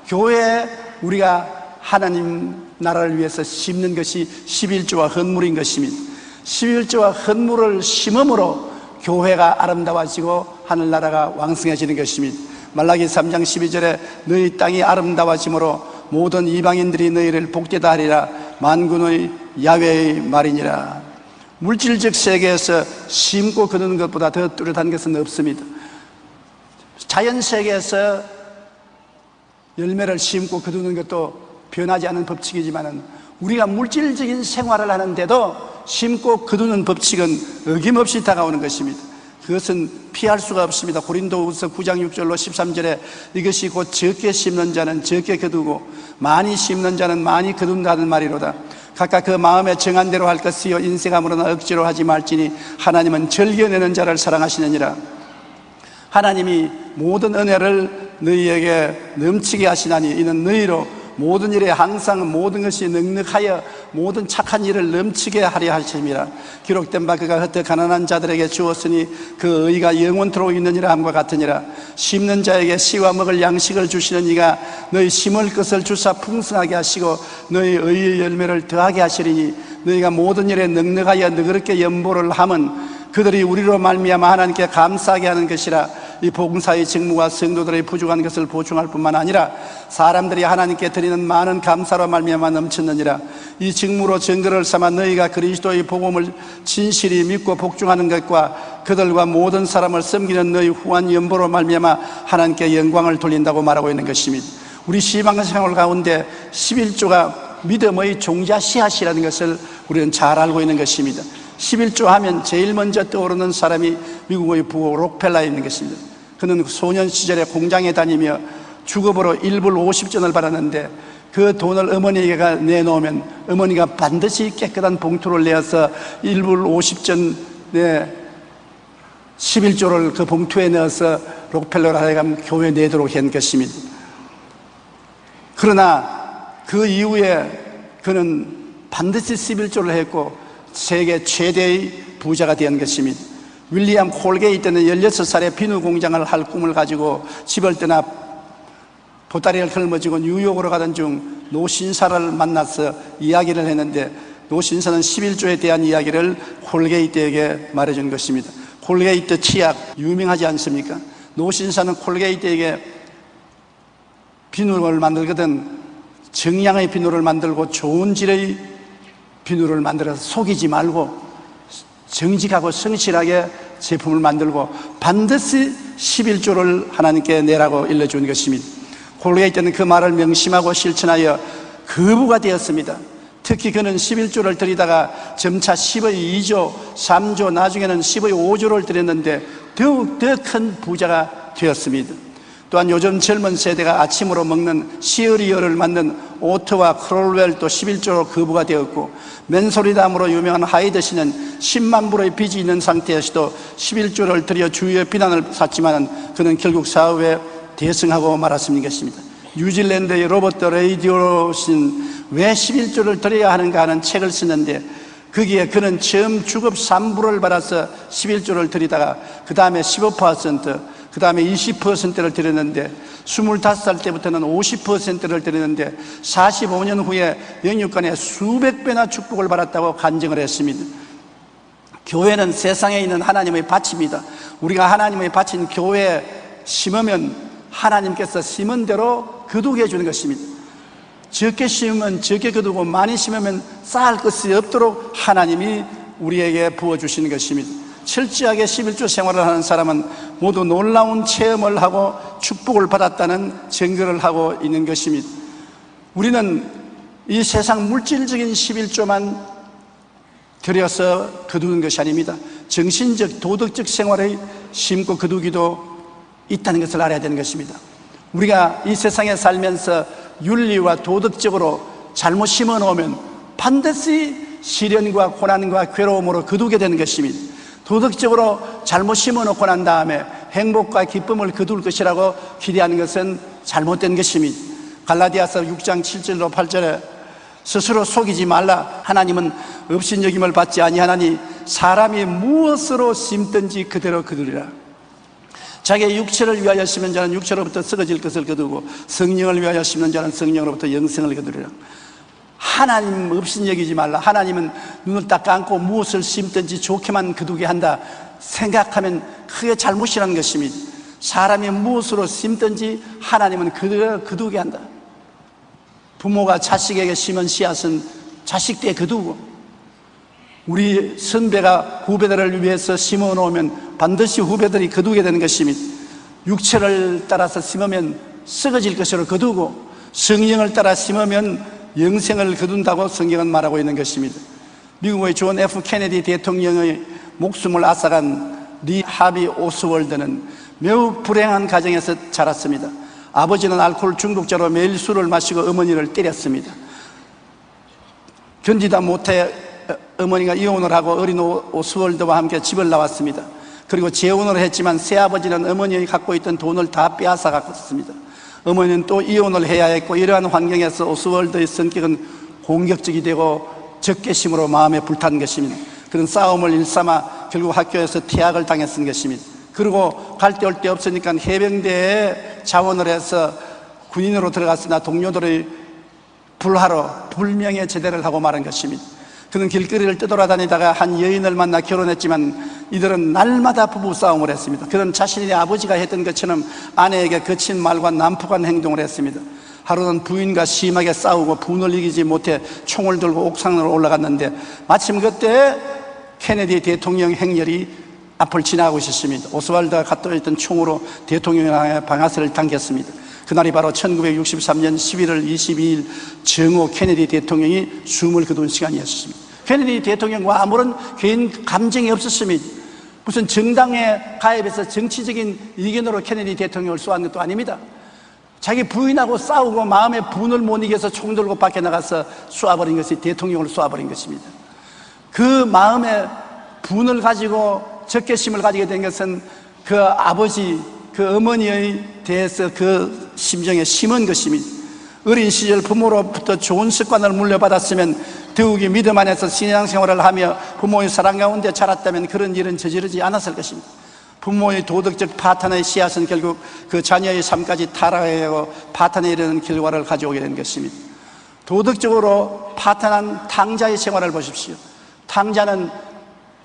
교회에 우리가 하나님 나라를 위해서 심는 것이 11조와 헌물인 것입니다. 11조와 헌물을 심음으로 교회가 아름다워지고 하늘나라가 왕성해지는 것입니다. 말라기 3장 12절에 너희 땅이 아름다워짐으로 모든 이방인들이 너희를 복되다 하리라. 만군의 야훼의 말이니라. 물질적 세계에서 심고 거두는 것보다 더 뚜렷한 것은 없습니다. 자연 세계에서 열매를 심고 거두는 것도 변하지 않은 법칙이지만 우리가 물질적인 생활을 하는데도 심고 거두는 법칙은 어김없이 다가오는 것입니다. 그것은 피할 수가 없습니다. 고린도후서 9장 6절로 13절에 이것이 곧 적게 심는 자는 적게 거두고 많이 심는 자는 많이 거둔다는 말이로다. 각각 그 마음에 정한 대로 할 것이요 인색함으로나 억지로 하지 말지니 하나님은 즐겨내는 자를 사랑하시느니라. 하나님이 모든 은혜를 너희에게 넘치게 하시나니 이는 너희로 모든 일에 항상 모든 것이 넉넉하여 모든 착한 일을 넘치게 하려 하심이라. 기록된 바 그가 흩어 가난한 자들에게 주었으니 그 의가 영원토록 있느니라 함과 같으니라. 심는 자에게 씨와 먹을 양식을 주시는 이가 너희 심을 것을 주사 풍성하게 하시고 너희 의의 열매를 더하게 하시리니 너희가 모든 일에 넉넉하여 너그럽게 연보를 함은 그들이 우리로 말미암아 하나님께 감사하게 하는 것이라. 이 봉사의 직무와 성도들의 부족한 것을 보충할 뿐만 아니라 사람들이 하나님께 드리는 많은 감사로 말미암아 넘쳤느니라. 이 직무로 증거를 삼아 너희가 그리스도의 복음을 진실히 믿고 복종하는 것과 그들과 모든 사람을 섬기는 너희 후한 연보로 말미암아 하나님께 영광을 돌린다고 말하고 있는 것입니다. 우리 신앙생활 가운데 11조가 믿음의 종자 씨앗이라는 것을 우리는 잘 알고 있는 것입니다. 11조 하면 제일 먼저 떠오르는 사람이 미국의 부호 록펠러인 것입니다. 그는 소년 시절에 공장에 다니며 주급으로 1불 50전을 받았는데 그 돈을 어머니가 내놓으면 어머니가 반드시 깨끗한 봉투를 내어서 1불 50전 11조를 그 봉투에 넣어서 록펠러를 하여금 교회에 내도록 한 것입니다. 그러나 그 이후에 그는 반드시 11조를 했고 세계 최대의 부자가 된 것입니다. 윌리엄 콜게이트는 16살에 비누 공장을 할 꿈을 가지고 집을 떠나 보따리를 걸머쥐고 뉴욕으로 가던 중 노신사를 만나서 이야기를 했는데, 노신사는 11조에 대한 이야기를 콜게이트에게 말해준 것입니다. 콜게이트 치약 유명하지 않습니까? 노신사는 콜게이트에게 비누를 만들거든 정량의 비누를 만들고 좋은 질의 비누를 만들어서 속이지 말고 정직하고 성실하게 제품을 만들고 반드시 11조를 하나님께 내라고 일러준 것입니다. 콜게이트는 그 말을 명심하고 실천하여 거부가 되었습니다. 특히 그는 11조를 드리다가 점차 10의 2조, 3조, 나중에는 10의 5조를 드렸는데 더욱 더 큰 부자가 되었습니다. 또한 요즘 젊은 세대가 아침으로 먹는 시어리얼을 만든 오트와 크롤웰도 11조로 거부가 되었고, 맨소리담으로 유명한 하이드 씨는 10만 불의 빚이 있는 상태에서도 11조를 들여 주위의 비난을 샀지만 그는 결국 사업에 대승하고 말았습니다. 뉴질랜드의 로버트 레이디오 씨는 왜 11조를 드려야 하는가 하는 책을 쓰는데, 거기에 그는 처음 주급 3불을 받아서 11조를 드리다가 그 다음에 15%, 그 다음에 20%를 드렸는데 25살 때부터는 50%를 드렸는데 45년 후에 영육간에 수백 배나 축복을 받았다고 간증을 했습니다. 교회는 세상에 있는 하나님의 밭입니다. 우리가 하나님의 밭인 교회에 심으면 하나님께서 심은 대로 거두게 해주는 것입니다. 적게 심으면 적게 거두고 많이 심으면 쌓을 것이 없도록 하나님이 우리에게 부어주시는 것입니다. 철저하게 11조 생활을 하는 사람은 모두 놀라운 체험을 하고 축복을 받았다는 증거를 하고 있는 것입니다. 우리는 이 세상 물질적인 11조만 들여서 거두는 것이 아닙니다. 정신적, 도덕적 생활에 심고 거두기도 있다는 것을 알아야 되는 것입니다. 우리가 이 세상에 살면서 윤리와 도덕적으로 잘못 심어 놓으면 반드시 시련과 고난과 괴로움으로 거두게 되는 것입니다. 도덕적으로 잘못 심어 놓고 난 다음에 행복과 기쁨을 거둘 것이라고 기대하는 것은 잘못된 것입니다. 갈라디아서 6장 7절로 8절에 스스로 속이지 말라. 하나님은 업신여김을 받지 아니하나니 사람이 무엇으로 심든지 그대로 거두리라. 자기의 육체를 위하여 심는 자는 육체로부터 썩어질 것을 거두고 성령을 위하여 심는 자는 성령으로부터 영생을 거두리라. 하나님 업신여기지 말라. 하나님은 눈을 딱 감고 무엇을 심든지 좋게만 거두게 한다 생각하면 크게 잘못이라는 것입니다. 사람이 무엇으로 심든지 하나님은 그대로 거두게 한다. 부모가 자식에게 심은 씨앗은 자식 때 거두고, 우리 선배가 후배들을 위해서 심어 놓으면 반드시 후배들이 거두게 되는 것입니다. 육체를 따라서 심으면 썩어질 것으로 거두고, 성령을 따라 심으면 영생을 거둔다고 성경은 말하고 있는 것입니다. 미국의 존 F 케네디 대통령의 목숨을 앗아간 리 하비 오스월드는 매우 불행한 가정에서 자랐습니다. 아버지는 알코올 중독자로 매일 술을 마시고 어머니를 때렸습니다. 견디다 못해 어머니가 이혼을 하고 어린 오스월드와 함께 집을 나왔습니다. 그리고 재혼을 했지만 새아버지는 어머니가 갖고 있던 돈을 다 빼앗아 갔습니다. 어머니는 또 이혼을 해야 했고, 이러한 환경에서 오스월드의 성격은 공격적이 되고 적개심으로 마음에 불탄 것입니다. 그런 싸움을 일삼아 결국 학교에서 퇴학을 당했던 것입니다. 그리고 갈 데 올 데 없으니까 해병대에 자원을 해서 군인으로 들어갔으나 동료들의 불화로 불명예 제대를 하고 말한 것입니다. 그는 길거리를 떠돌아다니다가 한 여인을 만나 결혼했지만 이들은 날마다 부부싸움을 했습니다. 그는 자신의 아버지가 했던 것처럼 아내에게 거친 말과 난폭한 행동을 했습니다. 하루는 부인과 심하게 싸우고 분을 이기지 못해 총을 들고 옥상으로 올라갔는데 마침 그때 케네디 대통령 행렬이 앞을 지나가고 있었습니다. 오스왈드가 갖고 있던 총으로 대통령을 향해 방아쇠를 당겼습니다. 그날이 바로 1963년 11월 22일 정오 케네디 대통령이 숨을 거둔 시간이었습니다. 케네디 대통령과 아무런 개인 감정이 없었습니다. 무슨 정당에 가입해서 정치적인 의견으로 케네디 대통령을 쏘은 것도 아닙니다. 자기 부인하고 싸우고 마음의 분을 못 이겨서 총 들고 밖에 나가서 쏘아버린 것이 대통령을 쏘아버린 것입니다. 그 마음의 분을 가지고 적개심을 가지게 된 것은 그 아버지, 그 어머니에 대해서 그 심정에 심은 것입니다. 어린 시절 부모로부터 좋은 습관을 물려받았으면 더욱이 믿음 안에서 신앙생활을 하며 부모의 사랑 가운데 자랐다면 그런 일은 저지르지 않았을 것입니다. 부모의 도덕적 파탄의 씨앗은 결국 그 자녀의 삶까지 타락하고 파탄에 이르는 결과를 가져오게 된 것입니다. 도덕적으로 파탄한 탕자의 생활을 보십시오. 탕자는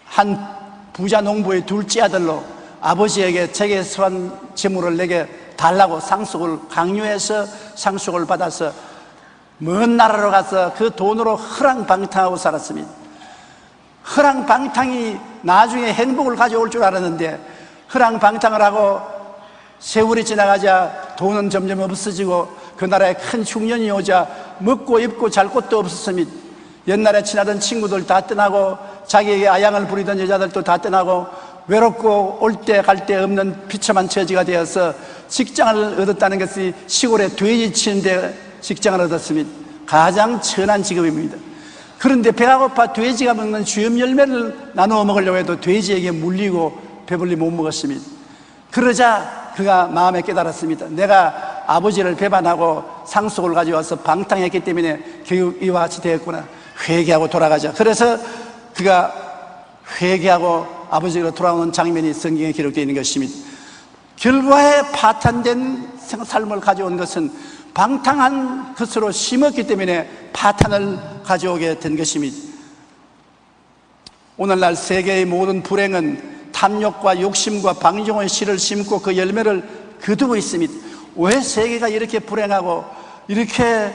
한 부자 농부의 둘째 아들로 아버지에게 재계수한 재물을 내게 달라고 상속을 강요해서 상속을 받아서 먼 나라로 가서 그 돈으로 허랑방탕하고 살았습니다. 허랑방탕이 나중에 행복을 가져올 줄 알았는데 허랑방탕을 하고 세월이 지나가자 돈은 점점 없어지고 그 나라에 큰 흉년이 오자 먹고 입고 잘 곳도 없었습니다. 옛날에 친하던 친구들 다 떠나고 자기에게 아양을 부리던 여자들도 다 떠나고 외롭고 올 때 갈 데 없는 비참한 처지가 되어서 직장을 얻었다는 것이 시골에 돼지 치는데 직장을 얻었습니다. 가장 천한 직업입니다. 그런데 배가 고파 돼지가 먹는 주염 열매를 나누어 먹으려고 해도 돼지에게 물리고 배불리 못 먹었습니다. 그러자 그가 마음에 깨달았습니다. 내가 아버지를 배반하고 상속을 가져와서 방탕했기 때문에 결국 이와 같이 되었구나. 회개하고 돌아가자. 그래서 그가 회개하고 아버지로 돌아오는 장면이 성경에 기록되어 있는 것입니다. 결과에 파탄된 삶을 가져온 것은 방탕한 것으로 심었기 때문에 파탄을 가져오게 된 것입니다. 오늘날 세계의 모든 불행은 탐욕과 욕심과 방종의 씨를 심고 그 열매를 거두고 있습니다. 왜 세계가 이렇게 불행하고 이렇게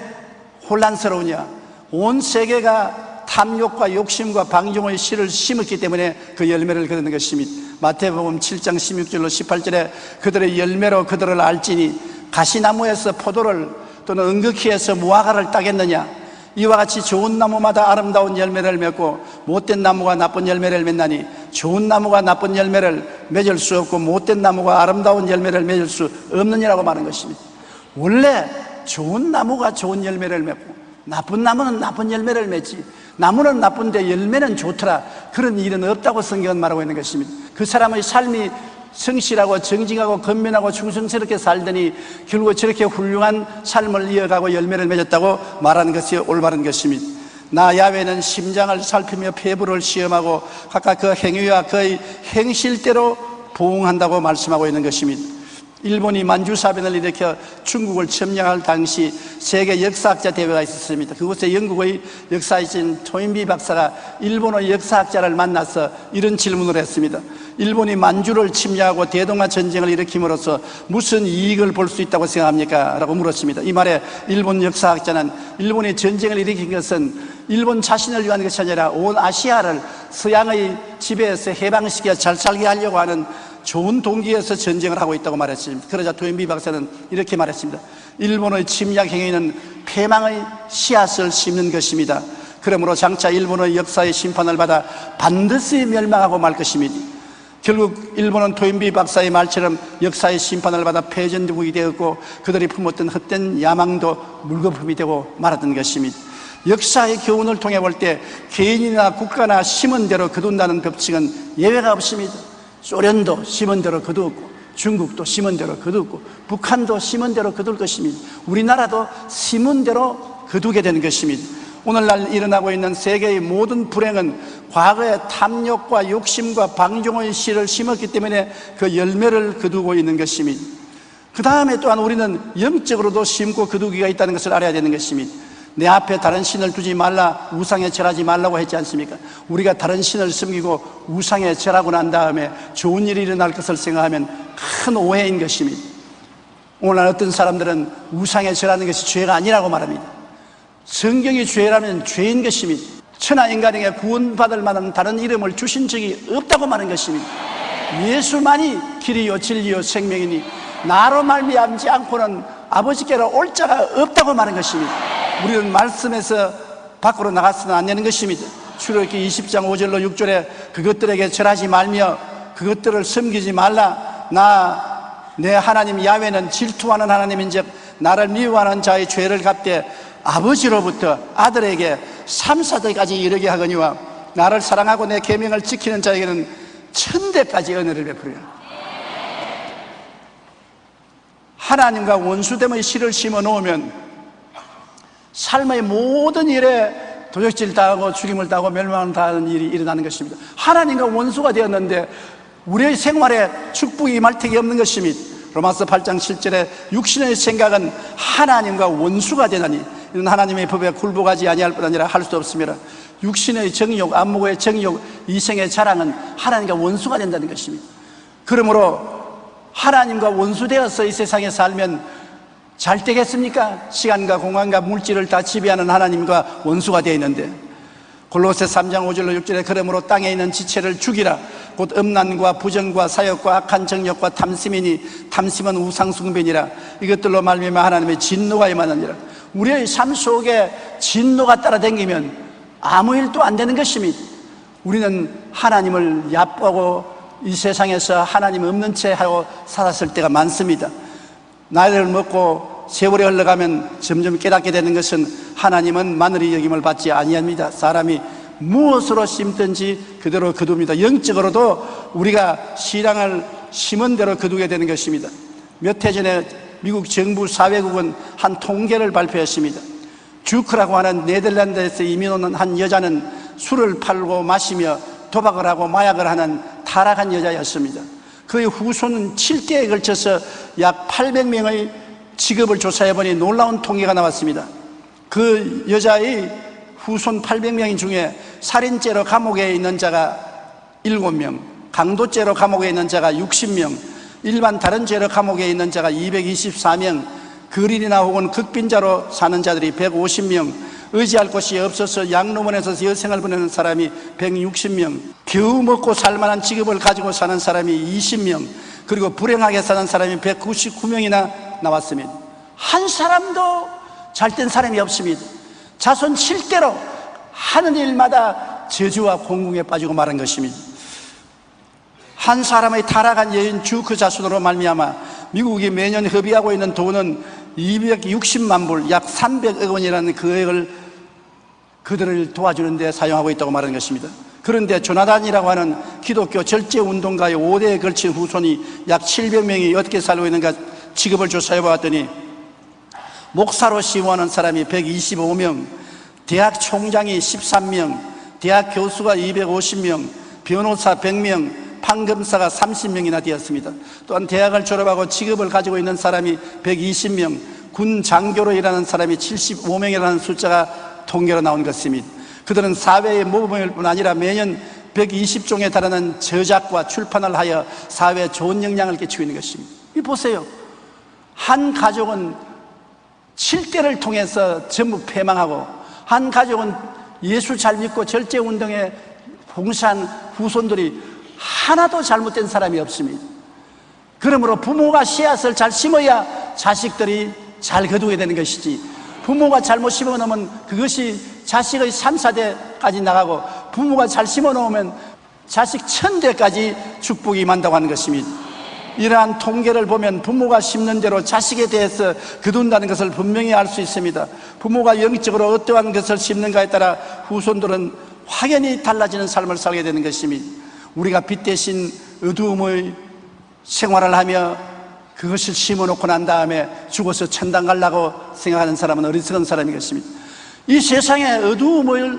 혼란스러우냐? 온 세계가 탐욕과 욕심과 방종의 씨를 심었기 때문에 그 열매를 거두는 것입니다. 마태복음 7장 16절로 18절에 그들의 열매로 그들을 알지니 가시나무에서 포도를 또는 은극히에서 무화과를 따겠느냐? 이와 같이 좋은 나무마다 아름다운 열매를 맺고 못된 나무가 나쁜 열매를 맺나니 좋은 나무가 나쁜 열매를 맺을 수 없고 못된 나무가 아름다운 열매를 맺을 수 없느니라고 말하는 것입니다. 원래 좋은 나무가 좋은 열매를 맺고 나쁜 나무는 나쁜 열매를 맺지, 나무는 나쁜데 열매는 좋더라, 그런 일은 없다고 성경은 말하고 있는 것입니다. 그 사람의 삶이 성실하고 정직하고 건면하고 충성스럽게 살더니 결국 저렇게 훌륭한 삶을 이어가고 열매를 맺었다고 말하는 것이 올바른 것입니다. 나 야훼는 심장을 살피며 폐부를 시험하고 각각 그 행위와 그의 행실대로 보응한다고 말씀하고 있는 것입니다. 일본이 만주사변을 일으켜 중국을 점령할 당시 세계 역사학자 대회가 있었습니다. 그곳에 영국의 역사이신 토인비 박사가 일본의 역사학자를 만나서 이런 질문을 했습니다. 일본이 만주를 침략하고 대동아 전쟁을 일으킴으로써 무슨 이익을 볼 수 있다고 생각합니까? 라고 물었습니다. 이 말에 일본 역사학자는 일본이 전쟁을 일으킨 것은 일본 자신을 위한 것이 아니라 온 아시아를 서양의 지배에서 해방시켜 잘 살게 하려고 하는 좋은 동기에서 전쟁을 하고 있다고 말했습니다. 그러자 토인비 박사는 이렇게 말했습니다. 일본의 침략 행위는 패망의 씨앗을 심는 것입니다. 그러므로 장차 일본의 역사의 심판을 받아 반드시 멸망하고 말 것입니다. 결국 일본은 토인비 박사의 말처럼 역사의 심판을 받아 패전국이 되었고 그들이 품었던 헛된 야망도 물거품이 되고 말았던 것입니다. 역사의 교훈을 통해 볼 때 개인이나 국가나 심은 대로 거둔다는 법칙은 예외가 없습니다. 소련도 심은 대로 거두었고 중국도 심은 대로 거두었고 북한도 심은 대로 거둘 것입니다. 우리나라도 심은 대로 거두게 되는 것입니다. 오늘날 일어나고 있는 세계의 모든 불행은 과거의 탐욕과 욕심과 방종의 씨를 심었기 때문에 그 열매를 거두고 있는 것입니다. 그 다음에 또한 우리는 영적으로도 심고 거두기가 있다는 것을 알아야 되는 것입니다. 내 앞에 다른 신을 두지 말라, 우상에 절하지 말라고 했지 않습니까? 우리가 다른 신을 섬기고 우상에 절하고 난 다음에 좋은 일이 일어날 것을 생각하면 큰 오해인 것입니다. 오늘 어떤 사람들은 우상에 절하는 것이 죄가 아니라고 말합니다. 성경이 죄라면 죄인 것입니다. 천하 인간에게 구원받을 만한 다른 이름을 주신 적이 없다고 말하는 것입니다. 예수만이 길이요 진리요 생명이니 나로 말미암지 않고는 아버지께로 올 자가 없다고 말하는 것입니다. 우리는 말씀에서 밖으로 나가서는 안 되는 것입니다. 출애굽기 20장 5절로 6절에 그것들에게 절하지 말며 그것들을 섬기지 말라. 나 내 하나님 야훼는 질투하는 하나님인즉 나를 미워하는 자의 죄를 갚되 아버지로부터 아들에게 3,4대까지 이르게 하거니와 나를 사랑하고 내 계명을 지키는 자에게는 1,000대까지 은혜를 베푸리라. 하나님과 원수됨의 씨를 심어 놓으면 삶의 모든 일에 도적질 당하고 죽임을 당하고 멸망을 당하는 일이 일어나는 것입니다. 하나님과 원수가 되었는데 우리의 생활에 축복이 임할 택이 없는 것입니다. 로마서 8장 7절에 육신의 생각은 하나님과 원수가 되나니 이는 하나님의 법에 굴복하지 아니할 뿐 아니라 할 수 없습니다. 육신의 정욕, 안목의 정욕, 이생의 자랑은 하나님과 원수가 된다는 것입니다. 그러므로 하나님과 원수되어서 이 세상에 살면 잘 되겠습니까? 시간과 공간과 물질을 다 지배하는 하나님과 원수가 되어 있는데, 골로새 3장 5절로 6절에 그러므로 땅에 있는 지체를 죽이라. 곧 음란과 부정과 사욕과 악한 정욕과 탐심이니 탐심은 우상숭배니라. 이것들로 말미암아 하나님의 진노가 임하느니라. 우리의 삶 속에 진노가 따라다니면 아무 일도 안 되는 것입니다. 우리는 하나님을 얕보고 이 세상에서 하나님 없는 채 하고 살았을 때가 많습니다. 나이를 먹고 세월이 흘러가면 점점 깨닫게 되는 것은 하나님은 마늘이 여김을 받지 아니합니다. 사람이 무엇으로 심든지 그대로 거둡니다. 영적으로도 우리가 신앙을 심은 대로 거두게 되는 것입니다. 몇 해 전에 미국 정부 사회국은 한 통계를 발표했습니다. 주크라고 하는 네덜란드에서 이민 온 한 여자는 술을 팔고 마시며 도박을 하고 마약을 하는 타락한 여자였습니다. 그의 후손은 7대에 걸쳐서 약 800명의 직업을 조사해보니 놀라운 통계가 나왔습니다. 그 여자의 후손 800명 중에 살인죄로 감옥에 있는 자가 7명, 강도죄로 감옥에 있는 자가 60명, 일반 다른 죄로 감옥에 있는 자가 224명, 거린이나 혹은 극빈자로 사는 자들이 150명, 의지할 곳이 없어서 양로원에서 여생을 보내는 사람이 160명, 겨우 먹고 살만한 직업을 가지고 사는 사람이 20명, 그리고 불행하게 사는 사람이 199명이나 나왔습니다. 한 사람도 잘된 사람이 없습니다. 자손 7대로 하는 일마다 저주와 공궁에 빠지고 말한 것입니다. 한 사람의 타락한 여인 주크 자손으로 말미암아 미국이 매년 허비하고 있는 돈은 260만 불, 약 300억 원이라는 금액을 그들을 도와주는 데 사용하고 있다고 말하는 것입니다. 그런데 조나단이라고 하는 기독교 절제운동가의 5대에 걸친 후손이 약 700명이 어떻게 살고 있는가 직업을 조사해 보았더니, 목사로 시험하는 사람이 125명, 대학 총장이 13명, 대학 교수가 250명, 변호사 100명, 판검사가 30명이나 되었습니다. 또한 대학을 졸업하고 직업을 가지고 있는 사람이 120명, 군 장교로 일하는 사람이 75명이라는 숫자가 통계로 나온 것입니다. 그들은 사회의 모범일 뿐 아니라 매년 120종에 달하는 저작과 출판을 하여 사회에 좋은 영향을 끼치고 있는 것입니다. 이 보세요. 한 가족은 7대를 통해서 전부 패망하고, 한 가족은 예수 잘 믿고 절제운동에 봉사한 후손들이 하나도 잘못된 사람이 없습니다. 그러므로 부모가 씨앗을 잘 심어야 자식들이 잘 거두게 되는 것이지, 부모가 잘못 심어놓으면 그것이 자식의 3, 4대까지 나가고, 부모가 잘 심어놓으면 자식 1000대까지 축복이 임한다고 하는 것입니다. 이러한 통계를 보면 부모가 심는 대로 자식에 대해서 거둔다는 것을 분명히 알 수 있습니다. 부모가 영적으로 어떠한 것을 심는가에 따라 후손들은 확연히 달라지는 삶을 살게 되는 것입니다. 우리가 빛 대신 어두움의 생활을 하며 그것을 심어놓고 난 다음에 죽어서 천당 가려고 생각하는 사람은 어리석은 사람인 것입니다. 이 세상에 어두움을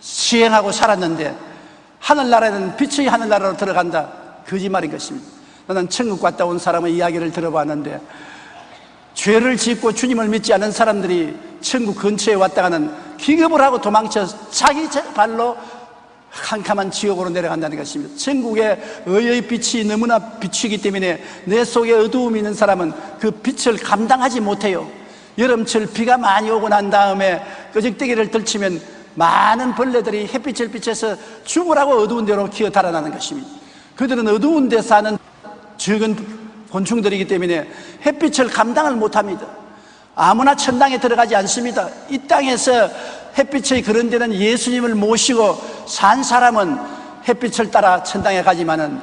시행하고 살았는데 하늘나라에는 빛의 하늘나라로 들어간다, 거짓말인 것입니다. 나는 천국 갔다 온 사람의 이야기를 들어봤는데, 죄를 짓고 주님을 믿지 않은 사람들이 천국 근처에 왔다가는 기겁을 하고 도망쳐 자기 발로 캄캄한 지옥으로 내려간다는 것입니다. 천국의 의의 빛이 너무나 비추기 때문에 내 속에 어두움이 있는 사람은 그 빛을 감당하지 못해요. 여름철 비가 많이 오고 난 다음에 끄적대기를 들치면 많은 벌레들이 햇빛을 비춰서 죽으라고 어두운 데로 기어 달아나는 것입니다. 그들은 어두운 데 사는 적은 곤충들이기 때문에 햇빛을 감당을 못합니다. 아무나 천당에 들어가지 않습니다. 이 땅에서 햇빛의 그런 데는 예수님을 모시고 산 사람은 햇빛을 따라 천당에 가지만은,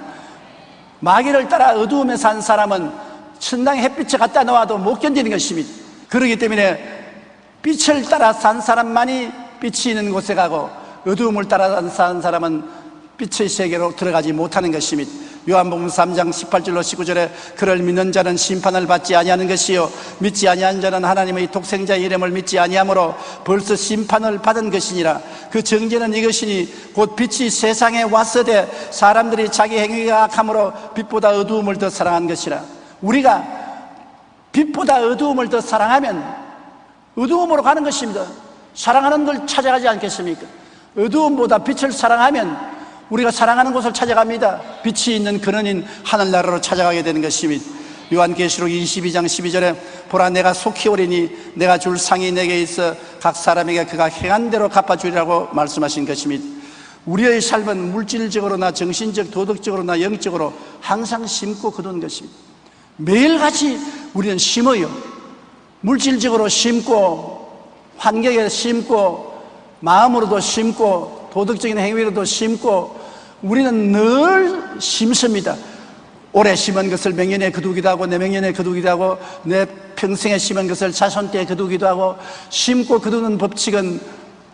마귀를 따라 어두움에 산 사람은 천당에 햇빛을 갖다 놓아도 못 견디는 것입니다. 그렇기 때문에 빛을 따라 산 사람만이 빛이 있는 곳에 가고, 어두움을 따라 산 사람은 빛의 세계로 들어가지 못하는 것입니다. 요한복음 3장 18절로 19절에 그를 믿는 자는 심판을 받지 아니하는 것이요 믿지 아니하는 자는 하나님의 독생자의 이름을 믿지 아니하므로 벌써 심판을 받은 것이니라. 그 정죄는 이것이니 곧 빛이 세상에 왔으되 사람들이 자기 행위가 악함으로 빛보다 어두움을 더 사랑한 것이라. 우리가 빛보다 어두움을 더 사랑하면 어두움으로 가는 것입니다. 사랑하는 걸 찾아가지 않겠습니까? 어두움보다 빛을 사랑하면 우리가 사랑하는 곳을 찾아갑니다. 빛이 있는 근원인 하늘나라로 찾아가게 되는 것입니다. 요한계시록 22장 12절에 보라 내가 속히 오리니 내가 줄 상이 내게 있어 각 사람에게 그가 행한 대로 갚아주리라고 말씀하신 것입니다. 우리의 삶은 물질적으로나 정신적, 도덕적으로나 영적으로 항상 심고 거두는 것입니다. 매일같이 우리는 심어요. 물질적으로 심고 환경에 심고 마음으로도 심고 도덕적인 행위로도 심고 우리는 늘 심습니다. 올해 심은 것을 명년에 거두기도 하고 내명년에 거두기도 하고 내 평생에 심은 것을 자손 때에 거두기도 하고 심고 거두는 법칙은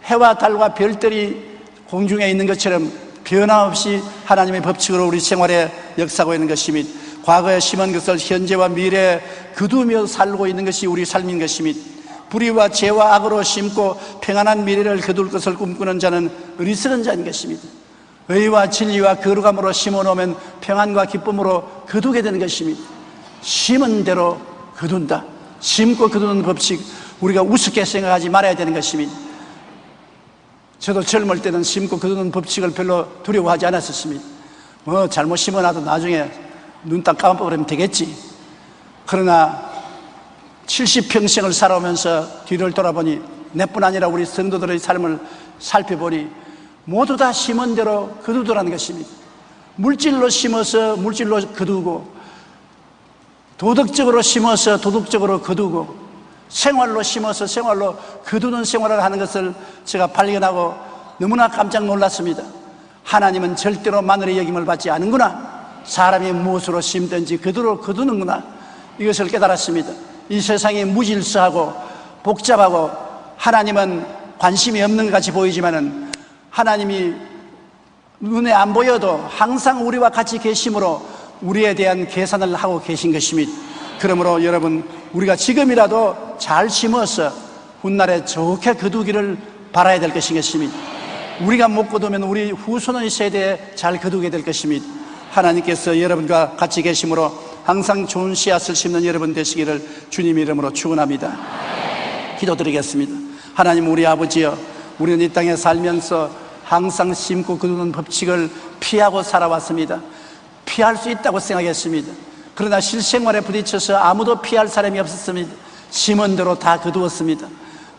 해와 달과 별들이 공중에 있는 것처럼 변함없이 하나님의 법칙으로 우리 생활에 역사하고 있는 것입니다. 과거에 심은 것을 현재와 미래에 거두며 살고 있는 것이 우리 삶인 것입니다. 불의와 죄와 악으로 심고 평안한 미래를 거둘 것을 꿈꾸는 자는 어리석은 자인 것입니다. 의와 진리와 거룩함으로 심어놓으면 평안과 기쁨으로 거두게 되는 것입니다. 심은 대로 거둔다. 심고 거두는 법칙, 우리가 우습게 생각하지 말아야 되는 것입니다. 저도 젊을 때는 심고 거두는 법칙을 별로 두려워하지 않았었습니다. 잘못 심어놔도 나중에 눈 딱 감아버리면 되겠지. 그러나 70평생을 살아오면서 뒤를 돌아보니 내뿐 아니라 우리 성도들의 삶을 살펴보니 모두 다 심은 대로 거두더라는 것입니다. 물질로 심어서 물질로 거두고 도덕적으로 심어서 도덕적으로 거두고 생활로 심어서 생활로 거두는 생활을 하는 것을 제가 발견하고 너무나 깜짝 놀랐습니다. 하나님은 절대로 마늘의 여김을 받지 않는구나. 사람이 무엇으로 심든지 그대로 거두는구나. 이것을 깨달았습니다. 이 세상이 무질서하고 복잡하고 하나님은 관심이 없는 것 같이 보이지만은 하나님이 눈에 안 보여도 항상 우리와 같이 계심으로 우리에 대한 계산을 하고 계신 것입니다. 그러므로 여러분, 우리가 지금이라도 잘 심어서 훗날에 좋게 거두기를 바라야 될 것입니다. 우리가 못 거두면 우리 후손의 세대에 잘 거두게 될 것입니다. 하나님께서 여러분과 같이 계심으로 항상 좋은 씨앗을 심는 여러분 되시기를 주님 이름으로 축원합니다. 기도드리겠습니다. 하나님, 우리 아버지여, 우리는 이 땅에 살면서 항상 심고 거두는 법칙을 피하고 살아왔습니다. 피할 수 있다고 생각했습니다. 그러나 실생활에 부딪혀서 아무도 피할 사람이 없었습니다. 심은 대로 다 거두었습니다.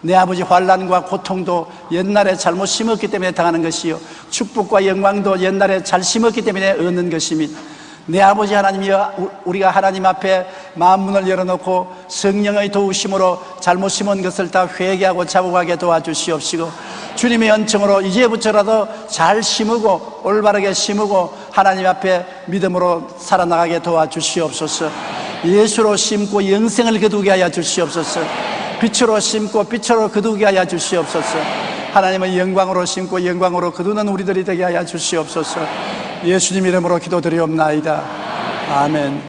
내 아버지 환난과 고통도 옛날에 잘못 심었기 때문에 당하는 것이요, 축복과 영광도 옛날에 잘 심었기 때문에 얻는 것입니다. 내 아버지 하나님이여, 우리가 하나님 앞에 마음문을 열어놓고 성령의 도우심으로 잘못 심은 것을 다 회개하고 자복하게 도와주시옵시고, 주님의恩寵으로 이제부터라도 잘 심고 올바르게 심고 하나님 앞에 믿음으로 살아나가게 도와주시옵소서. 예수로 심고 영생을 거두게 하여 주시옵소서. 빛으로 심고 빛으로 거두게 하여 주시옵소서. 하나님의 영광으로 심고 영광으로 거두는 우리들이 되게 하여 주시옵소서. 예수님 이름으로 기도드리옵나이다. 아멘.